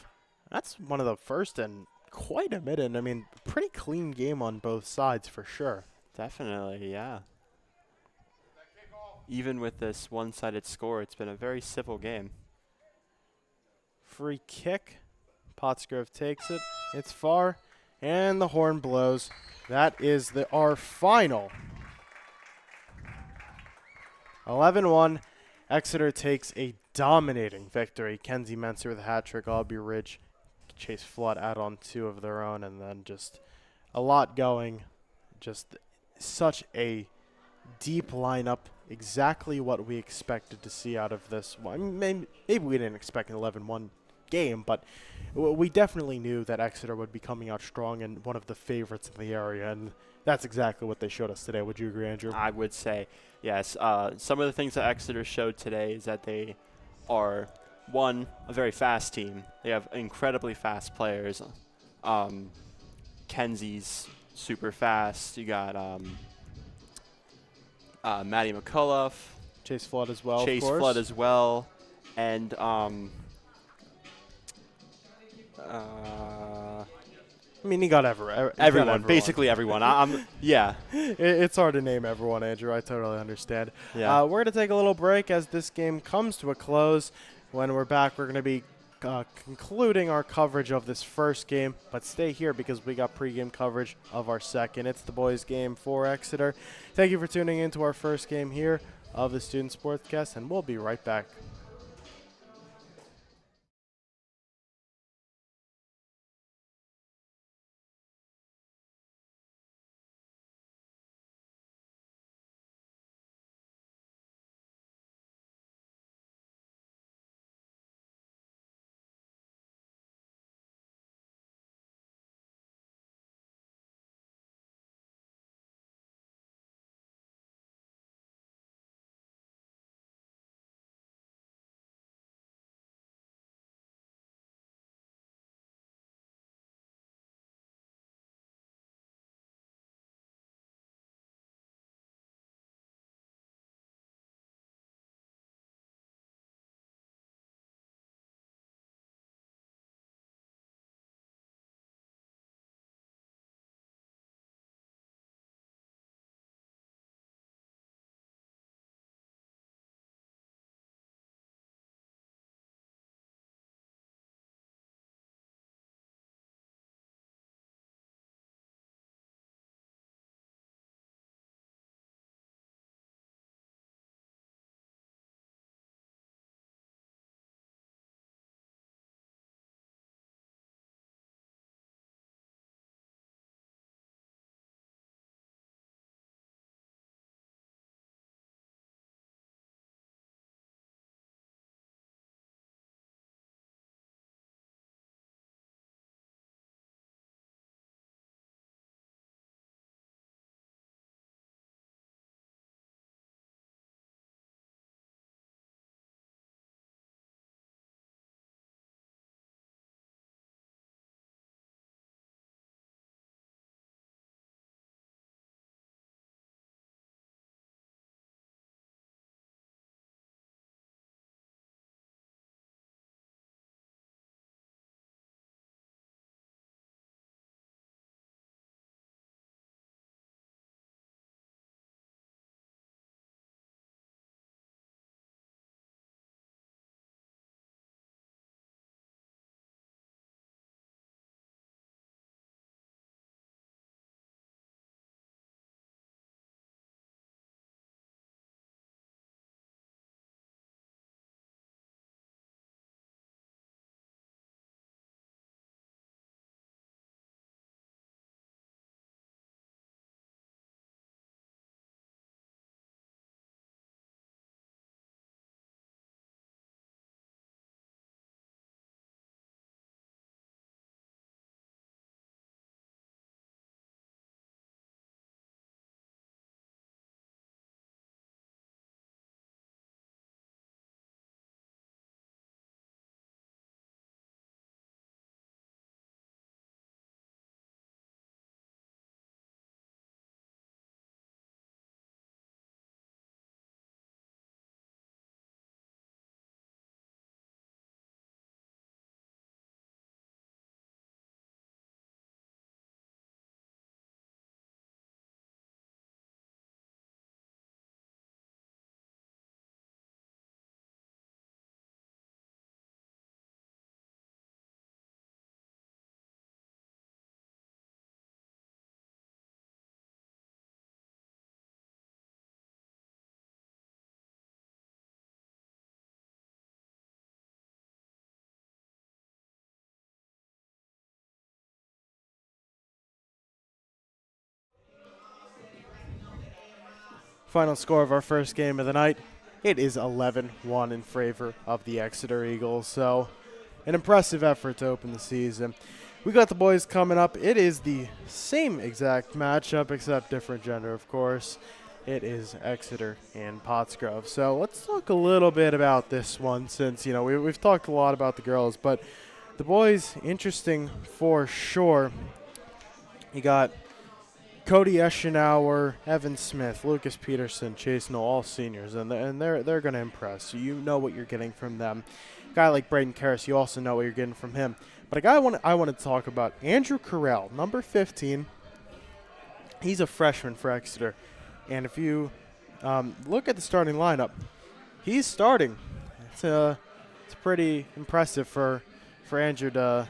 That's one of the first in quite a minute. I mean, pretty clean game on both sides for sure. Definitely, yeah. Even with this one-sided score, it's been a very civil game. Free kick. Pottsgrove takes it. It's far. And the horn blows. That is our final. 11-1. Exeter takes a dominating victory. Kenzie Menser with a hat trick. Aubrey Ridge, Chase Flood add on 2 of their own. And then just a lot going. Just such a deep lineup. Exactly what we expected to see out of this one. I mean, maybe we didn't expect an 11-1 game, but we definitely knew that Exeter would be coming out strong and one of the favorites in the area, and that's exactly what they showed us today. Would you agree, Andrew? I would say, yes. Some of the things that Exeter showed today is that they are, one, a very fast team. They have incredibly fast players. Kenzie's super fast. You got Maddie McCullough. Chase Flood as well, Chase of course. Flood as well. And I mean, he got everyone. everyone, basically everyone. Yeah. It's hard to name everyone, Andrew. I totally understand. Yeah. We're going to take a little break as this game comes to a close. When we're back, we're going to be concluding our coverage of this first game. But stay here because we got pregame coverage of our second. It's the boys' game for Exeter. Thank you for tuning in to our first game here of the Student Sportscast, and we'll be right back. Final score of our first game of the night, it is 11-1 in favor of the Exeter Eagles. So an impressive effort to open the season. We got the boys coming up. It is the same exact matchup except different gender, of course. It is Exeter and Pottsgrove. So let's talk a little bit about this one since, we've talked a lot about the girls, but the boys, interesting for sure. You got Cody Eschenauer, Evan Smith, Lucas Peterson, Chase Noel, all seniors, and they're going to impress. You know what you're getting from them. A guy like Braden Karras, you also know what you're getting from him. But a guy I want to talk about, Andrew Carell, number 15. He's a freshman for Exeter. And if you look at the starting lineup, he's starting. It's pretty impressive for Andrew to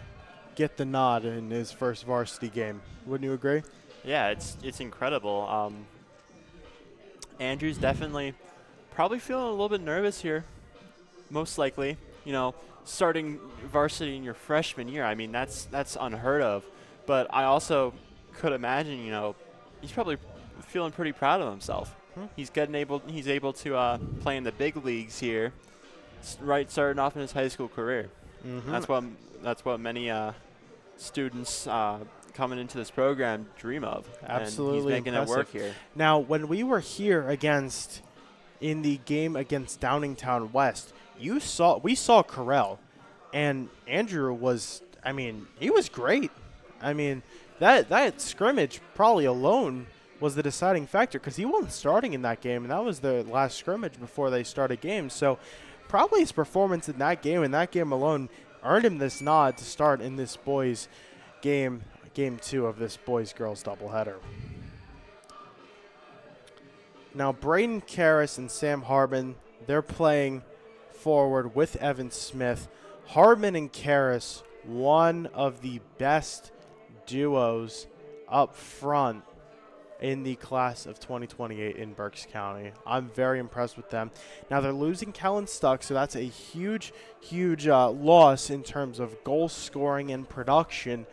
get the nod in his first varsity game. Wouldn't you agree? Yeah, it's incredible. Andrew's definitely probably feeling a little bit nervous here, most likely. Starting varsity in your freshman year, I mean, that's unheard of. But I also could imagine, he's probably feeling pretty proud of himself. He's able to play in the big leagues here, starting off in his high school career. That's what many students coming into this program dream of. Absolutely, and he's making impressive. it work here. Now, when we were here in the game against Downingtown West, we saw Carell, and Andrew was, he was great. That scrimmage probably alone was the deciding factor because he wasn't starting in that game, and that was the last scrimmage before they started games. So probably his performance in that game and that game alone earned him this nod to start in this boys game 2 of this boys-girls doubleheader. Now, Braden Karras and Sam Harbin, they're playing forward with Evan Smith. Harbin and Karras, one of the best duos up front in the class of 2028 in Berks County. I'm very impressed with them. Now, they're losing Kellen Stuck, so that's a huge loss in terms of goal scoring and production.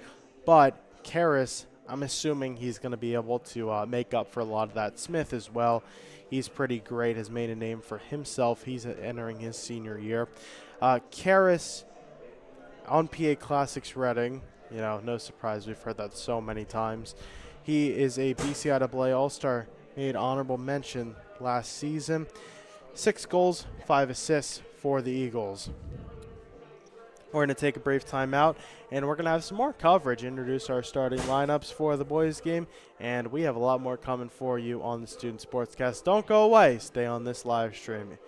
But Karras, I'm assuming he's going to be able to make up for a lot of that. Smith as well. He's pretty great, has made a name for himself. He's entering his senior year. Karras on PA Classics Reading. No surprise. We've heard that so many times. He is a BCIAA All-Star, made honorable mention last season. 6 goals, 5 assists for the Eagles. We're going to take a brief timeout, and we're going to have some more coverage, introduce our starting lineups for the boys' game, and we have a lot more coming for you on the Student Sportscast. Don't go away. Stay on this live stream.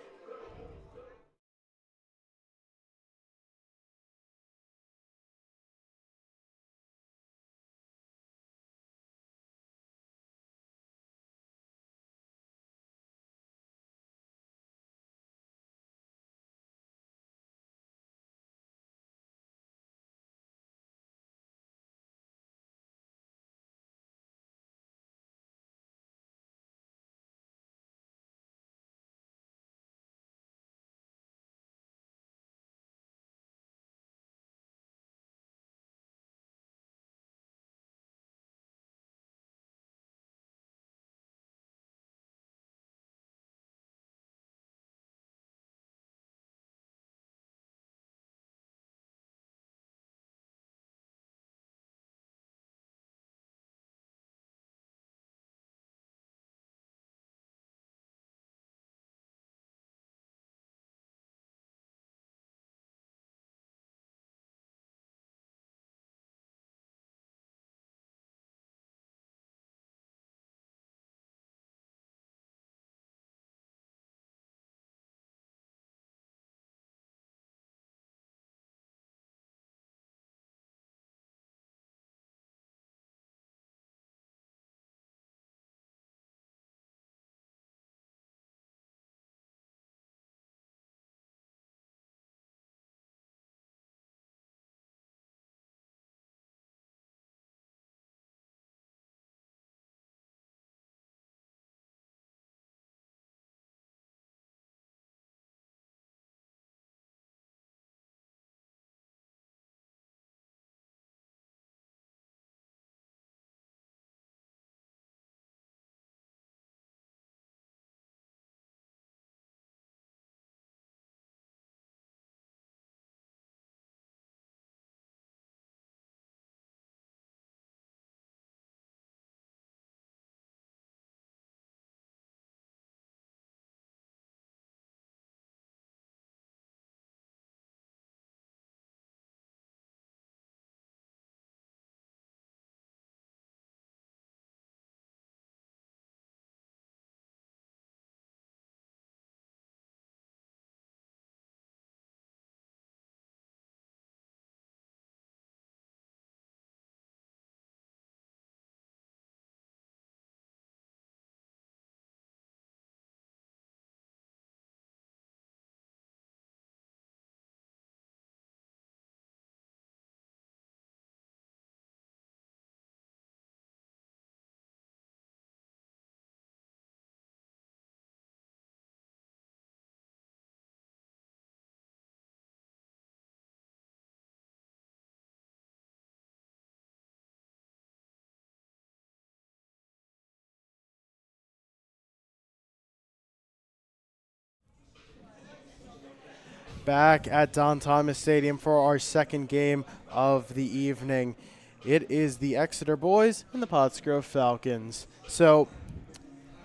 Back at Don Thomas Stadium for our second game of the evening. It is the Exeter boys and the Pottsgrove Falcons. So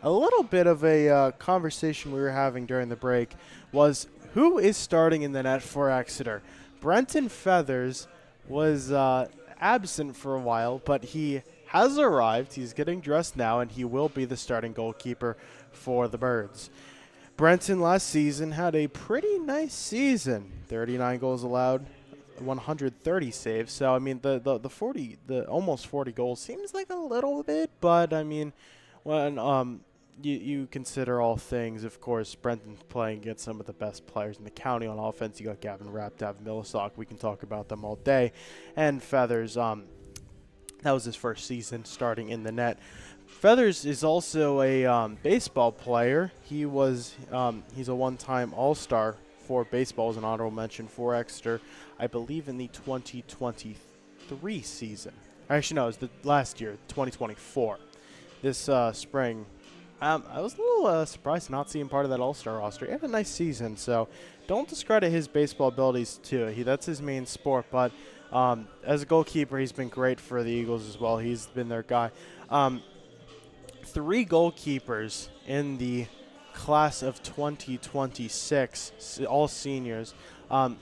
a little bit of a conversation we were having during the break was who is starting in the net for Exeter. Brenton Feathers was absent for a while, but he has arrived. He's getting dressed now, and he will be the starting goalkeeper for the Birds. Brenton last season had a pretty nice season. 39 goals allowed, 130 saves. So I mean, the almost 40 goals seems like a little bit, but I mean, when you consider all things, of course, Brenton's playing against some of the best players in the county on offense. You got Gavin Rapp, Davin Millisock. We can talk about them all day. And Feathers, that was his first season starting in the net. Feathers is also a baseball player. He's a one-time All-Star for baseball, as an honorable mention for Exeter, I believe in the 2023 season. Actually, no, it was the last year, 2024. This spring, I was a little surprised to not see him part of that All-Star roster. He had a nice season, so don't discredit his baseball abilities too. That's his main sport, but as a goalkeeper, he's been great for the Eagles as well. He's been their guy. 3 goalkeepers in the class of 2026, all seniors. Well,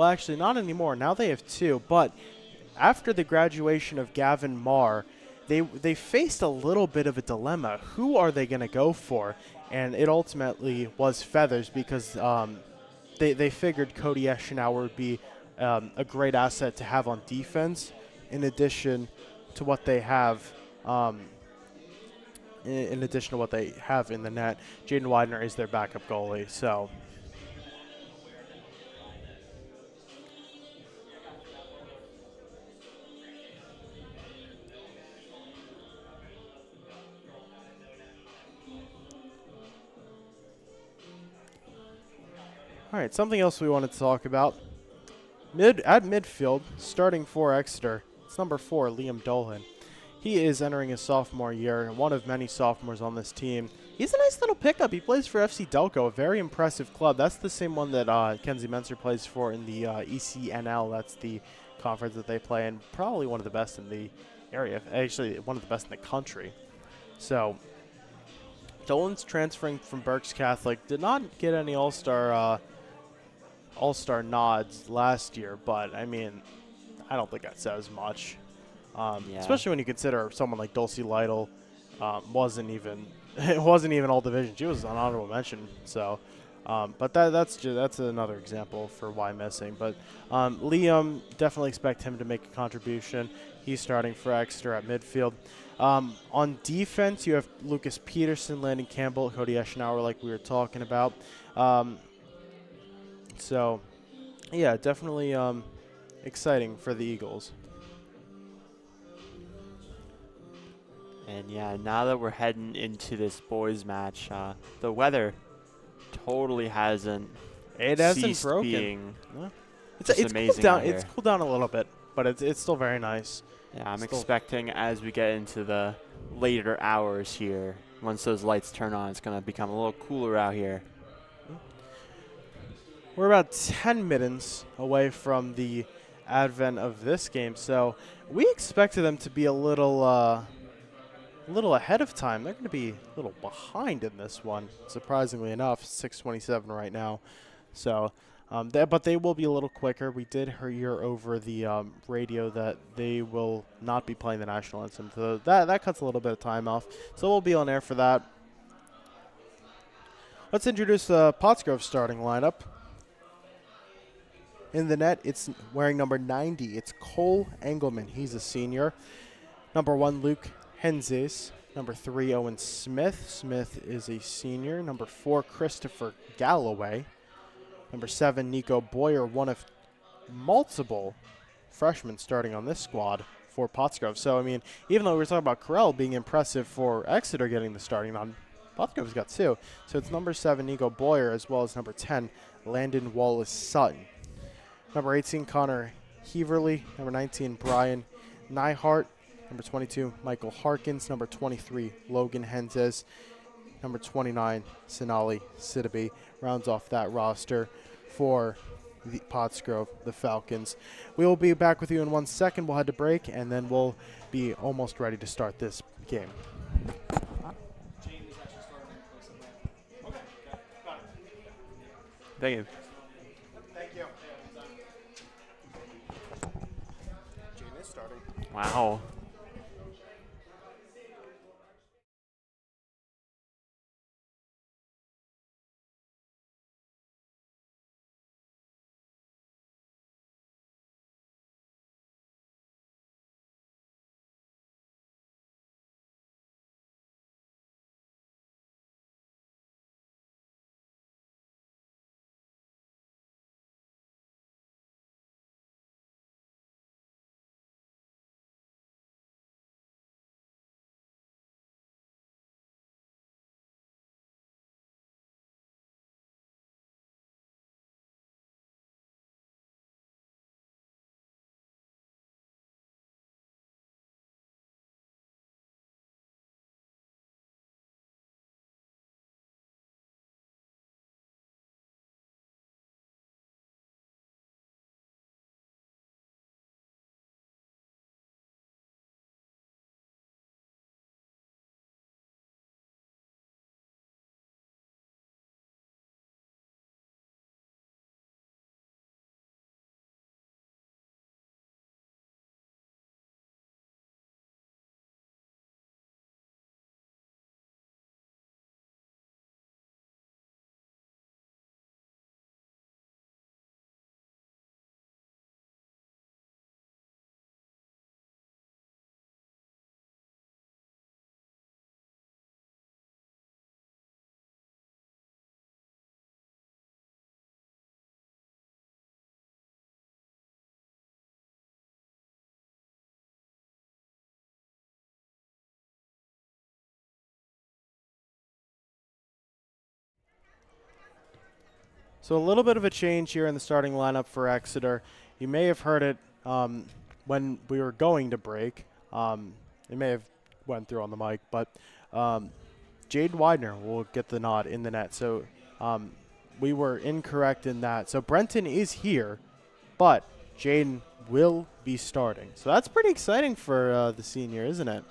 actually, not anymore. Now they have 2. But after the graduation of Gavin Marr, they faced a little bit of a dilemma. Who are they going to go for? And it ultimately was Feathers because they figured Cody Eschenauer would be a great asset to have on defense in addition to what they have in the net. Jaden Widener is their backup goalie. So all right, something else we wanted to talk about. At midfield, starting for Exeter, it's number 4, Liam Dolan. He is entering his sophomore year, one of many sophomores on this team. He's a nice little pickup. He plays for FC Delco, a very impressive club. That's the same one that Kenzie Menser plays for in the ECNL. That's the conference that they play in. Probably one of the best in the area. Actually, one of the best in the country. So, Dolan's transferring from Berks Catholic. Did not get any All-Star nods last year, but, I mean, I don't think that says much. Especially when you consider someone like Dulcie Lytle wasn't even all division. She was an honorable mention. So, but that's another example for why missing. But Liam, definitely expect him to make a contribution. He's starting for Exeter at midfield. On defense, you have Lucas Peterson, Landon Campbell, Cody Eschenauer, like we were talking about. So, yeah, definitely exciting for the Eagles. And yeah, now that we're heading into this boys match, the weather totally hasn't broken. Being it's amazing cooled down. here. It's cooled down a little bit, but it's still very nice. Yeah, I'm expecting as we get into the later hours here, once those lights turn on, it's going to become a little cooler out here. We're about 10 minutes away from the advent of this game, so we expected them to be a little ahead of time. They're going to be a little behind in this one, surprisingly enough. 6:27 right now. So, but they will be a little quicker. We did hear over the radio that they will not be playing the national anthem. So that cuts a little bit of time off. So we'll be on air for that. Let's introduce the Pottsgrove starting lineup. In the net, it's wearing number 90. It's Cole Engelman. He's a senior. Number 1, Luke Henzes. Number 3, Owen Smith. Smith is a senior. Number 4, Christopher Galloway. Number 7, Nico Boyer, one of multiple freshmen starting on this squad for Pottsgrove. So, I mean, even though we were talking about Corell being impressive for Exeter getting the starting on, Pottsgrove's got 2. So it's number 7, Nico Boyer, as well as number 10, Landon Wallace-Sutton. Number 18, Connor Heaverly. Number 19, Brian Nyhart. Number 22, Michael Harkins. Number 23, Logan Henzes. Number 29, Sonali Sidibe. Rounds off that roster for the Pottsgrove, the Falcons. We will be back with you in 1 second. We'll head to break, and then we'll be almost ready to start this game. Thank you. Thank you. Jane is starting. Wow. So a little bit of a change here in the starting lineup for Exeter. You may have heard it when we were going to break. It may have went through on the mic, but Jaden Widener will get the nod in the net. So we were incorrect in that. So Brenton is here, but Jaden will be starting. So that's pretty exciting for the senior, isn't it?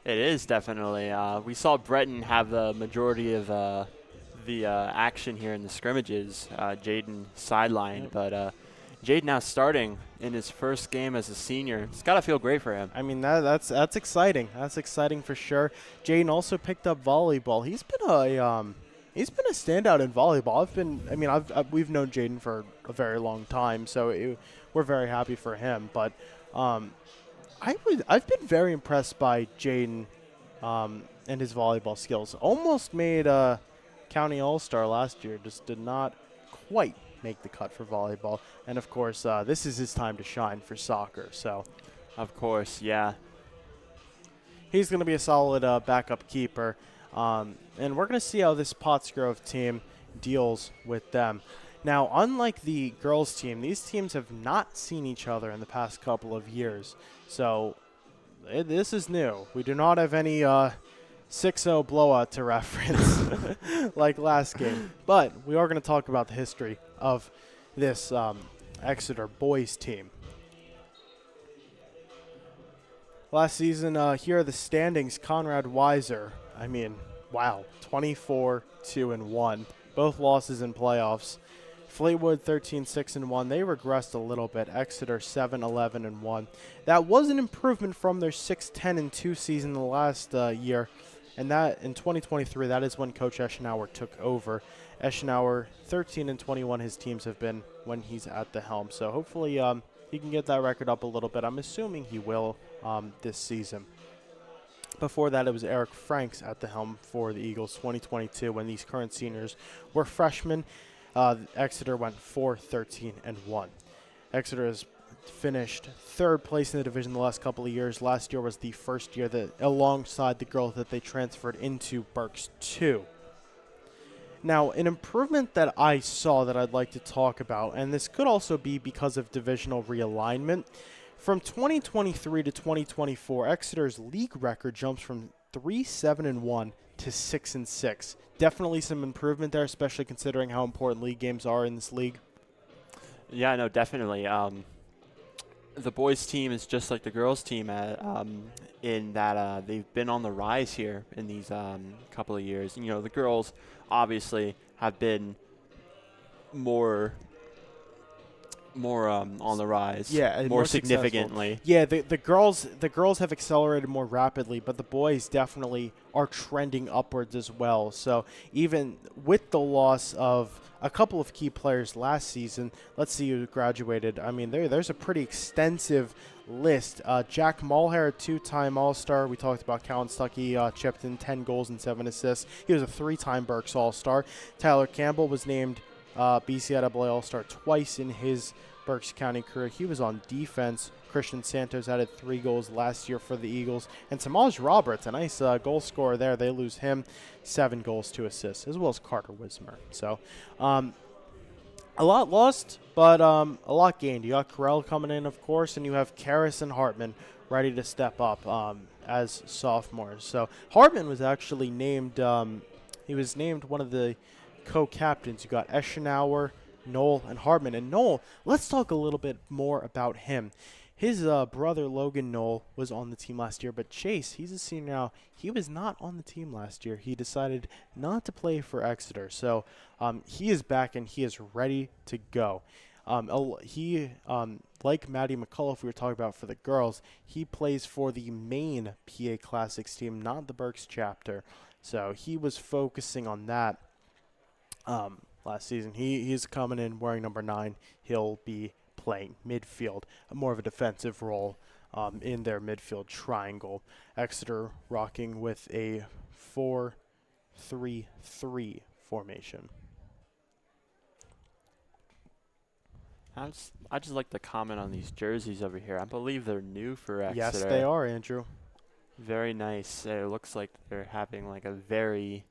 It is definitely. We saw Breton have the majority of the action here in the scrimmages. Jaden sidelined, but Jaden now starting in his first game as a senior. It's got to feel great for him. I mean, that's exciting. That's exciting for sure. Jaden also picked up volleyball. He's been a standout in volleyball. We've known Jaden for a very long time, so we're very happy for him. But I've been very impressed by Jaden and his volleyball skills. Almost made County All-Star last year, just did not quite make the cut for volleyball. And of course, this is his time to shine for soccer. So, of course, yeah. He's going to be a solid backup keeper. And we're going to see how this Pottsgrove team deals with them. Now, unlike the girls team, these teams have not seen each other in the past couple of years. So this is new. We do not have any 6-0 blowout to reference like last game. But we are going to talk about the history of this Exeter boys team. Last season, here are the standings. Conrad Weiser, wow, 24-2-1. Both losses in playoffs. Fleetwood 13-6-1. They regressed a little bit. Exeter 7-11-1. That was an improvement from their 6-10-2 season the last year. And that in 2023, that is when Coach Eschenauer took over. Eschenauer 13-21 his teams have been when he's at the helm. So hopefully he can get that record up a little bit. I'm assuming he will this season. Before that, it was Eric Franks at the helm for the Eagles 2022 when these current seniors were freshmen. Exeter went 4-13-1. Exeter has finished third place in the division the last couple of years. Last year was the first year that, alongside the girls that they transferred into Berks 2. Now, an improvement that I saw that I'd like to talk about, and this could also be because of divisional realignment, from 2023 to 2024, Exeter's league record jumps from 3-7-1 to 6-6. Definitely some improvement there, especially considering how important league games are in this league. Yeah, no, definitely. The boys' team is just like the girls' team in that they've been on the rise here in these couple of years. You know, the girls obviously have been more on the rise, Yeah, and more more successful. significantly. Yeah, the girls have accelerated more rapidly, but the boys definitely are trending upwards as well. So even with the loss of a couple of key players last season, let's see who graduated. I mean, there's a pretty extensive list. Jack Mulhare, two-time All-Star. We talked about Callan Stuckey, chipped in 10 goals and 7 assists. He was a three-time Berks All-Star. Tyler Campbell was named BCIAA All-Star twice in his Berks County career. He was on defense. Christian Santos added 3 goals last year for the Eagles. And Tamaj Roberts, a nice goal scorer there. They lose him, 7 goals, 2 assists, as well as Carter Wismer. So a lot lost, but a lot gained. You got Carell coming in, of course, and you have Karras and Hartman ready to step up as sophomores. So Hartman was actually named he was named one of the co-captains. You got Eschenauer, Knoll, and Hartman. And Knoll, let's talk a little bit more about him. His brother, Logan Knoll, was on the team last year, but Chase, he's a senior now. He was not on the team last year. He decided not to play for Exeter. So he is back, and he is ready to go. Like Maddie McCullough we were talking about for the girls, he plays for the main PA Classics team, not the Berks chapter. So he was focusing on that last season. He's coming in wearing number 9. He'll be playing midfield, more of a defensive role in their midfield triangle. Exeter rocking with a 4-3-3 formation. I just like to comment on these jerseys over here. I believe they're new for Exeter. Yes, they are, Andrew. Very nice. It looks like they're having like a very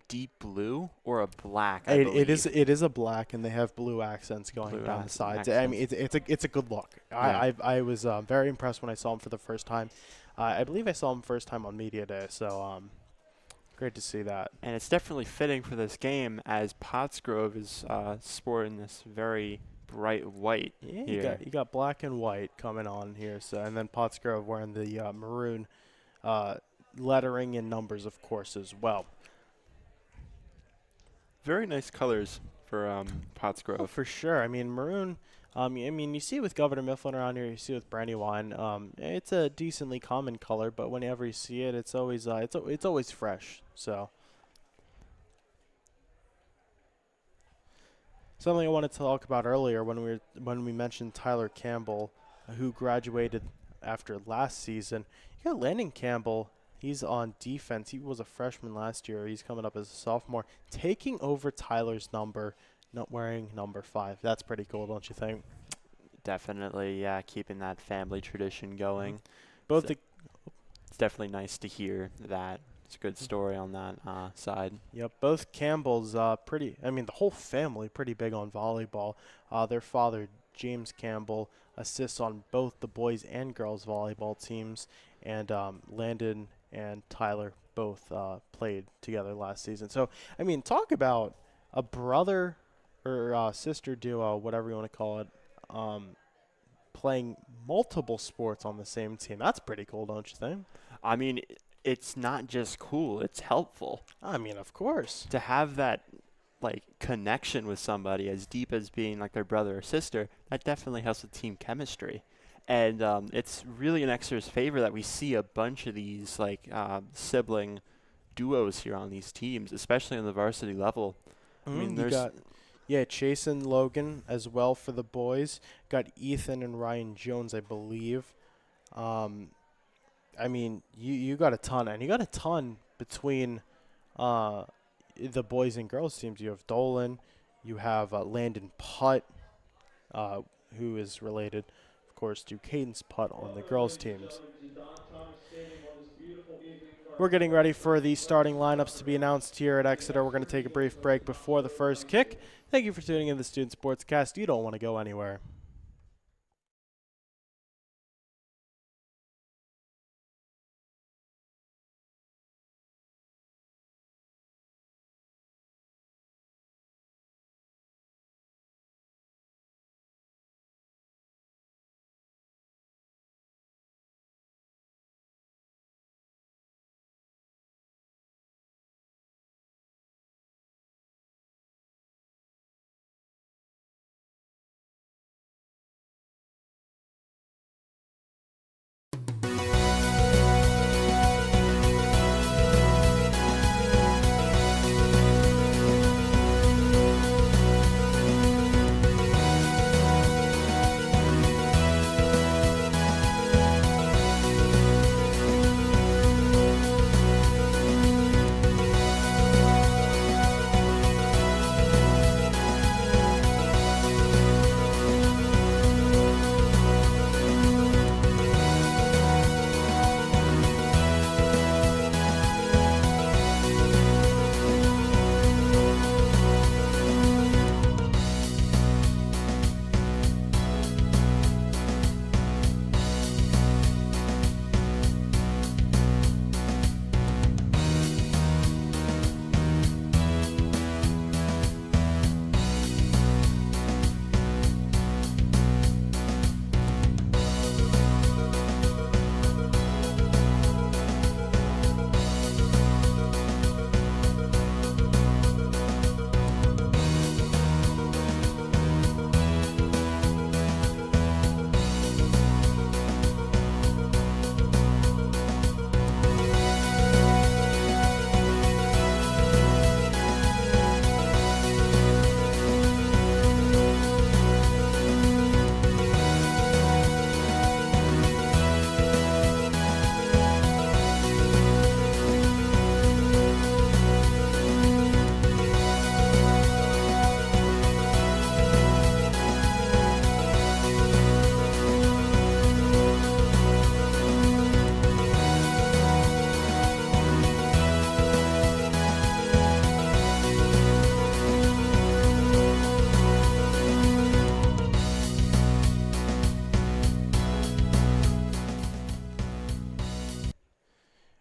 deep blue or a black. I believe. It is a black, and they have blue accents going down the sides. I mean, it's a good look. Yeah. I was very impressed when I saw them for the first time. I believe I saw them first time on Media Day, so great to see that. And it's definitely fitting for this game as Pottsgrove is sporting this very bright white. Yeah, you got black and white coming on here, so and then Pottsgrove wearing the maroon lettering and numbers, of course, as well. Very nice colors for Pottsgrove. Oh, for sure. I mean, maroon. I mean, you see it with Governor Mifflin around here. You see it with Brandywine. It's a decently common color, but whenever you see it, it's always it's always fresh. So something I wanted to talk about earlier when we mentioned Tyler Campbell, who graduated after last season. You got Landon Campbell. He's on defense. He was a freshman last year. He's coming up as a sophomore, taking over Tyler's number, not wearing number 5. That's pretty cool, don't you think? Definitely, yeah, keeping that family tradition going. Both it's definitely nice to hear that. It's a good story on that side. Yep, both Campbells the whole family pretty big on volleyball. Their father, James Campbell, assists on both the boys and girls volleyball teams, and Landon and Tyler both played together last season. So, I mean, talk about a brother or sister duo, whatever you want to call it, playing multiple sports on the same team. That's pretty cool, don't you think? I mean, it's not just cool, it's helpful. I mean, of course. To have that like connection with somebody as deep as being like their brother or sister, that definitely helps with team chemistry. And it's really in Exeter's favor that we see a bunch of these like sibling duos here on these teams, especially on the varsity level. I mean, there's Chase and Logan as well for the boys. Got Ethan and Ryan Jones, I believe. I mean, you got a ton, and you got a ton between the boys and girls teams. You have Dolan, you have Landon Putt, who is related, of course, to Cadence Putt on the girls teams. We're getting ready for the starting lineups to be announced here at Exeter. We're going to take a brief break before the first kick. Thank you for tuning in to the Student Sportscast. You don't want to go anywhere.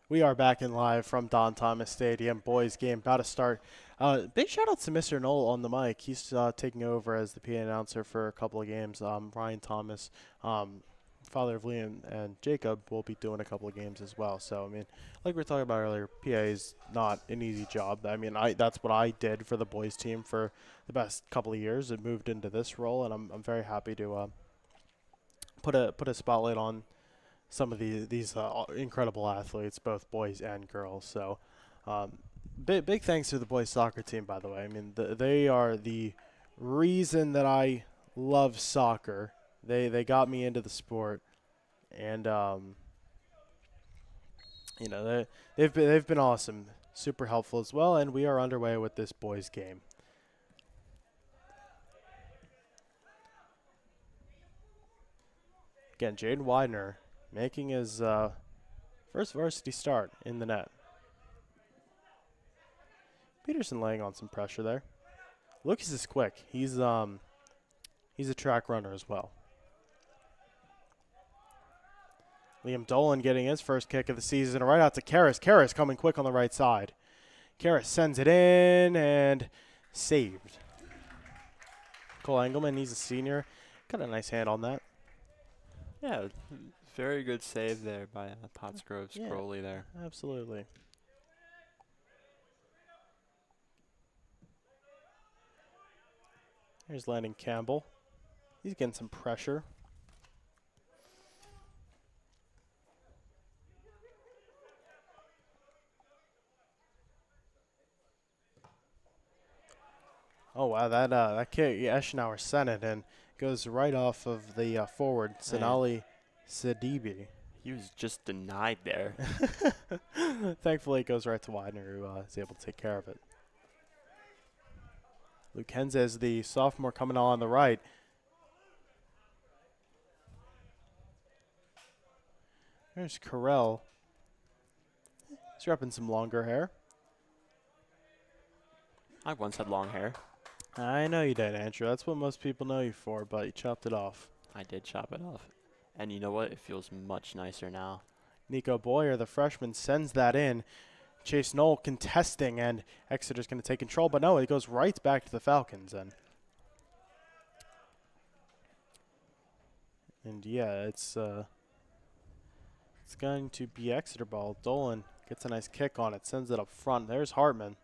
We are back in live from Don Thomas Stadium. Boys game about to start. Big shout out to Mr. Knoll on the mic. He's taking over as the PA announcer for a couple of games. Ryan Thomas, father of Liam and Jacob, will be doing a couple of games as well. So, I mean, like we were talking about earlier, PA is not an easy job. I mean, that's what I did for the boys team for the past couple of years. It moved into this role, and I'm very happy to put a spotlight on some of these incredible athletes, both boys and girls. So big thanks to the boys soccer team, by the way. I mean, they are the reason that I love soccer. They got me into the sport, and you know, they've been awesome, super helpful as well. And we are underway with this boys game. Again, Jaden Widener making his first varsity start in the net. Peterson laying on some pressure there. Lucas is quick. He's a track runner as well. Liam Dolan getting his first kick of the season right out to Karras. Karras coming quick on the right side. Karras sends it in and saved. Cole Engelman, he's a senior. Got a nice hand on that. Yeah, very good save there by Pottsgrove's goalie there. Absolutely. Here's Landon Campbell. He's getting some pressure. Oh, wow, that kick, Eschenauer sent it and goes right off of the forward, Sonali Sidibe. He was just denied there. Thankfully, it goes right to Widener, who is able to take care of it. Luke Henzes, the sophomore, coming on the right. There's Carell. He's repping some longer hair. I once had long hair. I know you did, Andrew. That's what most people know you for, but you chopped it off. I did chop it off. And you know what? It feels much nicer now. Nico Boyer, the freshman, sends that in. Chase Knoll contesting, and Exeter's going to take control. But no, it goes right back to the Falcons. And yeah, it's going to be Exeter ball. Dolan gets a nice kick on it, sends it up front. There's Hartman.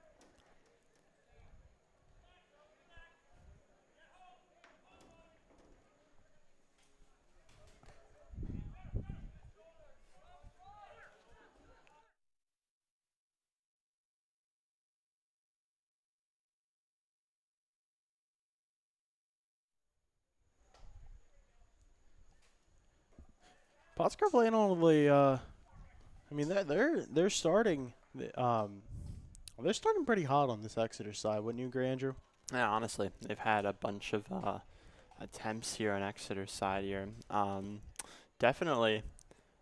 Pottsgrove laying on the. I mean, they're starting. They're starting pretty hot on this Exeter side, wouldn't you agree, Andrew? Yeah, honestly, they've had a bunch of attempts here on Exeter's side here. Definitely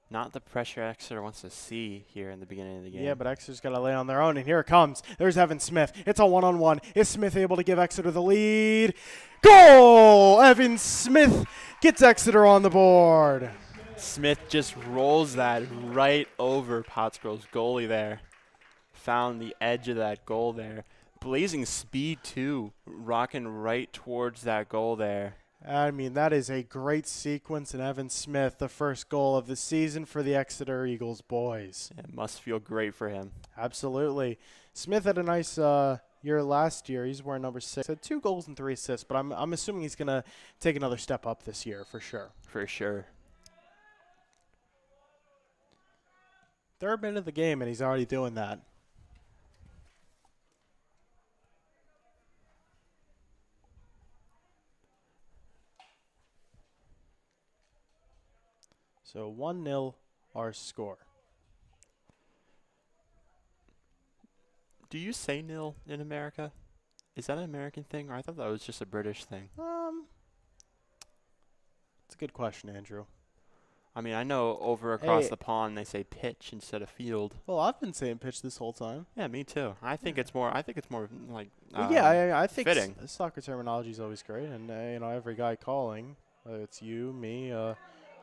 not the pressure Exeter wants to see here in the beginning of the game. Yeah, but Exeter's got to lay on their own, and here it comes. There's Evan Smith. It's a one-on-one. Is Smith able to give Exeter the lead? Goal! Evan Smith gets Exeter on the board. Smith just rolls that right over Pottsgrove's goalie there. Found the edge of that goal there. Blazing speed, too, rocking right towards that goal there. I mean, that is a great sequence, and Evan Smith, the first goal of the season for the Exeter Eagles boys. It must feel great for him. Absolutely. Smith had a nice year last year. He's wearing number 6. Had 2 goals and 3 assists, but I'm assuming he's going to take another step up this year for sure. For sure. Third minute of the game, and he's already doing that. So 1-0 our score. Do you say nil in America? Is that an American thing, or I thought that was just a British thing? It's a good question, Andrew. I mean, I know over across the pond they say pitch instead of field. Well, I've been saying pitch this whole time. Yeah, me too. I think it's more like I think fitting. Soccer terminology is always great, and every guy calling, whether it's you, me,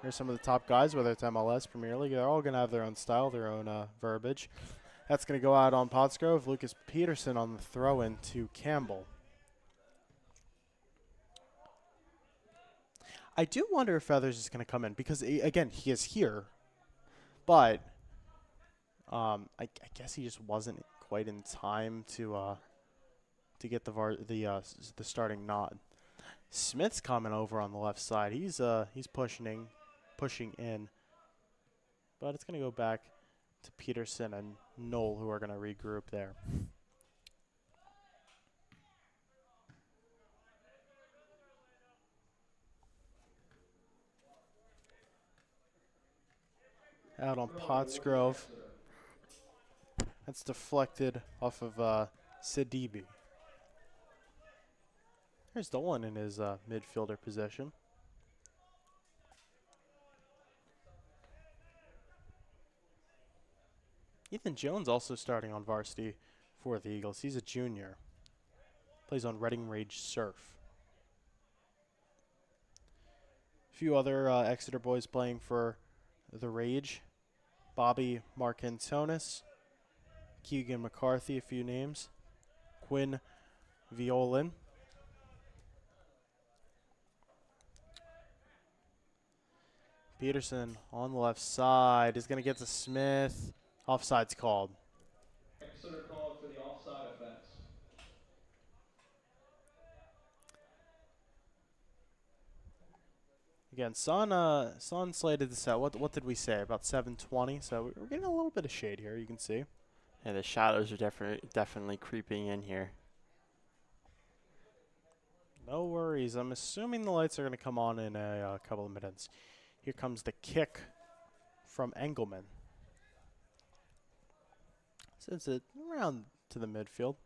Here's some of the top guys, whether it's MLS, Premier League. They're all going to have their own style, their own verbiage. That's going to go out on Pottsgrove. Lucas Peterson on the throw-in to Campbell. I do wonder if Feathers is going to come in because, again, he is here. But I guess he just wasn't quite in time to get the starting nod. Smith's coming over on the left side. He's pushing in, but it's going to go back to Peterson and Knoll, who are going to regroup there. Out on Pottsgrove. That's deflected off of Sidibe. There's Dolan in his midfielder position. Ethan Jones also starting on varsity for the Eagles. He's a junior. Plays on Reading Rage Surf. A few other Exeter boys playing for the Rage. Bobby Marcantonis, Keegan McCarthy, a few names. Quinn Violin. Peterson on the left side is going to get to Smith. Offside's called. Exeter called for the offside offense. Again, Son slated this out. What did we say? About 7:20. So we're getting a little bit of shade here. You can see. Yeah, the shadows are definitely creeping in here. No worries. I'm assuming the lights are going to come on in a couple of minutes. Here comes the kick from Engelman. Sends it around to the midfield.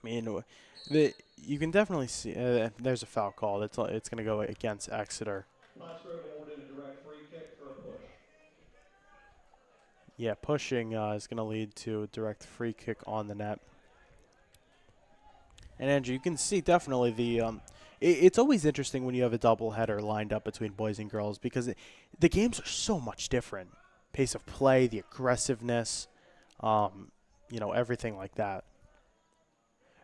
I mean, you can definitely see there's a foul call. It's going to go against Exeter. Pottsgrove awarded a direct free kick for a push. Yeah, pushing is going to lead to a direct free kick on the net. And Andrew, you can see definitely the it's always interesting when you have a doubleheader lined up between boys and girls because the games are so much different. Pace of play, the aggressiveness, everything like that.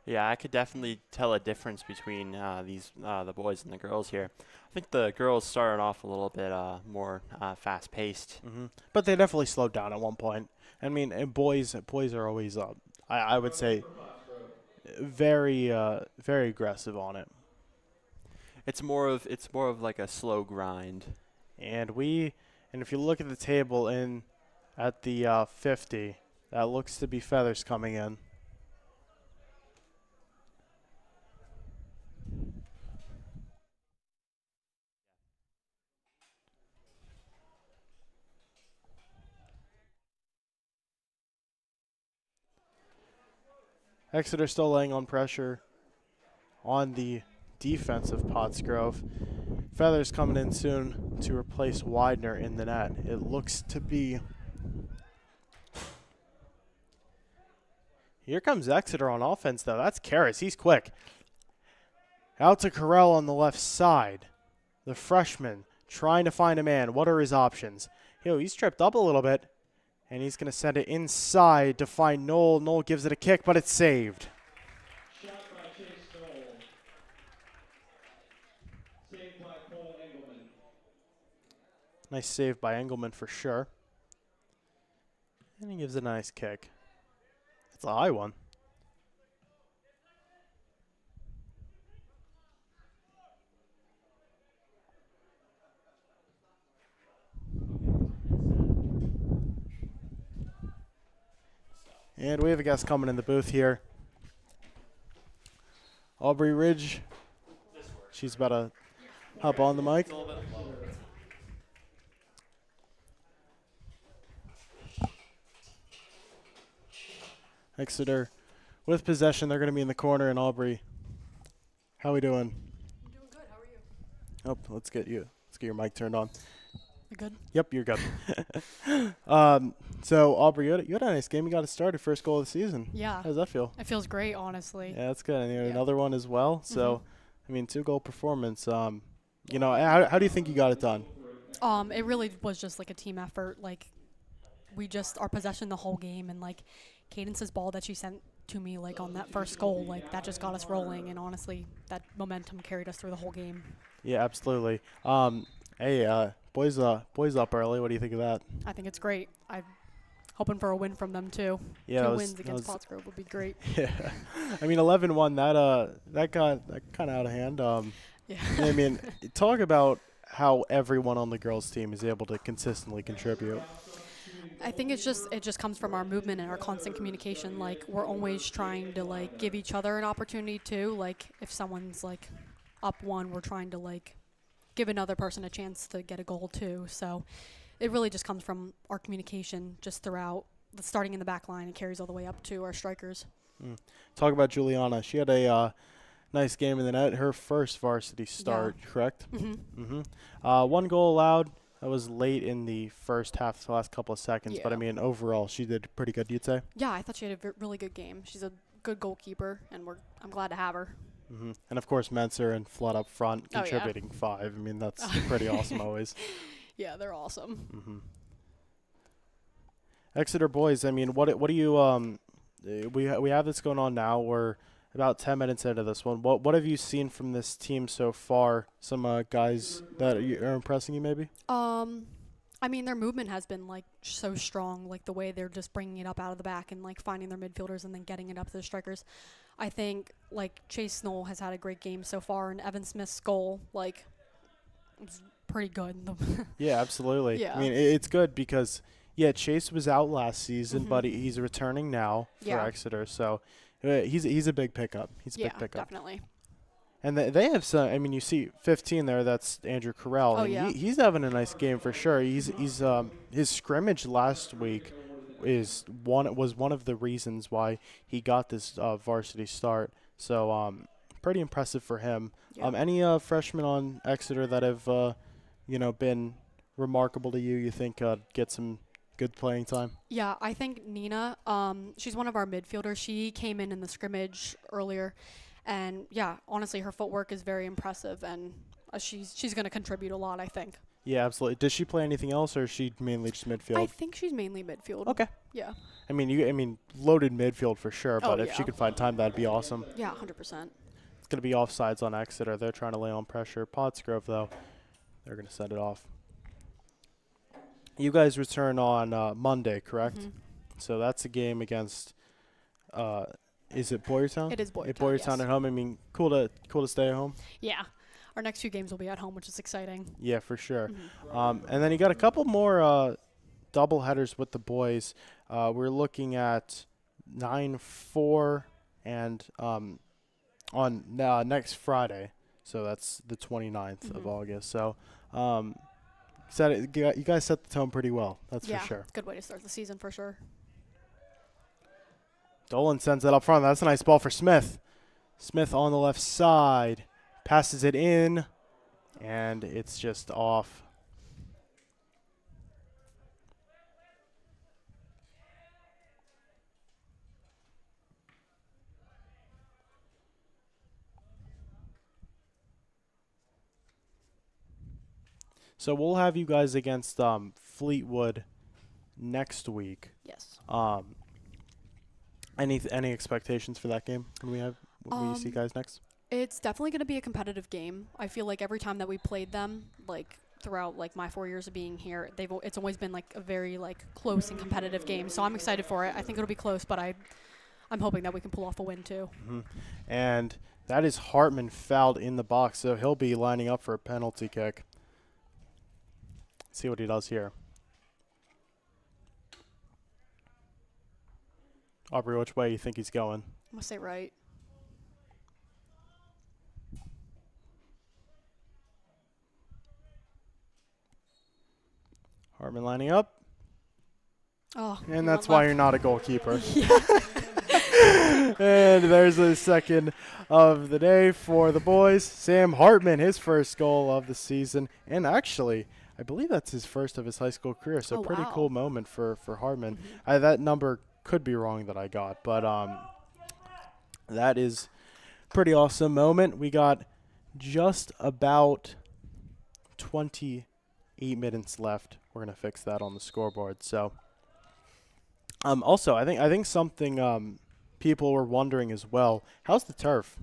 Yeah, I could definitely tell a difference between the boys and the girls here. I think the girls started off a little bit more fast-paced. Mm-hmm. But they definitely slowed down at one point. I mean, and boys are always, I would say, very aggressive on it. It's more of like a slow grind. And if you look at the table at the 50, that looks to be Feathers coming in. Exeter still laying on pressure on the defense of Pottsgrove. Feathers coming in soon to replace Widener in the net. It looks to be... Here comes Exeter on offense, though. That's Karras. He's quick. Out to Carell on the left side. The freshman trying to find a man. What are his options? He's tripped up a little bit. And he's going to send it inside to find Knoll. Knoll gives it a kick, but it's saved. Shot by Chase Knoll. Saved by Cole Engelman. Nice save by Engelman for sure. And he gives a nice kick. That's a high one. And we have a guest coming in the booth here. Aubrey Ridge. She's about to hop on the mic. Exeter with possession. They're going to be in the corner. And Aubrey, how we doing? I'm doing good. How are you? Oh, let's get your mic turned on. You good? Yep, you're good. So, Aubrey, you had a nice game. You got it started, first goal of the season. Yeah. How does that feel? It feels great, honestly. Yeah, that's good. And you had Yeah. another one as well. So, Mm-hmm. I mean, 2-goal performance. How do you think you got it done? It really was just like a team effort. Like, our possession the whole game, and like Cadence's ball that she sent to me, like on that first goal, like that just got us rolling. And honestly, that momentum carried us through the whole game. Yeah, absolutely. Hey, boys up early. What do you think of that? I think it's great. I'm hoping for a win from them too. Yeah, 2 wins against Pottsgrove would be great. Yeah, I mean 11-1. That got kind of out of hand. Yeah. I mean, talk about how everyone on the girls' team is able to consistently contribute. I think it just comes from our movement and our constant communication. Like, we're always trying to like give each other an opportunity too. Like, if someone's like up 1, we're trying to like give another person a chance to get a goal too. So it really just comes from our communication just throughout, starting in the back line. It carries all the way up to our strikers. Talk about Juliana. She had a nice game in the net. Her first varsity start, correct? Mm-hmm. 1 goal allowed. That was late in the first half, the last couple of seconds. But, I Yeah. mean, overall, she did pretty good, you'd say? Yeah, I thought she had a really good game. She's a good goalkeeper, and I'm glad to have her. And, of course, Menser and Flood up front Oh, yeah. contributing 5. I mean, that's pretty awesome always. Yeah, they're awesome. Exeter boys, I mean, what do you we have this going on now. We're about 10 minutes into this one. What have you seen from this team so far? Some guys that are impressing you, maybe? I mean, their movement has been like so strong, like the way they're just bringing it up out of the back and like finding their midfielders and then getting it up to the strikers. I think like Chase Knoll has had a great game so far, and Evan Smith's goal like was pretty good. Yeah, absolutely. Yeah. I mean, it's good because Chase was out last season, but he's returning now for Yeah. Exeter, so he's a big pickup. He's a big pickup. Definitely. And they have some. I mean, you see 15 there. That's Andrew Carell. Oh, and yeah. he's having a nice game for sure. He's his scrimmage last week was one of the reasons why he got this varsity start. So pretty impressive for him. Yeah. Any freshmen on Exeter that have been remarkable to you? You think get some good playing time? Yeah, I think Nina, she's one of our midfielders. She came in the scrimmage earlier, and yeah, honestly, her footwork is very impressive, and she's going to contribute a lot, I think. Yeah, absolutely. Does she play anything else, or is she mainly just midfield? I think she's mainly midfield. Okay. Yeah. I mean, loaded midfield for sure, but if she yeah. could find time, that'd be awesome. Yeah, 100%. It's going to be offsides on Exeter. They're trying to lay on pressure. Pottsgrove, though, they're going to send it off. You guys return on Monday, correct? Mm-hmm. So that's a game against, is it Boyertown? It is Boyertown, Boyertown yes. at home. I mean, cool to stay at home. Yeah. Our next few games will be at home, which is exciting. Yeah, for sure. Mm-hmm. And then you got a couple more double headers with the boys. We're looking at 9-4 and on next Friday. So that's the 29th of August. So you guys set the tone pretty well. That's Yeah, for sure. good way to start the season for sure. Dolan sends it up front. That's a nice ball for Smith. Smith on the left side. Passes it in. And it's just off. So we'll have you guys against Fleetwood next week. Yes. Any expectations for that game when we see you guys next? It's definitely going to be a competitive game. I feel like every time that we played them, like throughout like my 4 years of being here, it's always been like a very like close and competitive game. So I'm excited for it. I think it'll be close, but I'm hoping that we can pull off a win too. And that is Hartman fouled in the box, so he'll be lining up for a penalty kick. See what he does here. Aubrey, which way you think he's going? I'm going to say right. Hartman lining up. Oh, And that's why you're not a goalkeeper. And there's the second of the day for the boys. Sam Hartman, his first goal of the season. And actually, I believe that's his first of his high school career, so Oh, pretty wow. cool moment for Hardman. Mhm. That number could be wrong that I got, but that is pretty awesome moment. We got just about 28 minutes left. We're gonna fix that on the scoreboard. So, also, I think something people were wondering as well. How's the turf?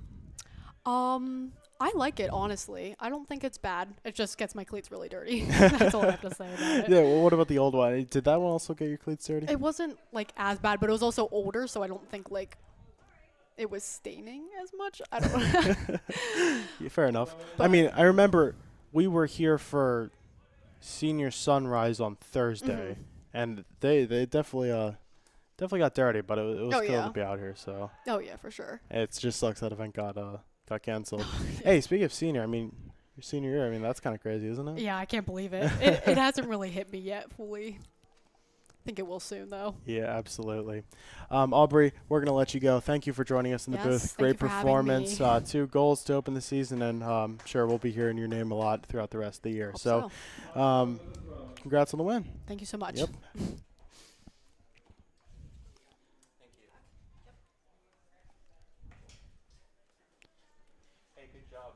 I like it, honestly. I don't think it's bad. It just gets my cleats really dirty. That's all I have to say about it. Yeah. Well, what about the old one? Did that one also get your cleats dirty? It wasn't like as bad, but it was also older, so I don't think like it was staining as much. I don't know. Yeah, fair enough. I But- mean, I remember we were here for senior sunrise on Thursday, Mhm. and they definitely got dirty, but it was Oh, cool yeah. to be out here. So Oh yeah, for sure. it just sucks that event got canceled. Hey, speaking of senior, I mean your senior year. I mean that's kind of crazy, isn't it? Yeah, I can't believe it. It hasn't really hit me yet fully. I think it will soon though. Yeah, absolutely. Aubrey, we're gonna let you go. Thank you for joining us in the Yes, booth. thank Great you for having performance. me. 2 goals to open the season, and sure we'll be hearing your name a lot throughout the rest of the year. Hope So, congrats on the win. Thank you so much. Yep. Hey, good job.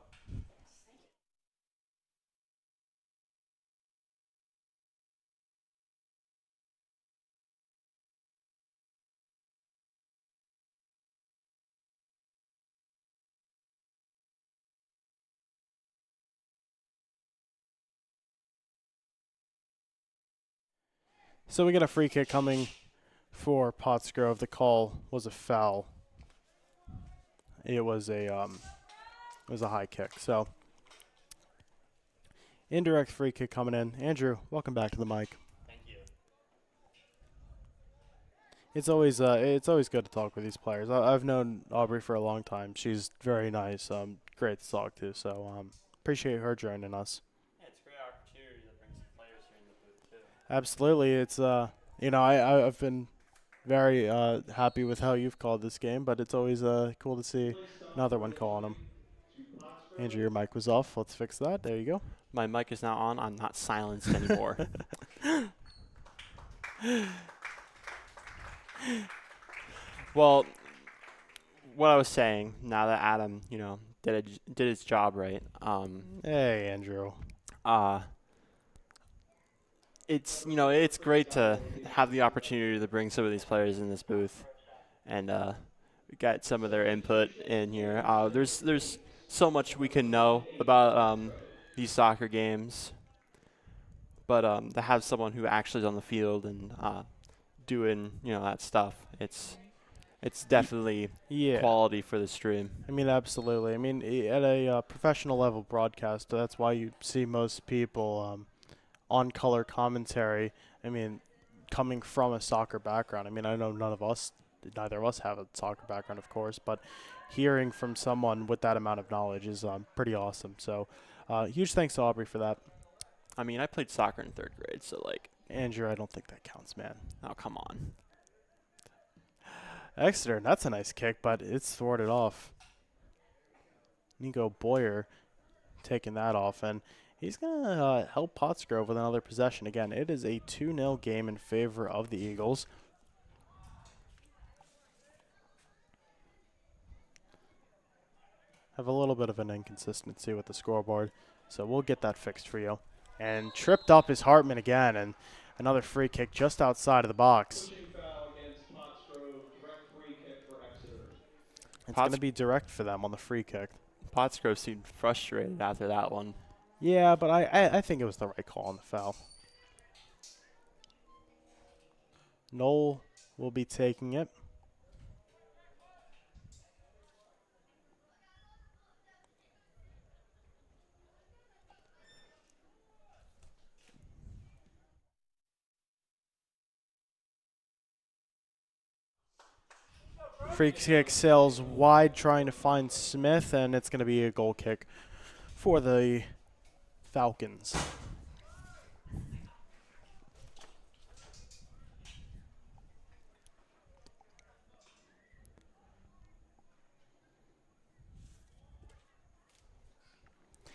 So we got a free kick coming for Pottsgrove. The call was a foul. It was a high kick. So indirect free kick coming in. Andrew, welcome back to the mic. Thank you. It's always good to talk with these players. I've known Aubrey for a long time. She's very nice. Great to talk to. So appreciate her joining us. Yeah, it's a great opportunity to bring some players here in the booth too. Absolutely. It's I've been very happy with how you've called this game, but it's always cool to see another one calling them. Andrew, your mic was off. Let's fix that. There you go. My mic is now on. I'm not silenced anymore. Well, what I was saying, now that Adam, did his job right, Hey, Andrew. it's great to have the opportunity to bring some of these players in this booth and get some of their input in here. There's so much we can know about these soccer games, but to have someone who actually is on the field and doing that stuff, it's definitely Yeah. quality for the stream. I mean, absolutely. I mean, at a professional level broadcast, that's why you see most people on color commentary. I mean, coming from a soccer background. I mean, I know neither of us have a soccer background, of course, but hearing from someone with that amount of knowledge is pretty awesome. So, huge thanks to Aubrey for that. I mean, I played soccer in 3rd grade, so Andrew, I don't think that counts, man. oh, come on. Exeter, that's a nice kick, but it's thwarted off. Nico Boyer taking that off, and he's going to help Pottsgrove with another possession. Again, it is a 2-0 game in favor of the Eagles. Have a little bit of an inconsistency with the scoreboard, so we'll get that fixed for you. And tripped up is Hartman again, and another free kick just outside of the box. Pushing foul against Pottsgrove, direct free kick for Exeter. It's going to be direct for them on the free kick. Pottsgrove seemed frustrated after that one. Yeah, but I think it was the right call on the foul. Knoll will be taking it. Free kick sails wide, trying to find Smith, and it's going to be a goal kick for the Falcons.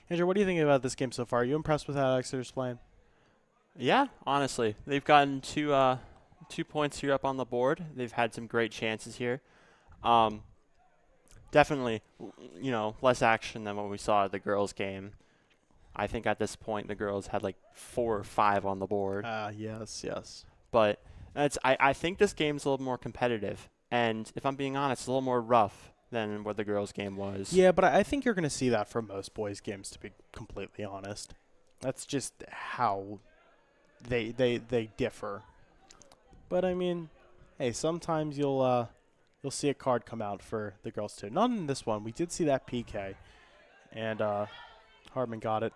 Andrew, what do you think about this game so far? Are you impressed with how Exeter's playing? Yeah, honestly, they've gotten 2 points here up on the board. They've had some great chances here. Definitely, less action than what we saw at the girls' game. I think at this point the girls had like 4 or 5 on the board. Yes. But I think this game's a little more competitive. And if I'm being honest, it's a little more rough than what the girls' game was. Yeah, but I think you're going to see that for most boys' games, to be completely honest. That's just how they differ. But I mean, hey, sometimes you'll see a card come out for the girls too. Not in this one. We did see that PK, and Hartman got it.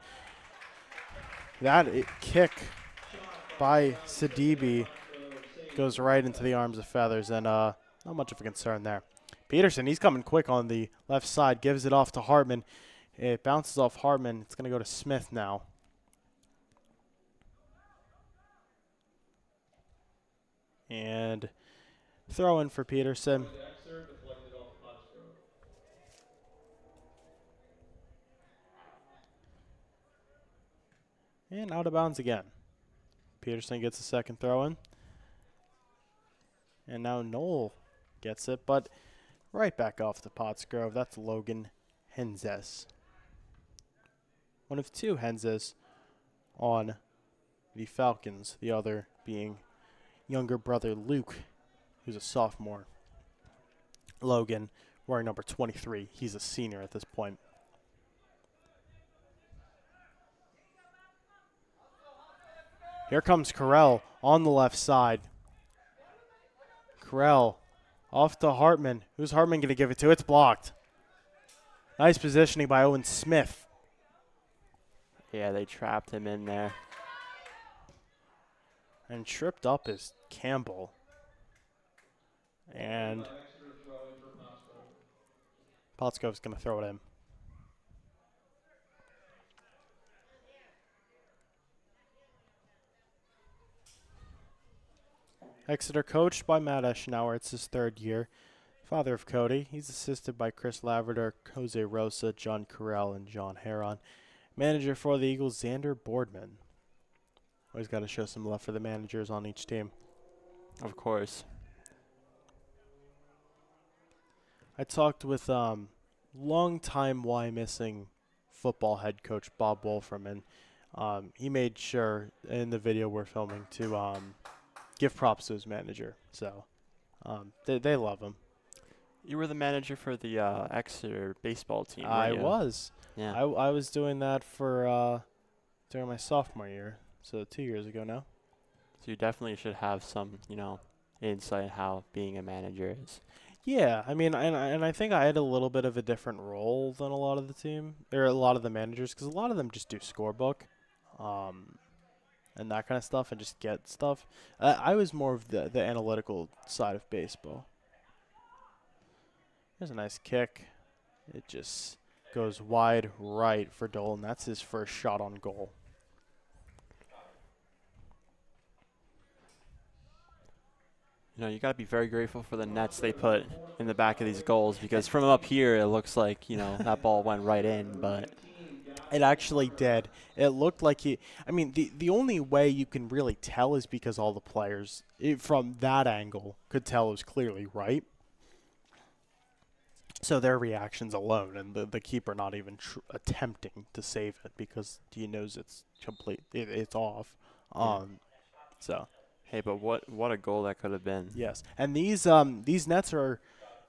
That kick by Sidibe goes right into the arms of Feathers, and not much of a concern there. Peterson, he's coming quick on the left side, gives it off to Hartman. It bounces off Hartman. It's going to go to Smith now. And throw in for Peterson. Exeter deflected off Pottsgrove. And out of bounds again. Peterson gets a second throw in. And now Knoll gets it, but right back off to Pottsgrove. That's Logan Henzes. One of 2 Henzes on the Falcons, the other being younger brother Luke, who's a sophomore. Logan, wearing number 23. He's a senior at this point. Here comes Carell on the left side. Carell off to Hartman. Who's Hartman going to give it to? It's blocked. Nice positioning by Owen Smith. Yeah, they trapped him in there. And tripped up is Campbell. And Exeter throwing for Pottsgrove. Pottsgrove's going to throw it in. Exeter coached by Matt Eschenauer. It's his 3rd year. Father of Cody. He's assisted by Chris Laverdure, Jose Rosa, John Carell, and John Heron. Manager for the Eagles, Xander Boardman. Always got to show some love for the managers on each team. Of course. I talked with longtime Y missing football head coach Bob Wolfram, and he made sure in the video we're filming to give props to his manager. So they love him. You were the manager for the Exeter baseball team, I weren't you? was. Yeah. I was doing that for during my sophomore year, so 2 years ago now. So you definitely should have some, insight how being a manager is. Yeah, I mean, and I think I had a little bit of a different role than a lot of the team, or a lot of the managers, because a lot of them just do scorebook, and that kind of stuff, and just get stuff. I was more of the analytical side of baseball. There's a nice kick. It just goes wide right for Dolan. That's his first shot on goal. You got to be very grateful for the nets they put in the back of these goals, because from up here it looks like, that ball went right in, but It actually did. It looked like the only way you can really tell is because all the players from that angle could tell it was clearly right. So their reactions alone, and the keeper not even attempting to save it because he knows it's complete, it's off. So. hey, but what a goal that could have been. Yes, and these nets are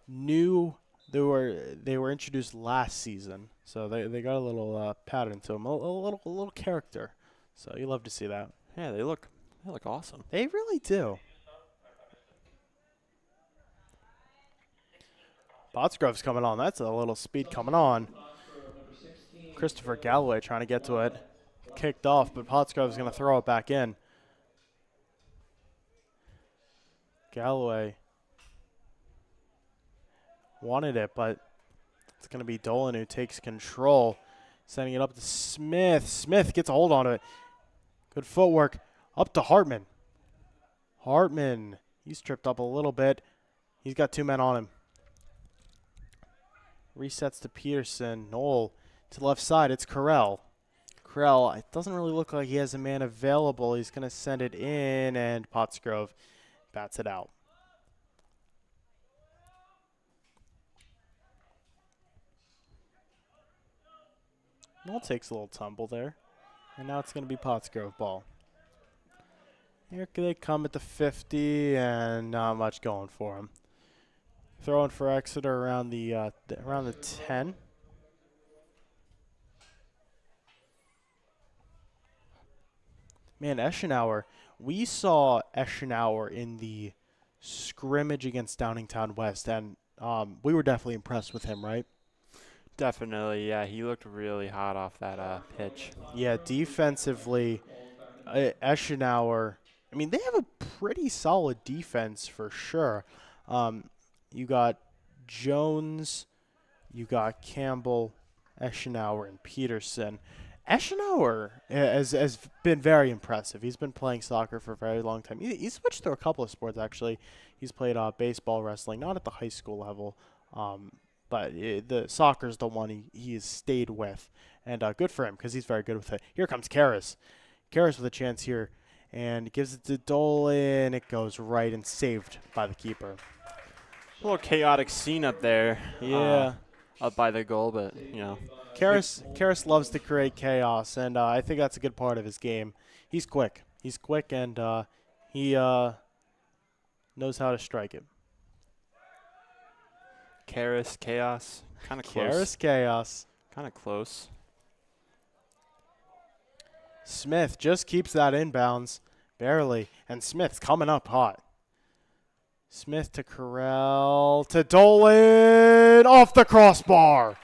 new. They were introduced last season, so they got a little pattern to them, a little character. So you love to see that. Yeah, they look awesome. They really do. Pottsgrove's coming on. That's a little speed coming on. Christopher Galloway trying to get to it. Kicked off, but Pottsgrove's going to throw it back in. Galloway wanted it, but it's going to be Dolan who takes control. Sending it up to Smith. Smith gets a hold on it. Good footwork. Up to Hartman. Hartman. He's tripped up a little bit. He's got 2 men on him. Resets to Peterson. Knoll to the left side. It's Carell. Krell, it doesn't really look like he has a man available. He's going to send it in, and Pottsgrove bats it out. Ball takes a little tumble there, and now it's going to be Pottsgrove ball. Here they come at the 50, and not much going for him. Throwing for Exeter around the 10. Man, Eschenauer. We saw Eschenauer in the scrimmage against Downingtown West, and we were definitely impressed with him, right? Definitely, yeah. He looked really hot off that pitch. Yeah, defensively, Eschenauer, I mean, they have a pretty solid defense for sure. You got Jones, you got Campbell, Eschenauer, and Peterson. Eschenauer has been very impressive. He's been playing soccer for a very long time. He switched to a couple of sports, actually. He's played baseball, wrestling, not at the high school level, but the soccer's the one he has stayed with. And good for him because he's very good with it. Here comes Karras. Karras with a chance here and gives it to Dolan. It goes right and saved by the keeper. A little chaotic scene up there. Yeah. Up by the goal, but, you know. Karras loves to create chaos, and I think that's a good part of his game. He's quick. He's quick, and he knows how to strike it. Karras, chaos. Kind of close. Karras, chaos. Kind of close. Smith just keeps that inbounds, barely, and Smith's coming up hot. Smith to Carell, to Dolan, off the crossbar.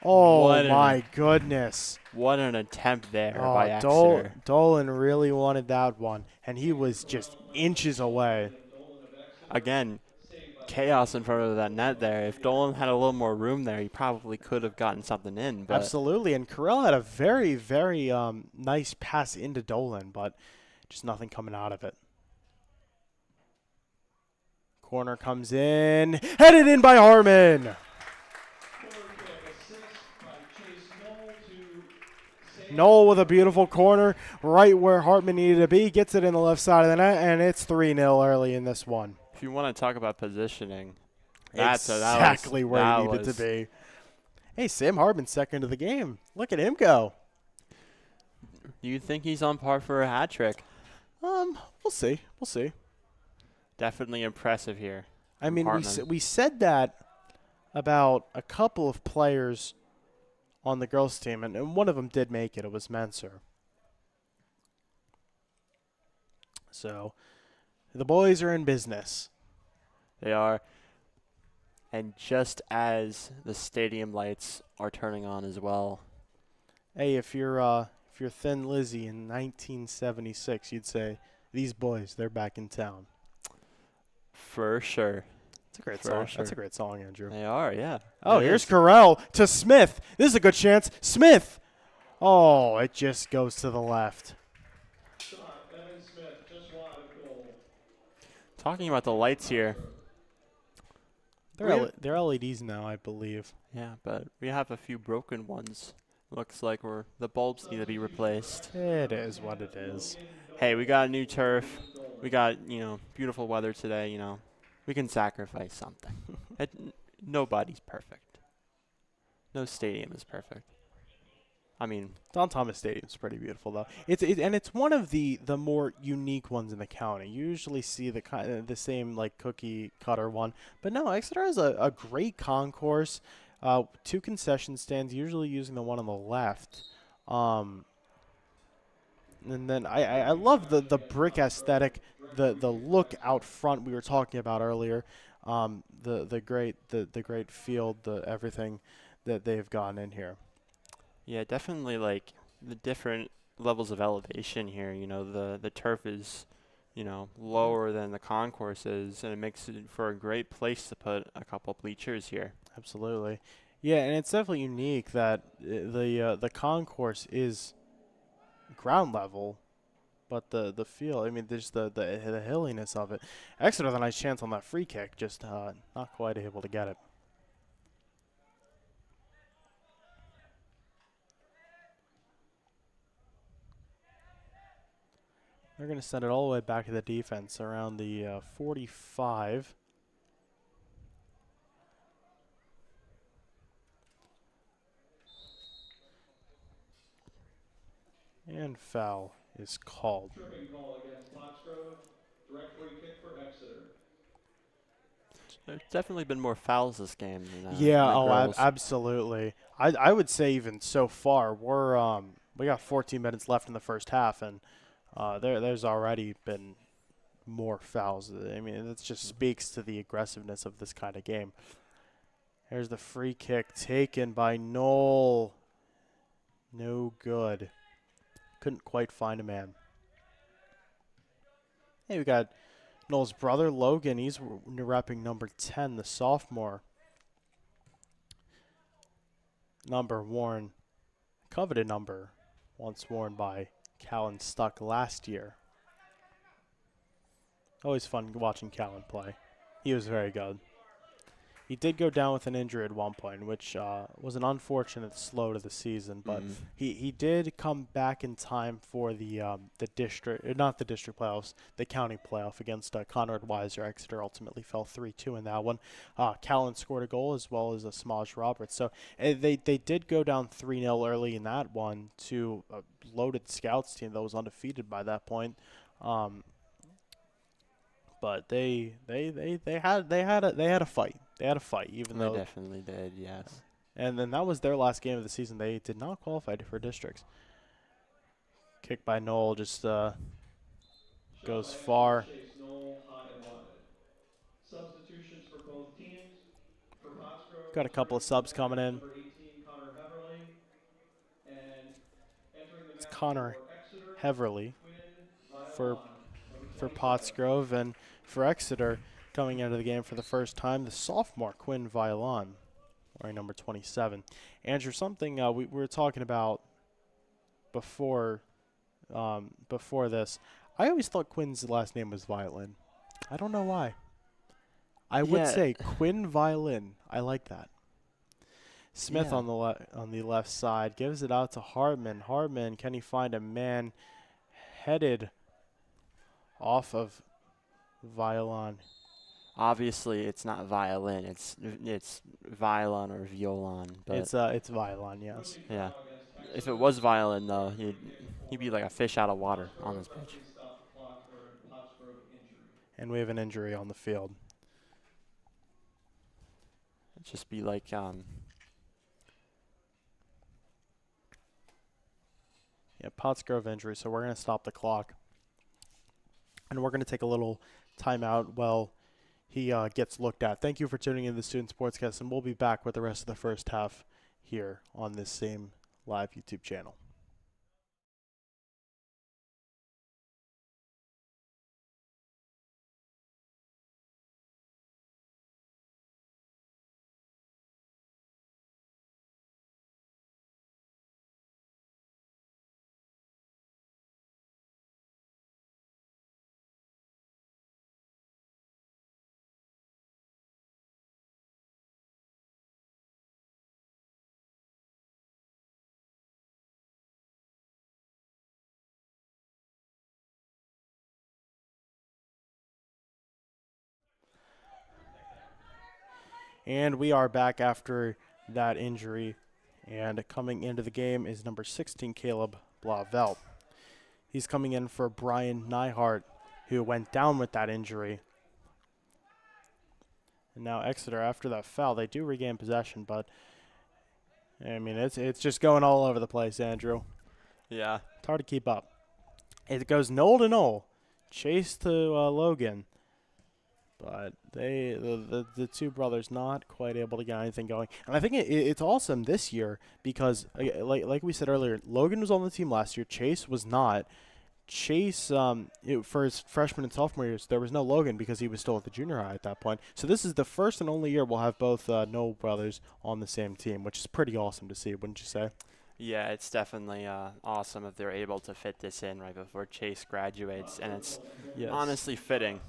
Oh, my goodness. What an attempt there by Exeter. Dolan really wanted that one, and he was just inches away. Again, chaos in front of that net there. If Dolan had a little more room there, he probably could have gotten something in. But absolutely, and Carell had a very, very nice pass into Dolan, but just nothing coming out of it. Corner comes in, headed in by Harmon. Knoll with a beautiful corner right where Hartman needed to be. Gets it in the left side of the net, and it's 3-0 early in this one. If you want to talk about positioning, that's exactly where he needed to be. Hey, Sam Hartman, second of the game. Look at him go. Do you think he's on par for a hat trick? We'll see. We'll see. Definitely impressive here. I mean, we said that about a couple of players on the girls' team, and one of them did make it. It was Menser. So the boys are in business. They are. And just as the stadium lights are turning on as well. Hey, if you're Thin Lizzy in 1976, you'd say, these boys, they're back in town. For sure. That's a great song. That's a great song, Andrew. They are, yeah. Oh, here's Carell to Smith. This is a good chance. Smith. Oh, it just goes to the left. Talking about the lights here. They're LEDs now, I believe. Yeah, but we have a few broken ones. Looks like the bulbs need to be replaced. It is what it is. Hey, we got a new turf. We got, beautiful weather today, We can sacrifice something. Nobody's perfect. No stadium is perfect. I mean, Don Thomas Stadium's pretty beautiful though. It's one of the more unique ones in the county. You usually see the same like cookie cutter one, but no, Exeter has a great concourse, 2 concession stands, usually using the one on the left. And then I love the brick aesthetic, the look out front we were talking about earlier, the great field, everything that they've gotten in here. Yeah, definitely like the different levels of elevation here. The turf is, lower than the concourse is, and it makes it for a great place to put a couple bleachers here. Absolutely. Yeah, and it's definitely unique that the concourse is ground level, but the field, I mean, there's the hilliness of it. Exeter with a nice chance on that free kick, just not quite able to get it. They're going to send it all the way back to the defense around the 45. And foul is called. Tripping call against Pottsgrove. Direct free kick for Exeter. There's definitely been more fouls this game than Yeah, than oh, girls. absolutely. I would say even so far, we got 14 minutes left in the first half, and there's already been more fouls. I mean, it just speaks to the aggressiveness of this kind of game. There's the free kick taken by Knoll. No good. Couldn't quite find a man. Hey, we got Knoll's brother, Logan. He's repping number 10, the sophomore. Number worn, coveted number, once worn by Callan Stuck last year. Always fun watching Callan play. He was very good. He did go down with an injury at one point, which was an unfortunate slow to the season, but he did come back in time for the district, not the district playoffs, the county playoff against Conrad Weiser. Exeter ultimately fell 3-2 in that one. Callan scored a goal as well as Smaj Roberts. So they did go down 3-0 early in that one to a loaded Scouts team that was undefeated by that point. But they had a fight. They had a fight, even though They definitely did, yes. And then that was their last game of the season. They did not qualify for districts. Kick by Knoll just goes far. Chase Knoll, hot and wide. Substitutions for both teams. For Pottsgrove, Got a couple of subs coming in. number 18, Connor Heverly. And entering the It's match Connor for Exeter, Heverly Quinn for Violon, Pottsgrove, and for Exeter coming into the game for the first time, the sophomore Quinn Violon, wearing number 27. Andrew, something we were talking about before this. I always thought Quinn's last name was Violin. I don't know why. I would say Quinn Violin. I like that. Smith on the left side gives it out to Hardman. Hardman, can he find a man headed off of Violon? Obviously, it's not violin. It's violon or violon. But It's Violon, yes. yeah, if it was violin though, he'd be like a fish out of water on this pitch. stop the clock for a Pottsgrove injury. And we have an injury on the field. It'd just be like Yeah, Pottsgrove injury, so we're going to stop the clock. And we're going to take a little timeout while he gets looked at. Thank you for tuning in to the Student Sportscast, and we'll be back with the rest of the first half here on this same live YouTube channel. And we are back after that injury. And coming into the game is number 16, Caleb Blauvelt. He's coming in for Brian Nyhart, who went down with that injury. And now Exeter, after that foul, they do regain possession, but I mean, it's just going all over the place, Andrew. yeah. It's hard to keep up. It goes Knoll to Knoll, Chase to Logan. But the two brothers not quite able to get anything going. And I think it's awesome this year because, like we said earlier, Logan was on the team last year. Chase was not. Chase, for his freshman and sophomore years, there was no Logan because he was still at the junior high at that point. So this is the first and only year we'll have both Knoll brothers on the same team, which is pretty awesome to see, wouldn't you say? Yeah, it's definitely awesome if they're able to fit this in right before Chase graduates, and it's honestly fitting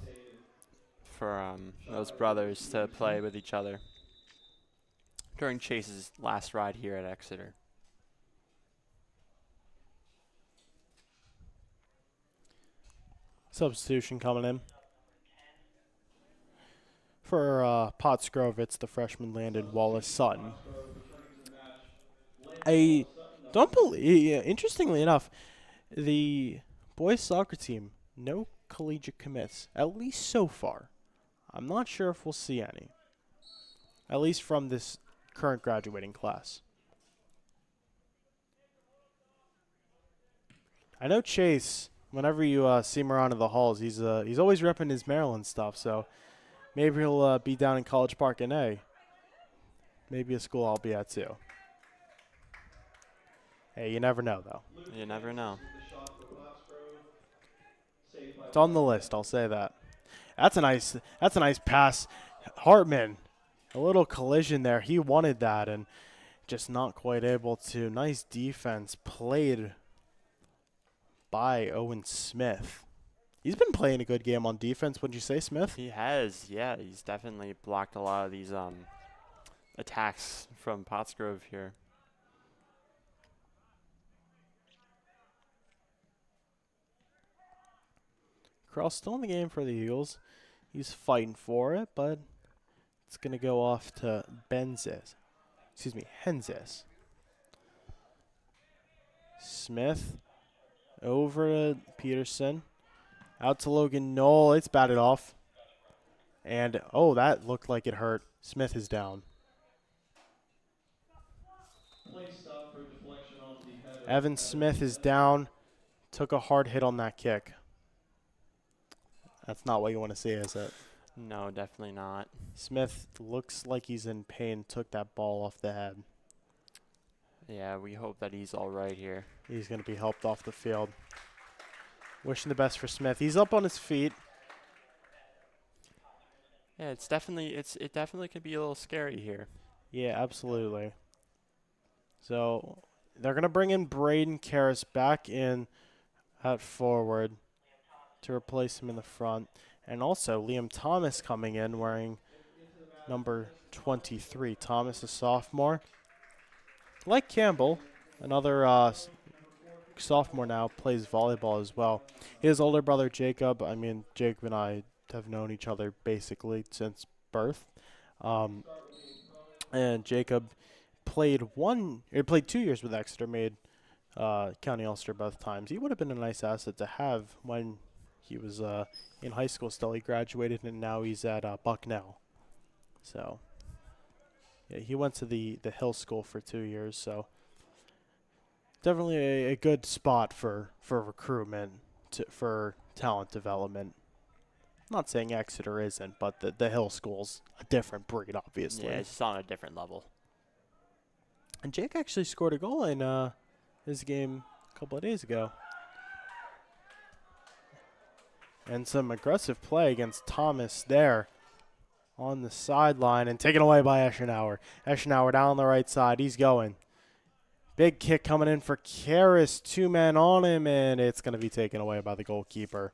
for those brothers to play with each other during Chase's last ride here at Exeter. Substitution coming in. For Pottsgrove, it's the freshman Landon Wallace Sutton. I don't believe, interestingly enough, the boys soccer team, no collegiate commits, at least so far. I'm not sure if we'll see any, at least from this current graduating class. I know Chase, whenever you see him around in the halls, he's always repping his Maryland stuff, so maybe he'll be down in College Park NA. Maybe a school I'll be at too. Hey, you never know, though. You never know. It's on the list, I'll say that. That's a nice pass. Hartman, a little collision there. He wanted that and just not quite able to. Nice defense played by Owen Smith. He's been playing a good game on defense, wouldn't you say, Smith? He has, yeah. He's definitely blocked a lot of these attacks from Pottsgrove here. Cross still in the game for the Eagles. He's fighting for it, but it's going to go off to Henzes. Smith over to Peterson. Out to Logan Knoll. It's batted off. And, oh, that looked like it hurt. Smith is down. Evan Smith is down. Took a hard hit on that kick. That's not what you want to see, is it? No, definitely not. Smith looks like he's in pain. Took that ball off the head. Yeah, we hope that he's all right here. He's going to be helped off the field. Wishing the best for Smith. He's up on his feet. Yeah, it definitely could be a little scary here. Yeah, absolutely. So they're going to bring in Braden Karras back in at forward to replace him in the front. And also Liam Thomas coming in wearing number 23. Thomas, a sophomore. Like Campbell, another sophomore now, plays volleyball as well. His older brother Jacob, Jacob and I have known each other basically since birth. And Jacob played 2 years with Exeter, made County Ulster both times. He would have been a nice asset to have when he was in high school still. He graduated and now he's at Bucknell. So yeah, he went to the Hill School for 2 years, so definitely a good spot for recruitment, for talent development. I'm not saying Exeter isn't, but the Hill School's a different breed, obviously. Yeah, it's just on a different level. And Jake actually scored a goal in his game a couple of days ago. And some aggressive play against Thomas there on the sideline and taken away by Eschenauer. Eschenauer down on the right side. He's going. Big kick coming in for Karras. 2 men on him, and it's going to be taken away by the goalkeeper.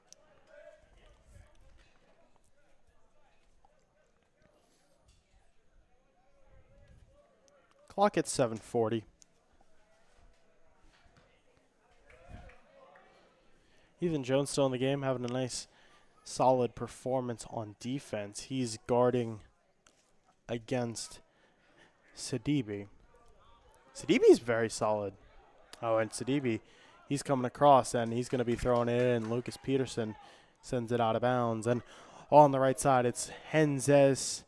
Clock at 7:40. Ethan Jones still in the game, having a nice, solid performance on defense. He's guarding against Sidibe. Sidibe's very solid. Oh, and Sidibe, he's coming across, and he's going to be throwing it in. Lucas Peterson sends it out of bounds. And on the right side, it's Henzes.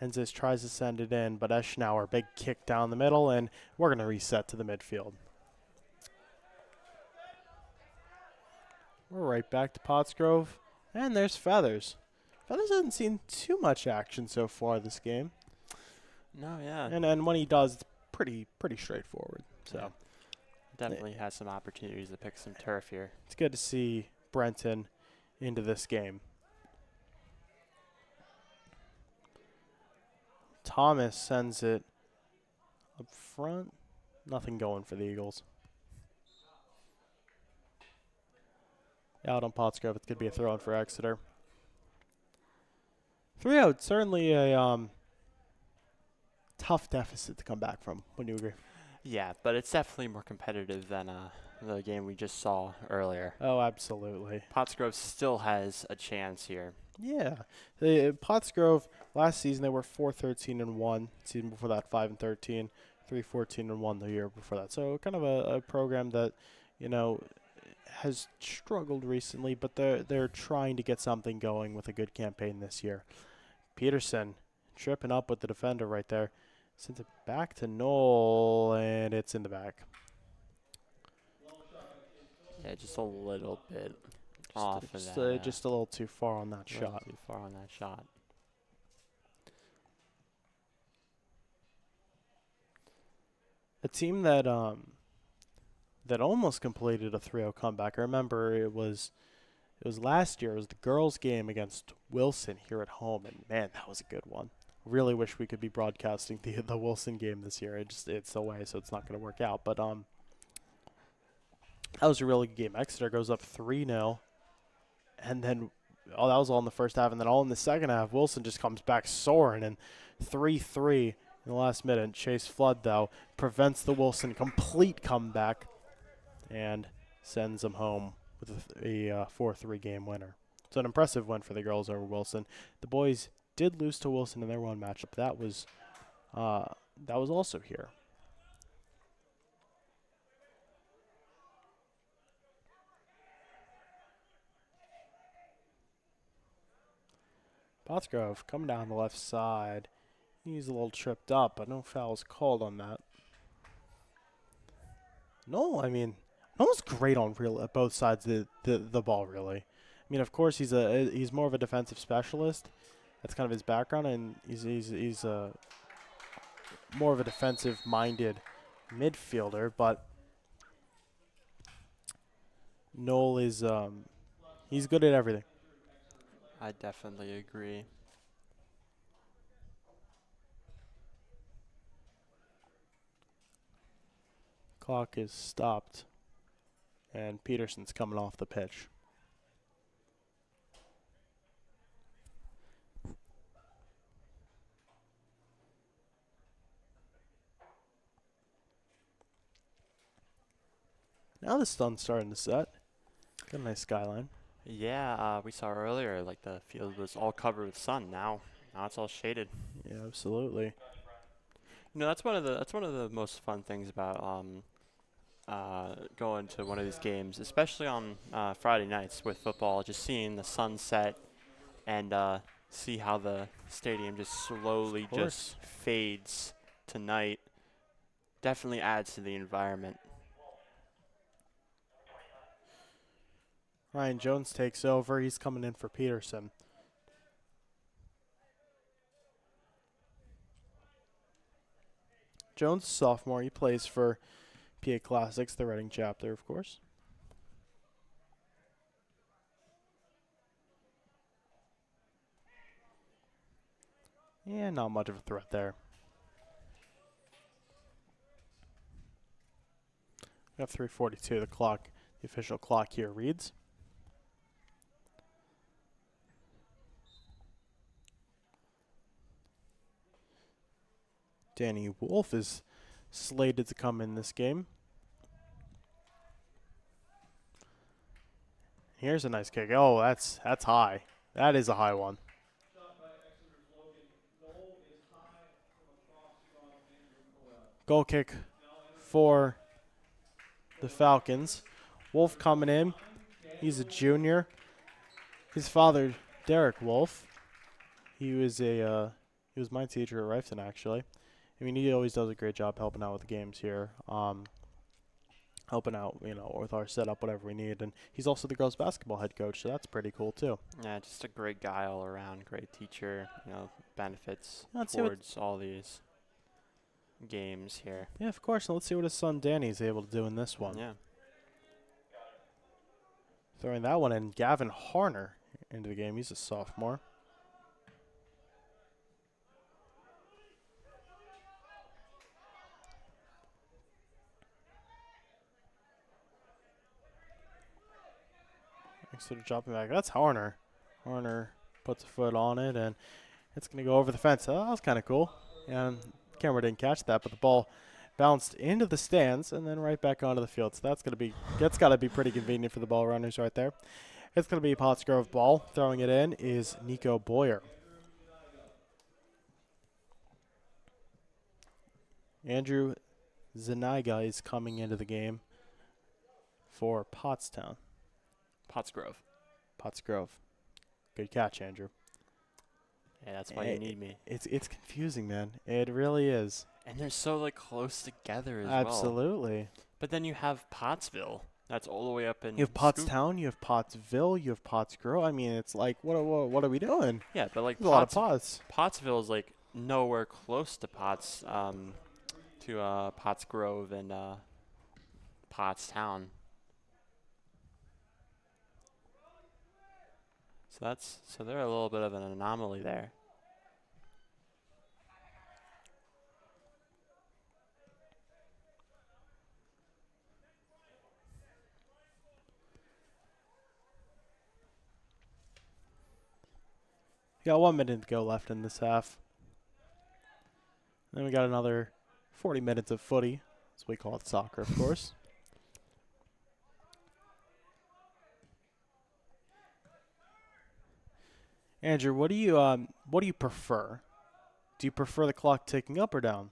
Henzes tries to send it in, but Eschenauer, big kick down the middle, and we're going to reset to the midfield. We're right back to Pottsgrove, and there's Feathers. Feathers hasn't seen too much action so far this game. No, yeah. And when he does, it's pretty straightforward. So Yeah. Definitely has some opportunities to pick some turf here. it's good to see Brenton into this game. Thomas sends it up front. Nothing going for the Eagles. Out on Pottsgrove, it's going to be a throw-in for Exeter. 3-0, certainly a tough deficit to come back from. Wouldn't you agree? Yeah, but it's definitely more competitive than the game we just saw earlier. Oh, absolutely. Pottsgrove still has a chance here. Yeah. Pottsgrove, last season, they were 4-13-1. Season before that, 5-13. 3-14-1 the year before that. So kind of a program that, has struggled recently, but they're trying to get something going with a good campaign this year. Peterson tripping up with the defender right there. Sends it back to Knoll, and it's in the back. Yeah, just a little bit off of Just, that. just a little too far on that A little shot. too far on that shot. A team that almost completed a 3-0 comeback. I remember it was last year. It was the girls' game against Wilson here at home, and man, that was a good one. Really wish we could be broadcasting the Wilson game this year. It's away, so it's not going to work out. But that was a really good game. Exeter goes up 3-0, and then that was all in the first half, and then all in the second half, Wilson just comes back soaring, and 3-3 in the last minute. Chase Flood, though, prevents the Wilson complete comeback and sends them home with a 4-3 game winner. So an impressive win for the girls over Wilson. The boys did lose to Wilson in their one matchup. That was also here. Pottsgrove coming down the left side. He's a little tripped up, but no foul's called on that. No, Noah's great on both sides of the ball, really. I mean, of course, he's more of a defensive specialist. That's kind of his background, and he's more of a defensive-minded midfielder. But Noel is he's good at everything. I definitely agree. Clock is stopped, and Peterson's coming off the pitch. Now the sun's starting to set. Got a nice skyline. Yeah, we saw earlier, like the field was all covered with sun. Now it's all shaded. Yeah, absolutely. That's one of the most fun things about going to one of these games, especially on Friday nights with football. Just seeing the sunset and see how the stadium just slowly just fades to night. Definitely adds to the environment. Ryan Jones takes over. He's coming in for Peterson. Jones, sophomore. He plays for PA Classics, the Reading chapter, of course. Yeah, not much of a threat there. We have 3:42. The clock, the official clock here reads. Danny Wolf is slated to come in this game. Here's a nice kick. Oh, that's high. That is a high one. Goal kick for the Falcons. Wolf coming in. He's a junior. His father, Derek Wolf, he was my teacher at Rifton, actually. I mean, he always does a great job helping out with the games here, helping out, with our setup, whatever we need. And he's also the girls' basketball head coach, so that's pretty cool, too. Yeah, just a great guy all around, great teacher, benefits Let's towards all these games here. Yeah, of course. Let's see what his son Danny's able to do in this one. Yeah. Throwing that one in, Gavin Harner into the game. He's a sophomore. Sort of dropping back. That's Harner. Harner puts a foot on it, and it's going to go over the fence. Oh, that was kind of cool. And camera didn't catch that, but the ball bounced into the stands and then right back onto the field. So that's got to be pretty convenient for the ball runners right there. It's going to be Pottsgrove ball. Throwing it in is Nico Boyer. Andrew Zaniga is coming into the game for Pottsgrove. Good catch, Andrew. Yeah, that's why you need me. It's confusing, man. It really is. And they're so like close together as well. Absolutely. But then you have Pottsville. That's all the way up in. You have Pottstown, you have Pottsville, you have Pottsgrove. I mean, it's like, what are we doing? Yeah, but like There's a lot of Potts. Pottsville is like nowhere close to Pottsgrove and Pottstown. So they're a little bit of an anomaly there. We got 1 minute to go left in this half. Then we got another 40 minutes of footy, as we call it soccer, of course. Andrew, what do you prefer? Do you prefer the clock ticking up or down?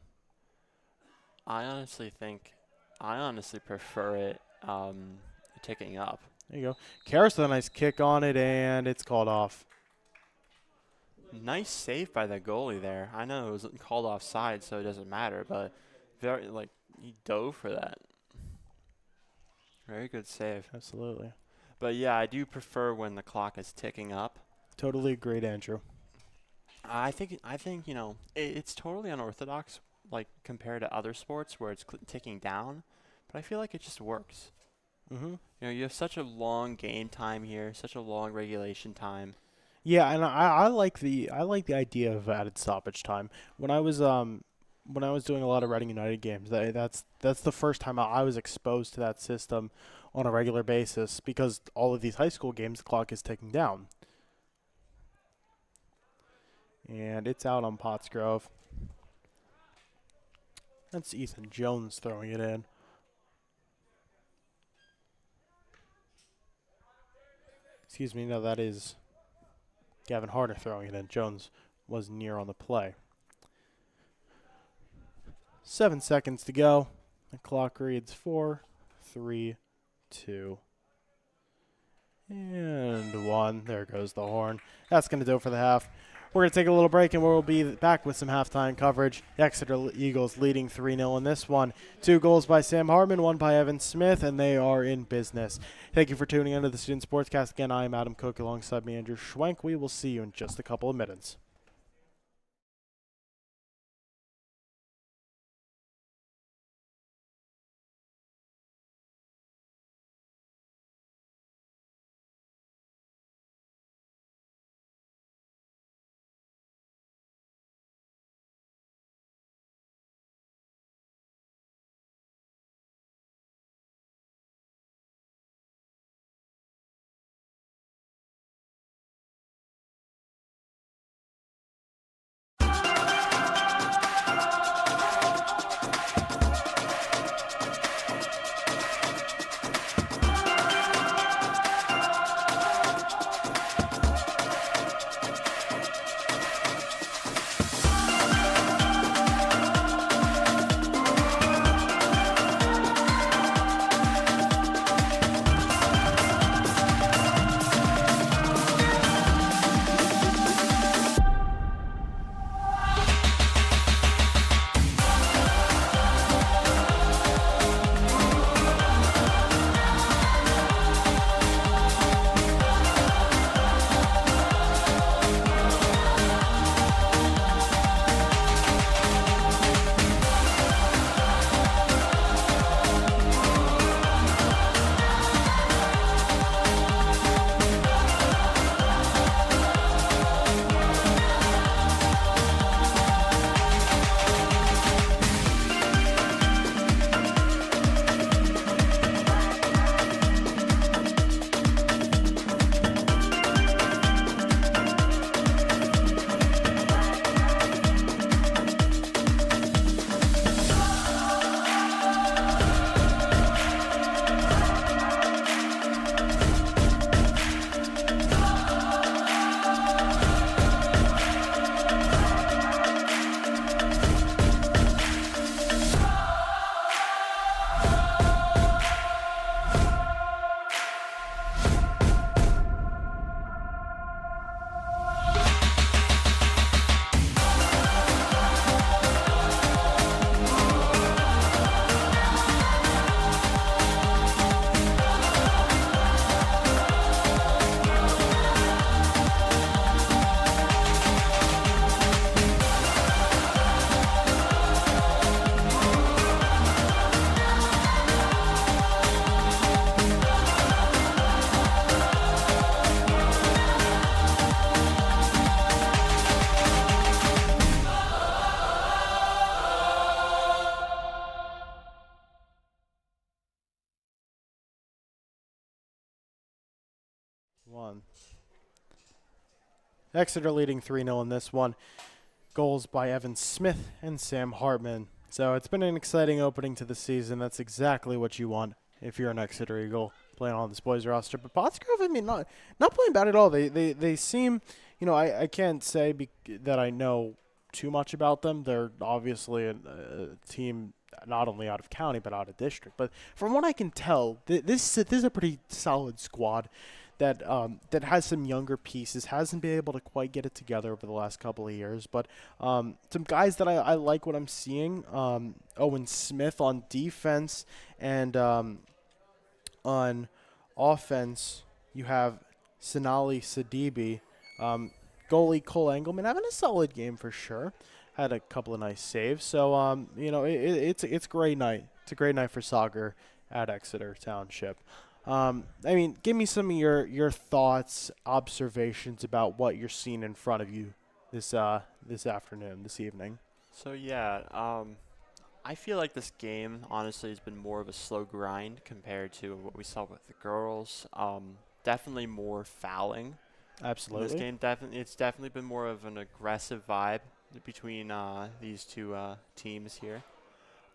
I honestly prefer it ticking up. There you go. Karras with a nice kick on it, and it's called off. Nice save by the goalie there. I know it was called offside, so it doesn't matter, but he dove for that. Very good save. Absolutely. But yeah, I do prefer when the clock is ticking up. Totally agreed, Andrew. I think it's totally unorthodox, like compared to other sports where it's ticking down, but I feel like it just works. Mm-hmm. You have such a long game time here, such a long regulation time. Yeah, and I like the idea of added stoppage time. When I was doing a lot of Reading United games, that's the first time I was exposed to that system on a regular basis, because all of these high school games the clock is ticking down. And it's out on Pottsgrove. That's Ethan Jones throwing it in. Excuse me, no, that is Gavin Harder throwing it in. Jones was near on the play. 7 seconds to go. The clock reads 4, 3, 2, and 1. There goes the horn. That's going to do it for the half. We're going to take a little break, and we'll be back with some halftime coverage. The Exeter Eagles leading 3-0 in this one. 2 goals by Sam Hartman, 1 by Evan Smith, and they are in business. Thank you for tuning in to the Student Sportscast. Again, I am Adam Cooke alongside me, Andrew Schwenk. We will see you in just a couple of minutes. one. Exeter leading 3-0 in this one. Goals by Evan Smith and Sam Hartman. So it's been an exciting opening to the season. That's exactly what you want if you're an Exeter Eagle playing on this boys roster. But Pottsgrove, I mean, not playing bad at all. They seem, I can't say that I know too much about them. They're obviously a team not only out of county but out of district. But from what I can tell, this is a pretty solid squad that has some younger pieces, hasn't been able to quite get it together over the last couple of years. But some guys that I like what I'm seeing, Owen Smith on defense, and on offense, you have Sonali Sidibe. Goalie Cole Engelman having a solid game for sure. Had a couple of nice saves. So, it's a great night. It's a great night for soccer at Exeter Township. Give me some of your thoughts, observations about what you're seeing in front of you this afternoon, this evening. So, I feel like this game, honestly, has been more of a slow grind compared to what we saw with the girls. Definitely more fouling. Absolutely. In this game, it's definitely been more of an aggressive vibe between these two teams here.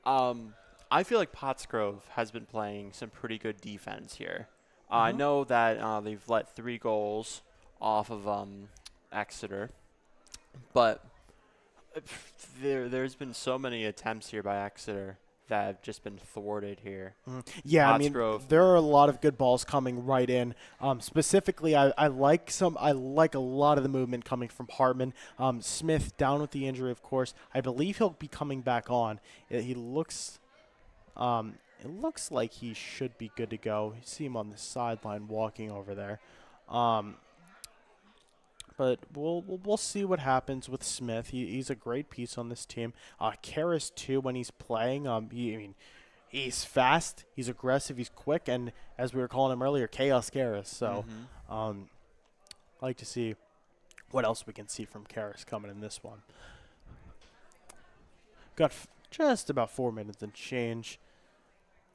I feel like Pottsgrove has been playing some pretty good defense here. I know that they've let 3 goals off of Exeter, but there's been so many attempts here by Exeter that have just been thwarted here. Yeah, Pottsgrove, there are a lot of good balls coming right in. Specifically, I like a lot of the movement coming from Hartman. Smith down with the injury, of course. I believe he'll be coming back on. It looks like he should be good to go. You see him on the sideline walking over there. But we'll see what happens with Smith. He's a great piece on this team. Karras too, when he's playing. He's fast, he's aggressive, he's quick, and as we were calling him earlier, Chaos Karras. So, I'd like to see what else we can see from Karras coming in this one. Got just about 4 minutes and change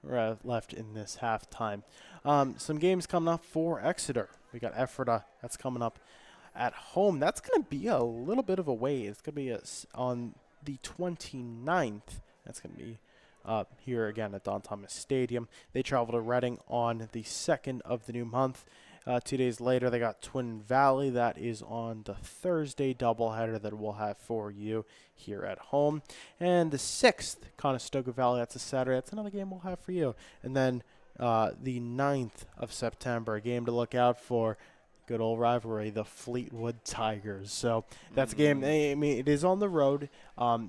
left in this halftime. Some games coming up for Exeter. We got Ephrata. That's coming up at home. That's going to be a little bit of a wait. It's going to be on the 29th. That's going to be here again at Don Thomas Stadium. They travel to Reading on the 2nd of the new month. 2 days later, they got Twin Valley. That is on the Thursday doubleheader that we'll have for you here at home. And the 6th, Conestoga Valley. That's a Saturday. That's another game we'll have for you. And then the 9th of September, a game to look out for. Good old rivalry, the Fleetwood Tigers. So that's a game. It is on the road,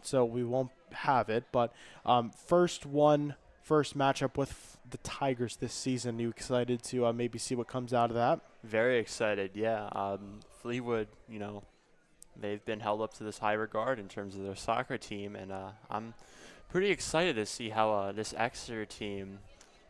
so we won't have it. But first matchup with the Tigers this season. Are you excited to maybe see what comes out of that? very excited, yeah. Fleetwood, they've been held up to this high regard in terms of their soccer team, and I'm pretty excited to see how this Exeter team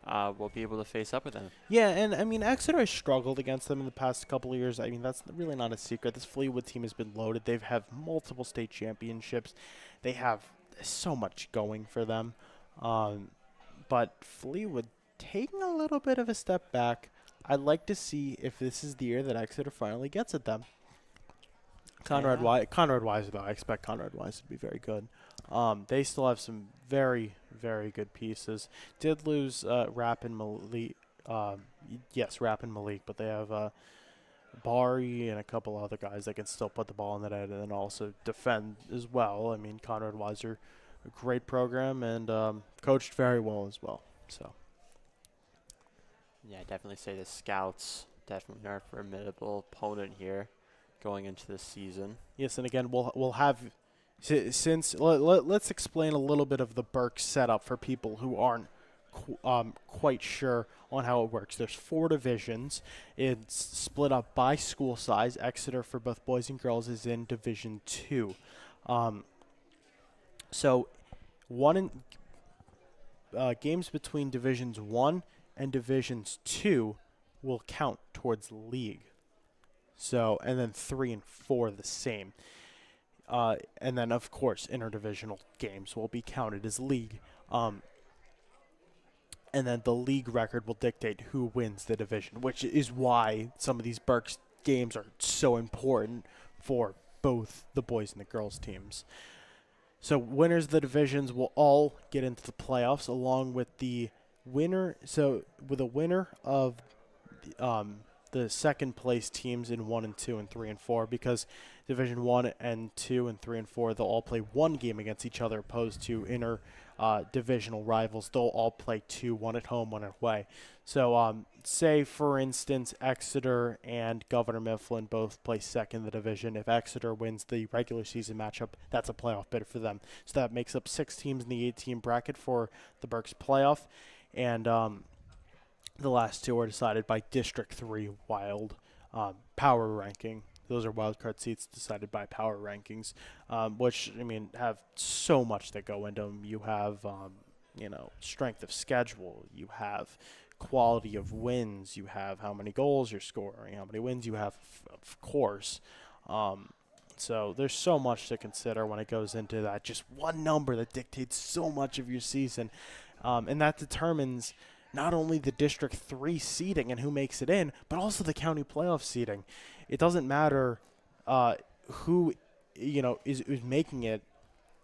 will be able to face up with them. Yeah, and Exeter has struggled against them in the past couple of years. That's really not a secret. This Fleetwood team has been loaded. They've had multiple state championships. They have so much going for them. But Fleetwood taking a little bit of a step back. I'd like to see if this is the year that Exeter finally gets at them. Conrad Wise, though, I expect Conrad Wise to be very good. They still have some very, very good pieces. Did lose Rappin Malik. Rappin Malik, but they have Bari and a couple other guys that can still put the ball in the net and then also defend as well. Conrad Weiser, a great program and coached very well as well. So. Yeah, I definitely say the Scouts definitely are a formidable opponent here going into this season. Yes, and again, we'll have let's explain a little bit of the Berks setup for people who aren't quite sure on how it works. There's 4 divisions. It's split up by school size. Exeter for both boys and girls is in Division 2. So games between Divisions 1 and Divisions 2 will count towards league. So, and then 3 and 4 the same. And then, of course, interdivisional games will be counted as league. and then the league record will dictate who wins the division, which is why some of these Berks games are so important for both the boys and the girls teams. So winners of the divisions will all get into the playoffs along with the winner. So with a winner of the second place teams in 1 and 2 and 3 and 4, because Division 1 and 2 and 3 and 4, they'll all play one game against each other opposed to divisional rivals. They'll all play 2, one at home, one away. So say, for instance, Exeter and Governor Mifflin both play second in the division. If Exeter wins the regular season matchup, that's a playoff bid for them. So that makes up 6 teams in the 8-team bracket for the Berks playoff. And the last 2 are decided by District 3 Wild power ranking. Those are wildcard seats decided by power rankings, which, I mean, have so much that go into them. You have, strength of schedule. You have quality of wins. You have how many goals you're scoring, how many wins you have, of course. So there's so much to consider when it goes into that. Just one number that dictates so much of your season, and that determines not only the District 3 seeding and who makes it in, but also the county playoff seeding. It doesn't matter who, is making it.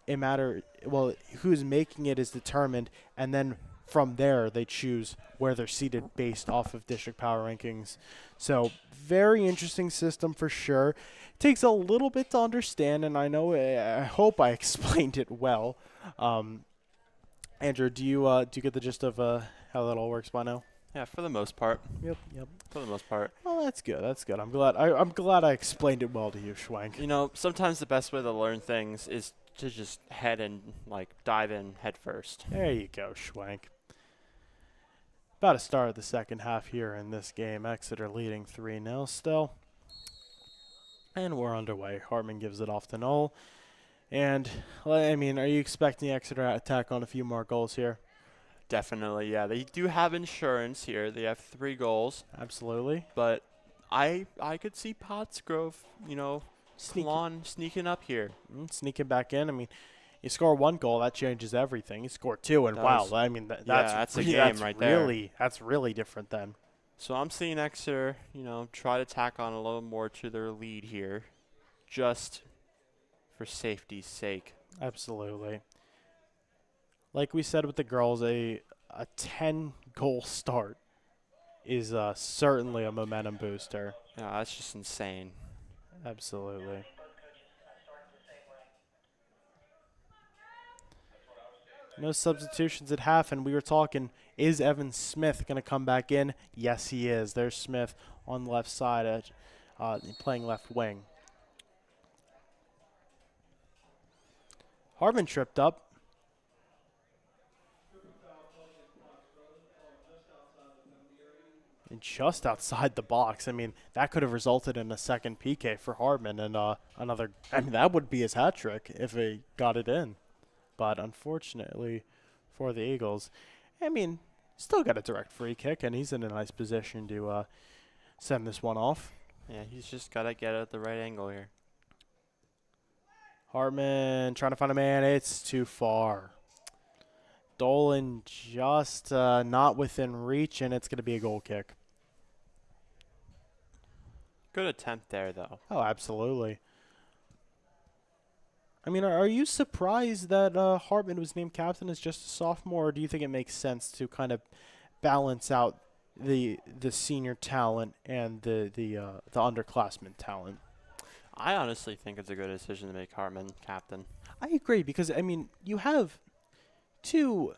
Who's making it is determined, and then from there they choose where they're seated based off of district power rankings. So very interesting system for sure. Takes a little bit to understand, and I hope I explained it well. Andrew, do you get the gist of how that all works by now? Yeah, for the most part. Yep. For the most part. Well, that's good. I'm glad I explained it well to you, Schwenk. Sometimes the best way to learn things is to just dive in head first. There you go, Schwenk. About to start the second half here in this game. Exeter leading 3-0 still. And we're underway. Hartman gives it off to Knoll. And, are you expecting Exeter to attack on a few more goals here? Definitely, yeah. They do have insurance here. They have 3 goals. Absolutely. But I could see Pottsgrove, sneaking up here. Sneaking back in. You score 1 goal, that changes everything. You score 2, and that's a game right there. That's really different then. So I'm seeing Exeter, try to tack on a little more to their lead here, just for safety's sake. Absolutely. Like we said with the girls, a 10-goal start is certainly a momentum booster. Yeah, that's just insane. Absolutely. No substitutions at half, and we were talking, is Evan Smith going to come back in? Yes, he is. There's Smith on the left side, playing left wing. Hartman tripped up. And just outside the box. That could have resulted in a second PK for Hartman and another. That would be his hat trick if he got it in. But unfortunately for the Eagles, still got a direct free kick, and he's in a nice position to send this one off. Yeah, he's just got to get it at the right angle here. Hartman trying to find a man. It's too far. Dolan just not within reach, and it's going to be a goal kick. Good attempt there, though. Oh, absolutely. Are you surprised that Hartman was named captain as just a sophomore, or do you think it makes sense to kind of balance out the senior talent and the underclassmen talent? I honestly think it's a good decision to make Hartman captain. I agree, because you have two.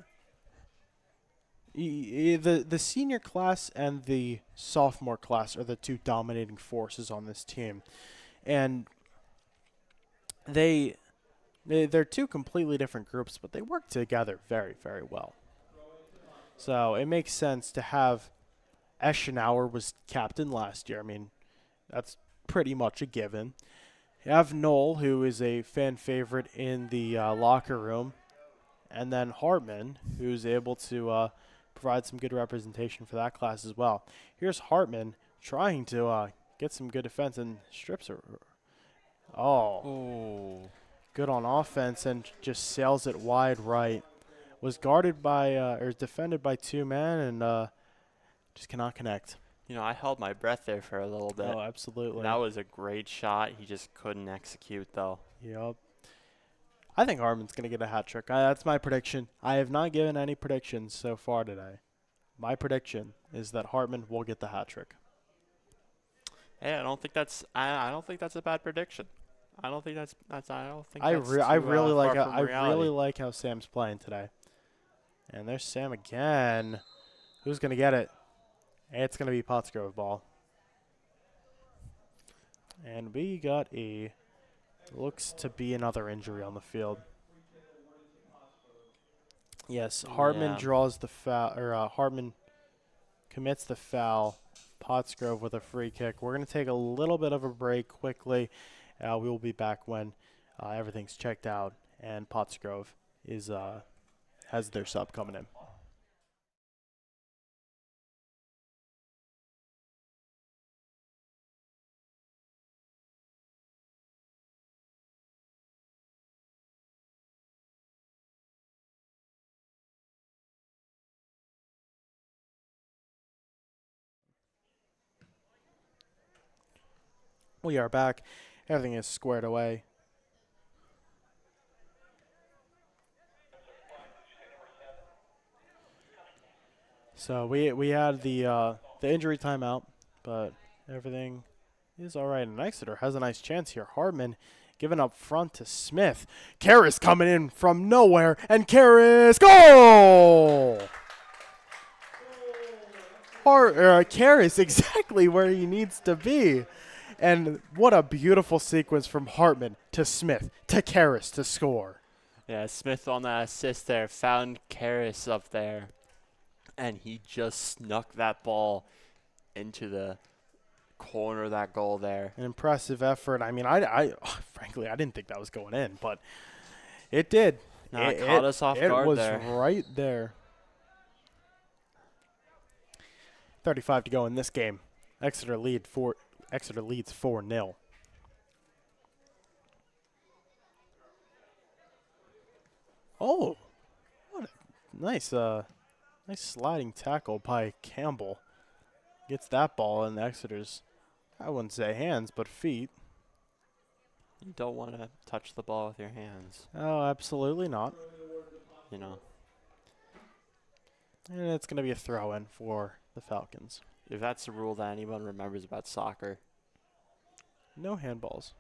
The senior class and the sophomore class are the 2 dominating forces on this team, and they're 2 completely different groups, but they work together very, very well. So it makes sense to have Eschenauer was captain last year. That's pretty much a given. You have Knoll, who is a fan favorite in the locker room, and then Hartman, who's able to provide some good representation for that class as well. Here's Hartman trying to get some good defense, and strips her. Oh. Ooh. Good on offense, and just sails it wide right. was guarded by or defended by 2 men and just cannot connect. You know, I held my breath there for a little bit. Oh, absolutely. That was a great shot. He just couldn't execute, though. Yep. I think Hartman's going to get a hat trick. That's my prediction. I have not given any predictions so far today. My prediction is that Hartman will get the hat trick. Hey, I don't think that's a bad prediction. I don't think that's I really reality. like how Sam's playing today. And there's Sam again. Who's going to get it? It's going to be Pottsgrove ball. And we got looks to be another injury on the field. Yes, Hartman draws the foul, or Hartman commits the foul. Pottsgrove with a free kick. We're going to take a little bit of a break quickly. We will be back when everything's checked out and Pottsgrove has their sub coming in. We are back. Everything is squared away. So we had the injury timeout, but everything is all right. And Exeter has a nice chance here. Hartman giving up front to Smith. Karras coming in from nowhere, and Karras goal! Karras exactly where he needs to be. And what a beautiful sequence from Hartman to Smith to Karras to score. Yeah, Smith on that assist there found Karras up there, and he just snuck that ball into the corner of that goal there. An impressive effort. I mean, I frankly, I didn't think that was going in, but it did. No, it caught us off guard there. It was right there. 35 to go in this game. Exeter leads 4-0. Oh, what a nice sliding tackle by Campbell. Gets that ball in Exeter's, I wouldn't say hands, but feet. You don't want to touch the ball with your hands. Oh, absolutely not. You know. And it's going to be a throw-in for the Falcons. If that's a rule that anyone remembers about soccer. No handballs.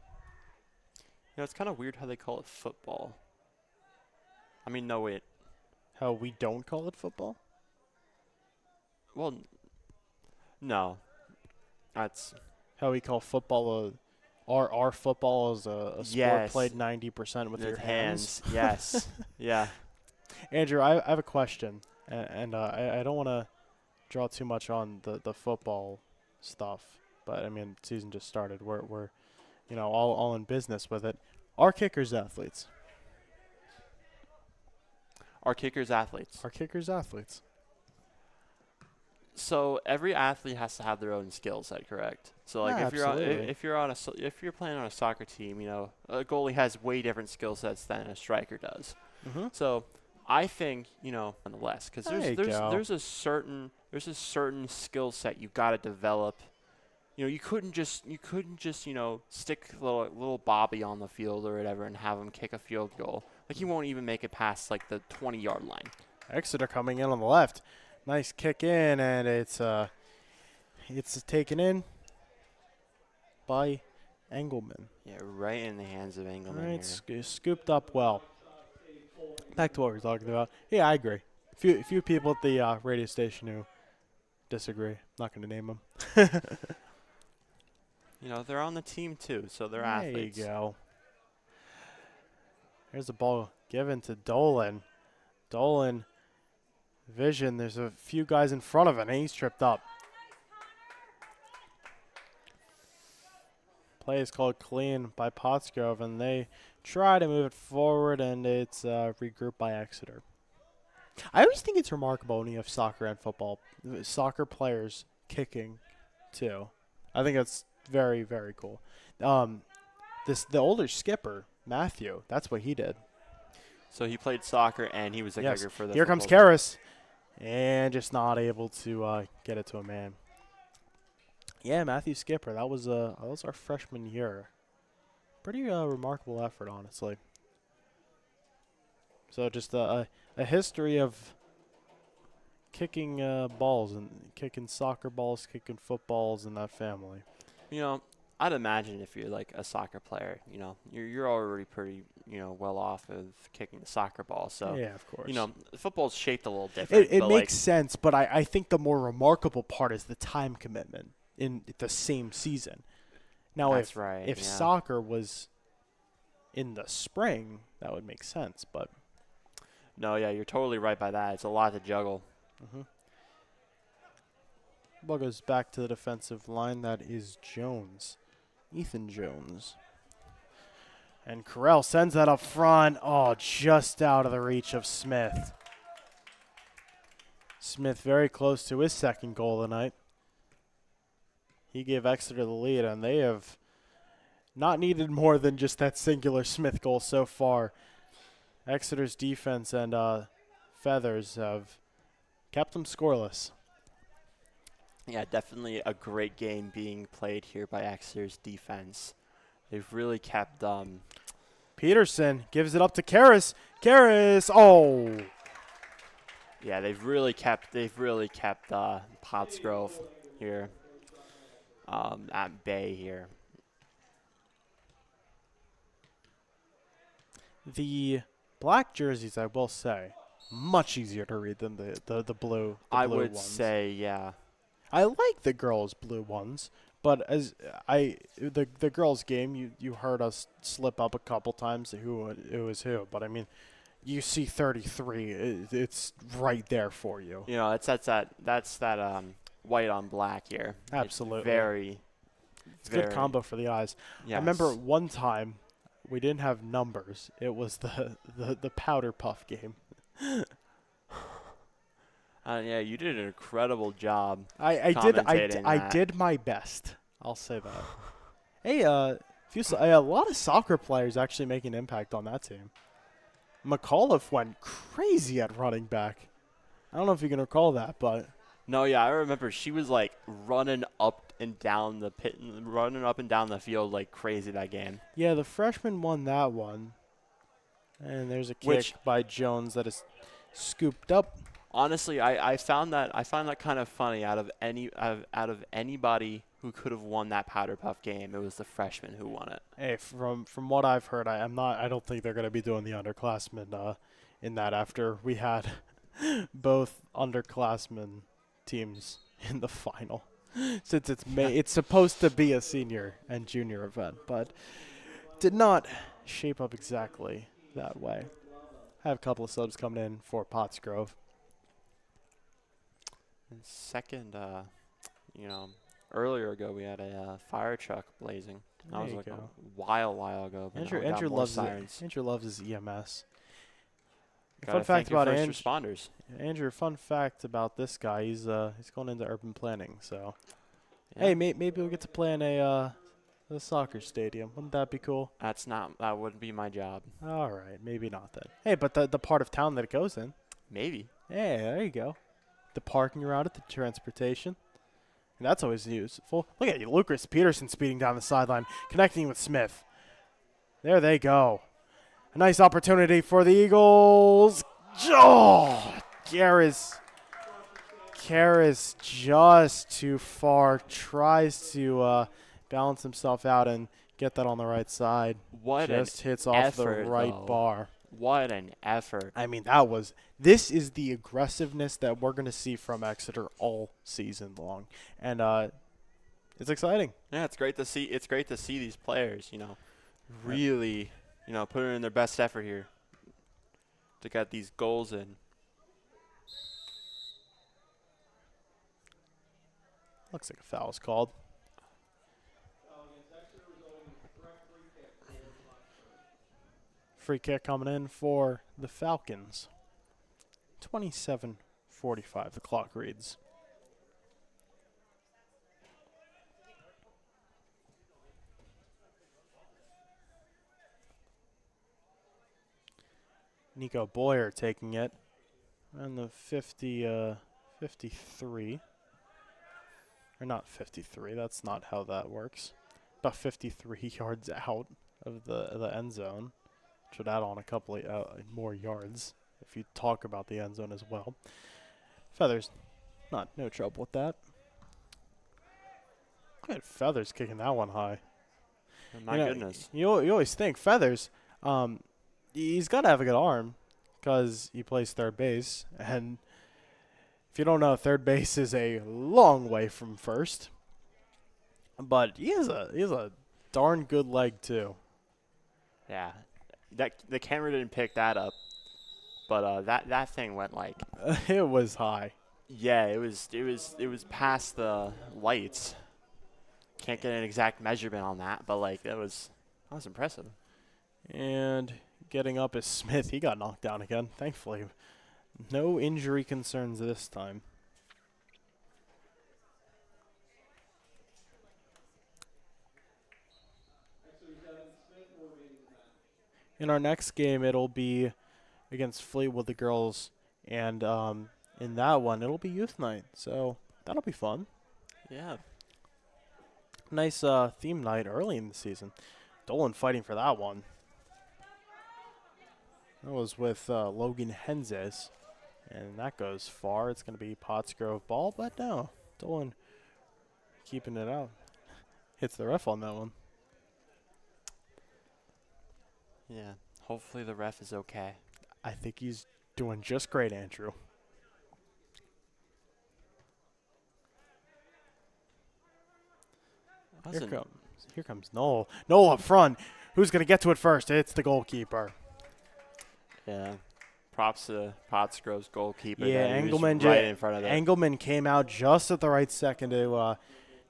You know, it's kind of weird how they call it football. I mean, no, wait. How we don't call it football? Well, no. That's how we call football our football is a sport played 90% with your hands. Yes. Yeah. Andrew, I have a question, and I don't want to draw too much on the football stuff, but I mean, season just started. We're all in business with it. Are kickers athletes? Are kickers athletes? Are kickers athletes? So every athlete has to have their own skill set, correct? So like if you're playing on a soccer team, a goalie has way different skill sets than a striker does. Mm-hmm. So I think nonetheless, because there's a certain skill set you got to develop. You couldn't just stick little Bobby on the field or whatever and have him kick a field goal. Like he won't even make it past like the 20-yard line. Exeter coming in on the left. Nice kick in, and it's taken in by Engelman. Yeah, right in the hands of Engelman. Right, scooped up well. Back to what we were talking about. Yeah, I agree. A few people at the radio station who disagree. Not going to name them. They're on the team too, so they're athletes. There you go. Here's the ball given to Dolan. Dolan, vision. There's a few guys in front of him, and he's tripped up. Play is called clean by Pottsgrove, and they try to move it forward, and it's regrouped by Exeter. I always think it's remarkable when you have soccer and football, soccer players kicking too. I think that's very, very cool. The older skipper, Matthew, that's what he did. So he played soccer and he was a Yes. kicker for the Here comes football team. Karras. And just not able to get it to a man. Yeah, Matthew Skipper. That was our freshman year. Pretty remarkable effort, honestly. So just a history of kicking balls and kicking soccer balls, kicking footballs in that family. You know, I'd imagine if you're like a soccer player, you know, you're already pretty, you know, well off of kicking the soccer ball. So, Yeah, of course. you know, football's shaped a little different. It but makes sense, but I think the more remarkable part is the time commitment in the same season. Now, That's right, if yeah. soccer was in the spring, that would make sense, but no, yeah, you're totally right by that. It's a lot to juggle. ball goes back to the defensive line. That is Jones, Ethan Jones. And Carell sends that up front. Oh, just out of the reach of Smith. Smith very close to his second goal tonight. He gave Exeter the lead, and they have not needed more than just that singular Smith goal so far. Exeter's defense and Feathers have kept them scoreless. Yeah, definitely a great game being played here by Exeter's defense. They've really kept Peterson gives it up to Karras. Karras, oh. yeah, they've really kept Pottsgrove here at bay here. The black jerseys, I will say, much easier to read than the blue. I blue would ones. say, yeah. I like the girls' blue ones, but as the girls' game, you heard us slip up a couple times who it was who. But I mean, you see 33, it's right there for you. You know, that's that white on black here. Absolutely. It's very. It's a good combo for the eyes. Yes. I remember one time we didn't have numbers. It was the powder puff game. Yeah, you did an incredible job. I did my best. I'll say that. Hey, a lot of soccer players actually make an impact on that team. McAuliffe went crazy at running back. I don't know if you can recall that, but No, yeah, I remember she was like running up and down the field like crazy that game. yeah, the freshman won that one. And there's a kick by Jones that is scooped up. Honestly, I found that kind of funny. Out of anybody who could have won that powder puff game, it was the freshman who won it. Hey, from what I've heard, I don't think they're going to be doing the underclassmen in that after we had both underclassmen teams in the final. Since it's supposed to be a senior and junior event, but did not shape up exactly that way. I have a couple of subs coming in for Pottsgrove. And second, earlier ago we had a fire truck blazing. That There was you like go. a while ago. But now we got Andrew more loves sirens. Andrew loves his EMS. Gotta Fun fact thank your about first responders. Andrew. Fun fact about this guy: he's going into urban planning. So, Yeah. hey, maybe we'll get to play in a soccer stadium. Wouldn't that be cool? That wouldn't be my job. All right, maybe not then. Hey, but the part of town that it goes in. Maybe. Yeah, there you go. The parking around it, the transportation. And that's always useful. Look at you, Lucas Peterson speeding down the sideline, connecting with Smith. There they go. A nice opportunity for the Eagles. Oh, Karras just too far. Tries to balance himself out and get that on the right side. Just hits off the right bar. What an effort. I mean, this is the aggressiveness that we're going to see from Exeter all season long. And it's exciting. Yeah, it's great to see. It's great to see these players, really, putting in their best effort here to get these goals in. Looks like a foul is called. Free kick coming in for the Falcons. 27:45, the clock reads. Nico Boyer taking it. And the 53. Or not 53. That's not how that works. About 53 yards out of the end zone. Should add on a couple of more yards if you talk about the end zone as well. Feathers, no trouble with that. Look at Feathers kicking that one high. My goodness. You always think Feathers, he's got to have a good arm because he plays third base. And if you don't know, third base is a long way from first. But he has a darn good leg too. Yeah. The camera didn't pick that up, but that thing went like It was high. yeah, it was past the lights. Can't get an exact measurement on that, but like that was impressive. And getting up is Smith. He got knocked down again. Thankfully, no injury concerns this time. In our next game, it'll be against Fleetwood, the girls, and in that one, it'll be youth night. So that'll be fun. Yeah. Nice theme night early in the season. Dolan fighting for that one. That was with Logan Henzes, and that goes far. It's going to be Pottsgrove ball, but no, Dolan keeping it out. Hits the ref on that one. Yeah. Hopefully the ref is okay. I think he's doing just great, Andrew. Here comes Noel. Noel up front. Who's going to get to it first? It's the goalkeeper. Yeah. Props to Pottsgrove's goalkeeper. Yeah, Engelman right in front of it. Engelman came out just at the right second to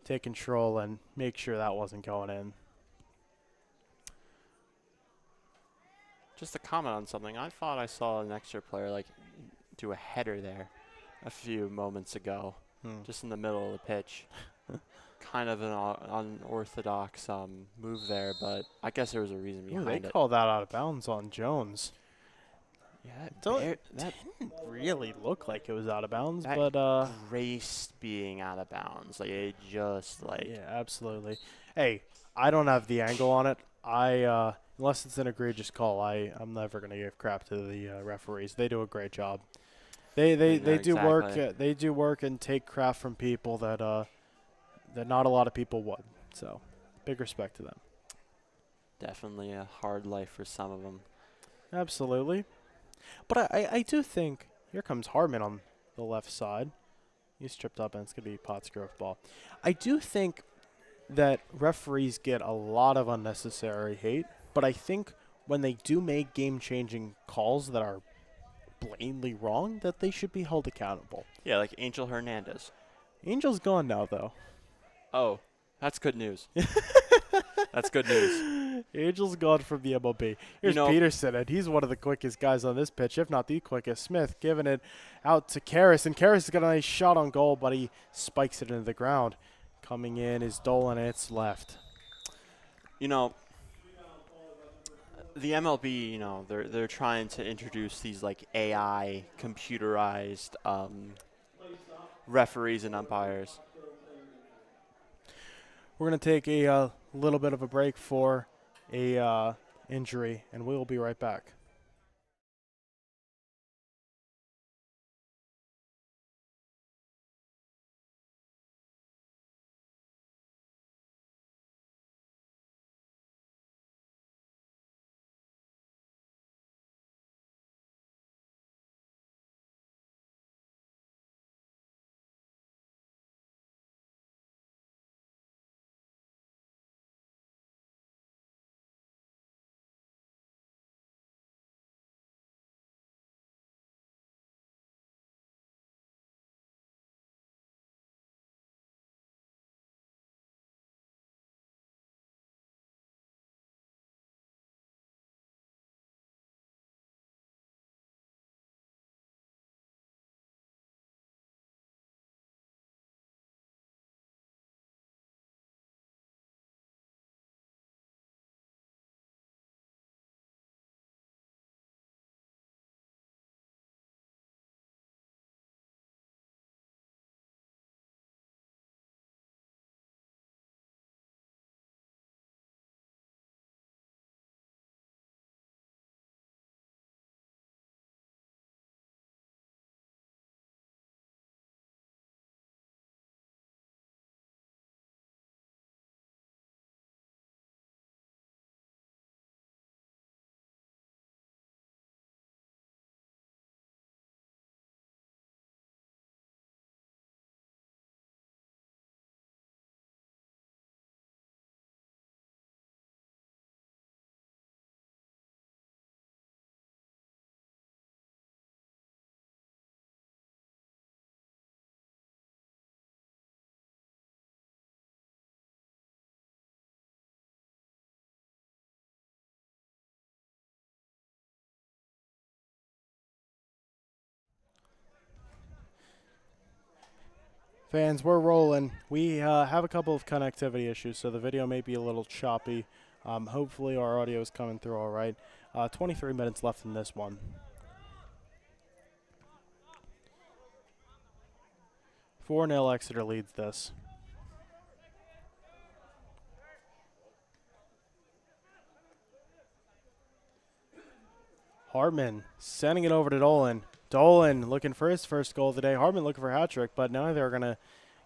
take control and make sure that wasn't going in. Just to comment on something, I thought I saw an Exeter player like do a header there a few moments ago, just in the middle of the pitch. Kind of an unorthodox move there, but I guess there was a reason behind it. They called that out of bounds on Jones. Yeah, that didn't really look like it was out of bounds, that but graced being out of bounds. Like it just like yeah, absolutely. Hey, I don't have the angle on it. Unless it's an egregious call, I'm never gonna give crap to the referees. They do a great job. They do work. They do work and take crap from people that not a lot of people would. So, big respect to them. definitely a hard life for some of them. Absolutely. But I do think, here comes Hartman on the left side. He's tripped up, and it's going to be Pottsgrove ball. I do think that referees get a lot of unnecessary hate, but I think when they do make game-changing calls that are blatantly wrong, that they should be held accountable. Yeah, like Angel Hernandez. Angel's gone now, though. Oh, that's good news. That's good news. Angel's gone from the MLB. Here's Peterson, and he's one of the quickest guys on this pitch, if not the quickest. Smith giving it out to Karras, and Karras has got a nice shot on goal, but he spikes it into the ground. Coming in is Dolan, and it's left. You know, the MLB, you know, they're trying to introduce these like AI computerized referees and umpires. We're going to take a little bit of a break for a injury, and we will be right back. Fans, we're rolling. We have a couple of connectivity issues, so the video may be a little choppy. Hopefully our audio is coming through all right. 23 minutes left in this one. 4-0 Exeter leads this. Hartman sending it over to Dolan. Dolan looking for his first goal today. Hartman looking for a hat trick, but now they're going to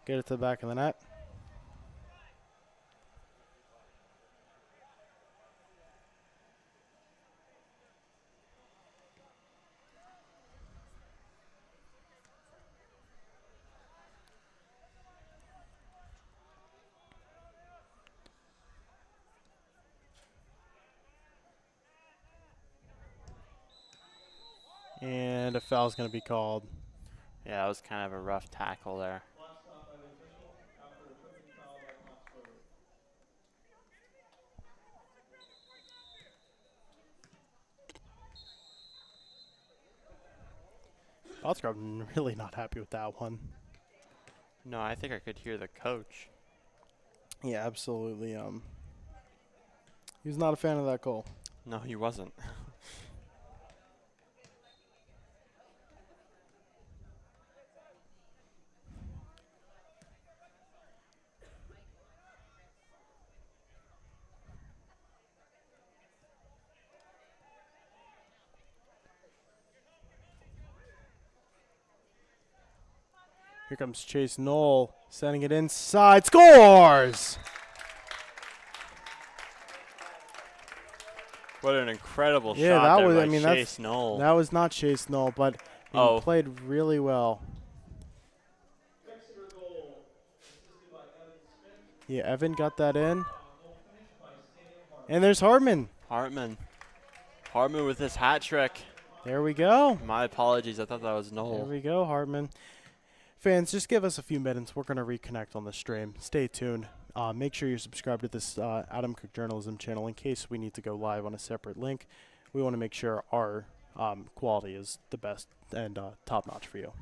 get it to the back of the net. And a foul's going to be called. Yeah, that was kind of a rough tackle there. Clock stopped by the official after a tripping foul by Pottsgrove. Pottsgrove really not happy with that one. No, I think I could hear the coach. Yeah, absolutely. He was not a fan of that goal. No, he wasn't. Here comes Chase Knoll, sending it inside. Scores! What an incredible Yeah, shot that there was. by I mean, Chase Knoll. that was not Chase Knoll, but he played really well. Exeter goal, assisted by Evan Smith. Yeah, Evan got that in, Goal finished by Stadium Hartman. and there's Hartman. Hartman with his hat trick. There we go. My apologies. I thought that was There Knoll. we go, Hartman. Fans, just give us a few minutes. We're going to reconnect on the stream. Stay tuned. Make sure you're subscribed to this Adam Cooke Journalism channel in case we need to go live on a separate link. We want to make sure our quality is the best and top-notch for you.